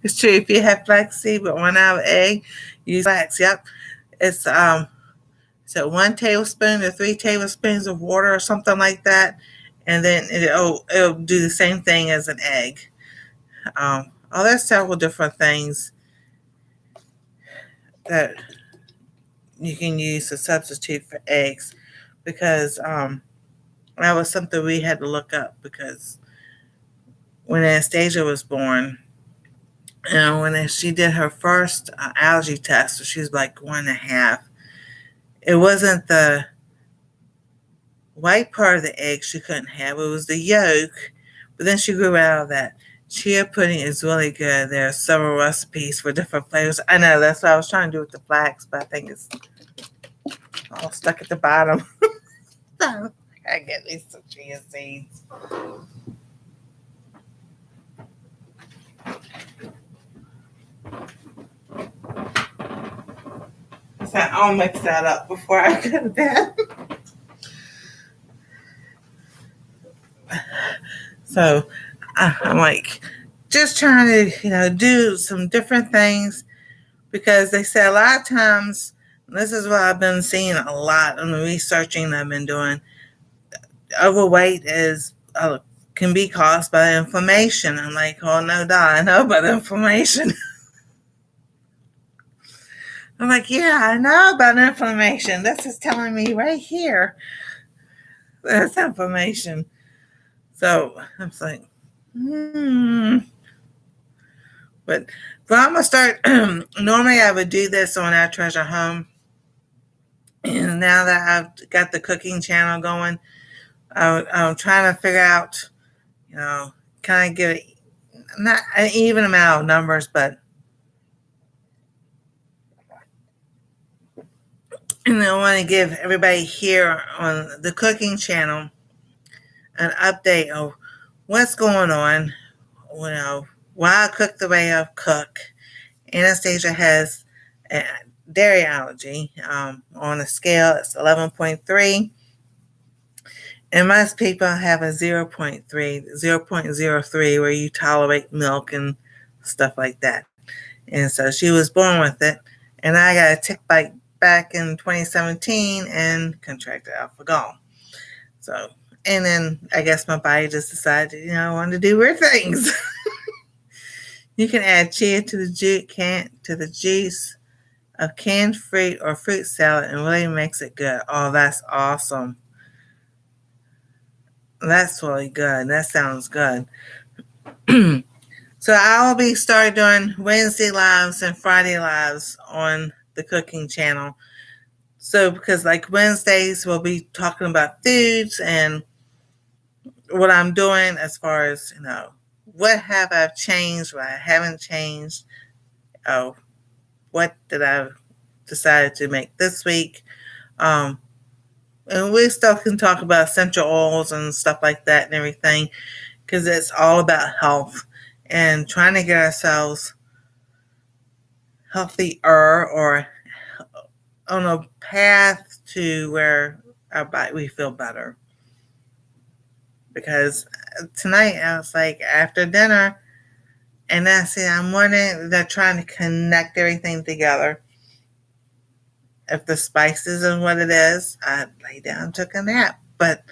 It's true. If you have flaxseed but 1 hour egg, use flax. Yep. It's so 1 tablespoon to 3 tablespoons of water or something like that, and then it'll do the same thing as an egg. There's several different things that you can use to substitute for eggs because that was something we had to look up because when Anastasia was born, when she did her first allergy test, so she was like 1.5. It wasn't the white part of the egg she couldn't have; it was the yolk. But then she grew out of that. Chia pudding is really good. There are several recipes for different flavors. I know that's what I was trying to do with the flax, but I think it's all stuck at the bottom. I gotta get these some chia seeds. So I'll mix that up before I go to bed. So I'm like just trying to, do some different things because they say a lot of times, this is what I've been seeing a lot in the researching I've been doing. Overweight can be caused by inflammation. I'm like, oh no, I know about inflammation. I'm like, yeah, I know about inflammation. This is telling me right here there's inflammation. So I'm like, But I'm gonna start. Normally, I would do this on Our Treasure Home, and now that I've got the cooking channel going, I'm trying to figure out, kind of give it not an even amount of numbers, but I want to give everybody here on the cooking channel an update of what's going on. Why I cook the way I cook. Anastasia has a dairy allergy. On a scale, it's 11.3. And most people have a 0.3, where you tolerate milk and stuff like that. And so she was born with it. And I got a tick bite back in 2017 and contracted alpha gall. So, and then I guess my body just decided, I wanted to do weird things. You can add chia to the juice of canned fruit or fruit salad and really makes it good. Oh, that's awesome. That's really good. That sounds good. So I'll be start doing Wednesday lives and Friday lives on the cooking channel. So because like Wednesdays we'll be talking about foods and what I'm doing as far as, what have I changed, what I haven't changed. What did I decide to make this week? and we still can talk about essential oils and stuff like that and everything, because it's all about health and trying to get ourselves healthier or on a path to where our body we feel better. Because tonight I was like after dinner, and I said I'm wondering they're trying to connect everything together. If the spices is what it is, I lay down and took a nap. But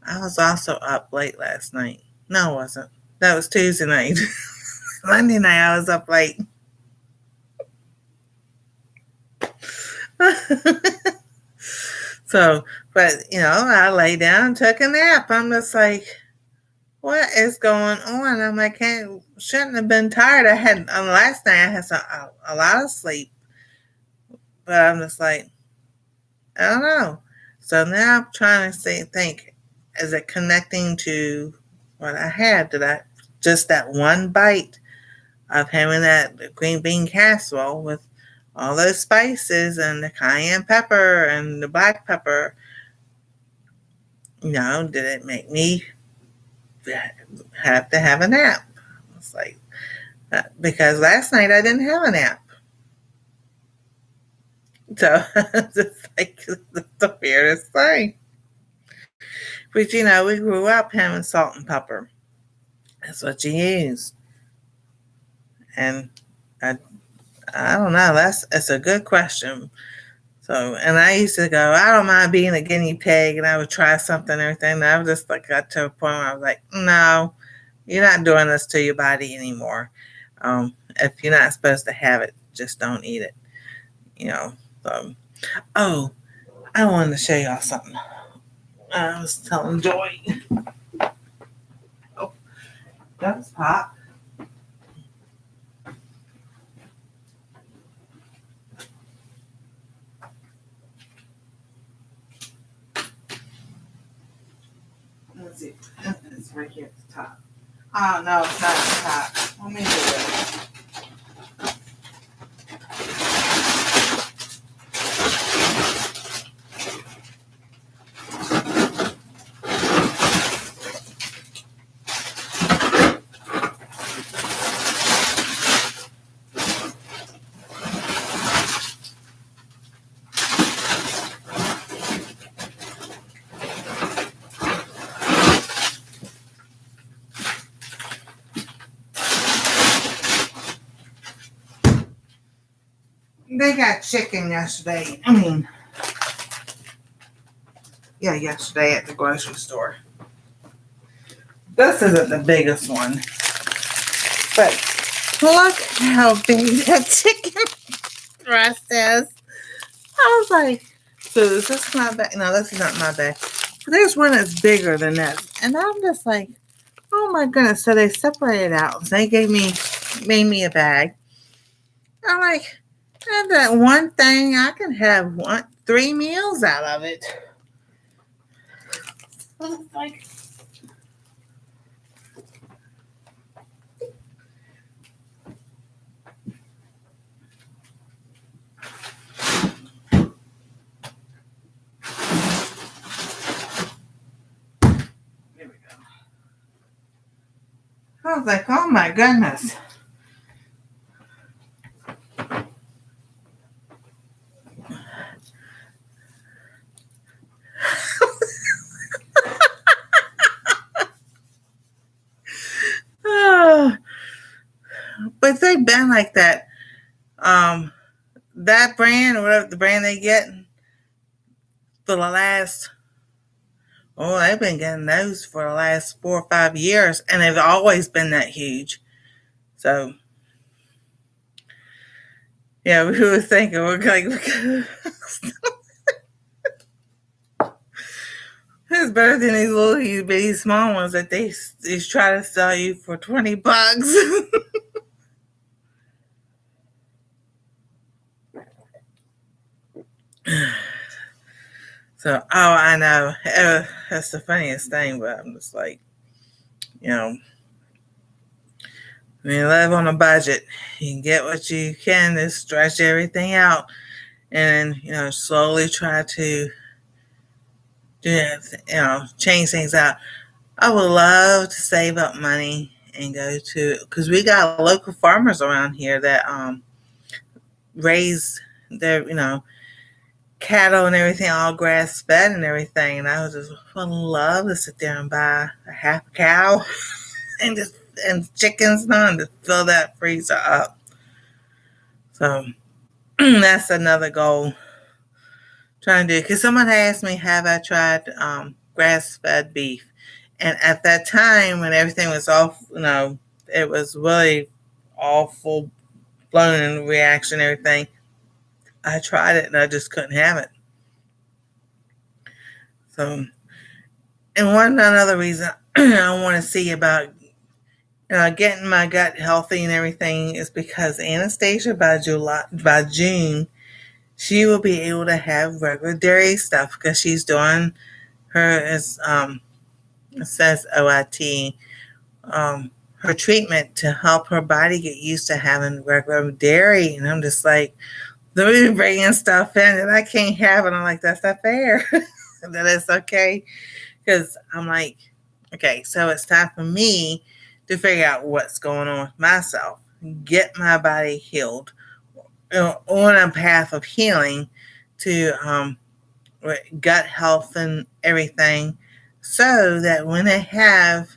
I was also up late last night. No, I wasn't. That was Tuesday night. Monday night I was up late. So, but I lay down, took a nap. I'm just like, what is going on? I'm like, shouldn't have been tired. I had on last night. I had a lot of sleep, but I'm just like, I don't know. So now I'm trying to think, is it connecting to what I had? Did I just that one bite of having that green bean casserole with all those spices and the cayenne pepper and the black pepper? Did it make me have to have a nap? It's like, because last night I didn't have a nap. So it's like the weirdest thing. But we grew up having salt and pepper. That's what you use. And I don't know. It's a good question. So, and I used to go, I don't mind being a guinea pig, and I would try something and everything. And I was just like, got to a point where I was like, no, you're not doing this to your body anymore. If you're not supposed to have it, just don't eat it. So, oh, I wanted to show y'all something. I was telling Joy. Oh, that was hot. Let's see. It's right here at the top. Oh, no, it's not at the top. Let me do it. They got chicken yesterday. Yesterday at the grocery store. This isn't the biggest one. But look how big that chicken breast is. I was like, so is this my bag? No, this is not my bag. But there's one that's bigger than that. And I'm just like, oh my goodness. So they separated out. So they made me a bag. I'm like, that one thing, I can have 3 meals out of it. I was like, here we go. I was like, oh my goodness. But they've been like that. That brand, or whatever the brand they get, for the last, they've been getting those for the last 4 or 5 years, and they've always been that huge. So, yeah, we were thinking, we're like, it's better than these little bitty small ones that they try to sell you for $20. So, I know. That's the funniest thing, but I'm just like, when you live on a budget, you can get what you can to stretch everything out and, slowly try to change things out. I would love to save up money and go to, because we got local farmers around here that raise their cattle and everything, all grass fed and everything. And I would love to sit there and buy a half cow and just and chickens and to fill that freezer up. So that's another goal trying to do. Because someone asked me, have I tried grass fed beef? And at that time, when everything was off, it was really awful, blown in reaction, everything. I tried it and I just couldn't have it. So, and one another reason I want to see about getting my gut healthy and everything is because Anastasia by June, she will be able to have regular dairy stuff because she's doing her it says OIT, her treatment to help her body get used to having regular dairy. And I'm just like, they're bringing stuff in that I can't have. And I'm like, that's not fair. That is okay. Because I'm like, okay, so it's time for me to figure out what's going on with myself, get my body healed, on a path of healing to gut health and everything, so that when I have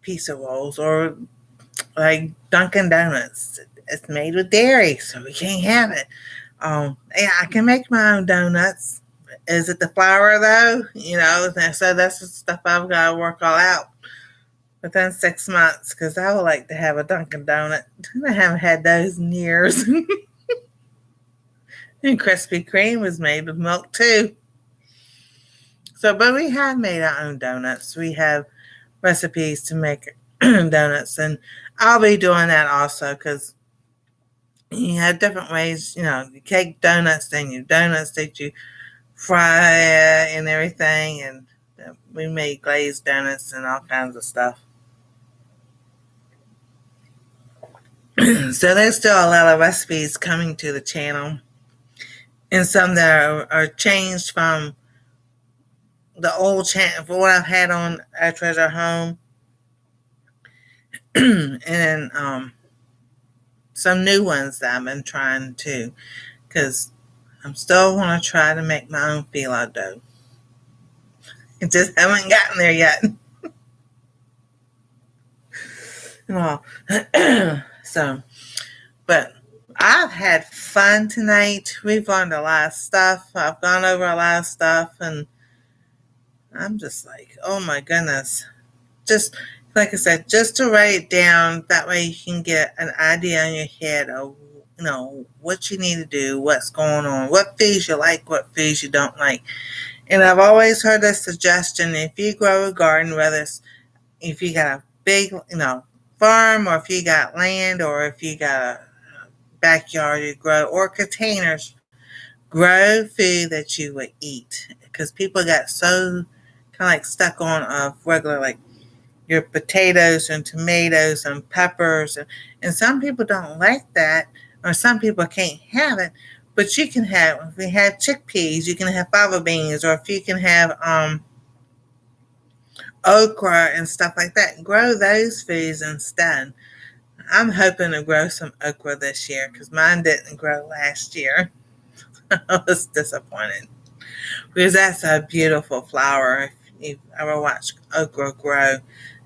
pizza rolls or like Dunkin' Donuts, it's made with dairy, so we can't have it. Yeah, I can make my own donuts. Is it the flour though? So that's the stuff I've got to work all out within 6 months, because I would like to have a Dunkin' Donut. I haven't had those in years. And Krispy Kreme was made with milk too. So, but we have made our own donuts. We have recipes to make donuts, and I'll be doing that also because you have different ways. You cake donuts, then you donuts that you fry and everything, and we made glazed donuts and all kinds of stuff. So there's still a lot of recipes coming to the channel, and some that are changed from the old channel for what I've had on I Treasure Home, and some new ones that I've been trying too, because I'm still want to try to make my own phyllo dough. I just haven't gotten there yet. So, but I've had fun tonight. We've learned a lot of stuff. I've gone over a lot of stuff, and I'm just like, oh my goodness. Just like I said, just to write it down. That way you can get an idea in your head of, what you need to do, what's going on, what foods you like, what foods you don't like. And I've always heard this suggestion: if you grow a garden, whether it's if you got a big, farm, or if you got land, or if you got a backyard you grow, or containers, grow food that you would eat. Because people got so kind of like stuck on regular, like your potatoes and tomatoes and peppers. And some people don't like that, or some people can't have it. But you can have, if we have chickpeas, you can have fava beans, or if you can have okra and stuff like that, grow those foods instead. I'm hoping to grow some okra this year because mine didn't grow last year. I was disappointed because that's a beautiful flower. If you've ever watched okra grow,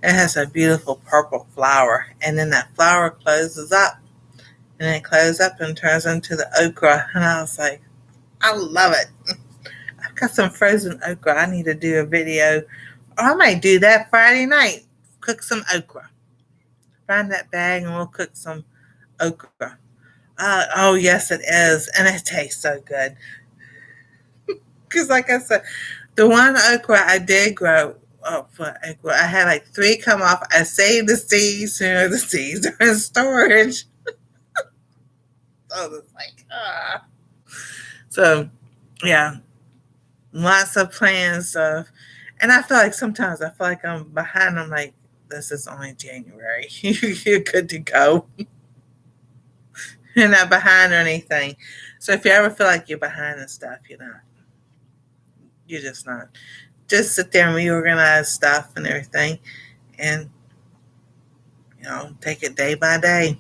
it has a beautiful purple flower, and then that flower closes up, and it closes up and turns into the okra. And I was like, I love it. I've got some frozen okra. I need to do a video, or I might do that Friday night. Cook some okra. Find that bag and we'll cook some okra. Oh, yes, it is. And it tastes so good. Because, like I said, the one okra I did grow for okra, I had like 3 come off. I saved the seeds. The seeds are in storage. So it's like, So, yeah, lots of plans of, and I feel like sometimes I feel like I'm behind. I'm like, this is only January. You're good to go. You're not behind or anything. So if you ever feel like you're behind and stuff, You're just not. Just sit there and reorganize stuff and everything, and take it day by day.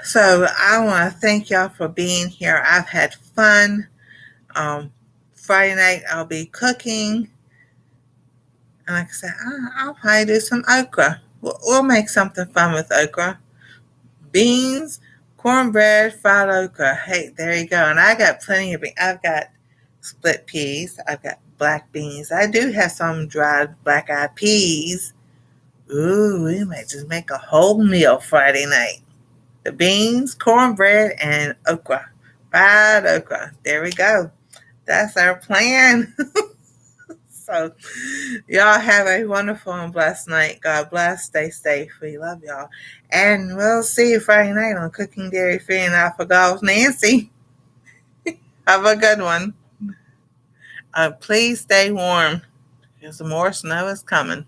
So I want to thank y'all for being here. I've had fun. Friday night I'll be cooking, and like I said, I'll probably do some okra. We'll make something fun with okra. Beans, cornbread, fried okra. Hey, there you go. And I got plenty of beans. I've got split peas. I've got black beans. I do have some dried black-eyed peas. Ooh, we might just make a whole meal Friday night. The beans, cornbread, and okra. Fried okra. There we go. That's our plan. So, y'all have a wonderful and blessed night. God bless. Stay safe. We love y'all. And we'll see you Friday night on Cooking Dairy Free and Alpha Golf Nancy. Have a good one. Please stay warm because more snow is coming.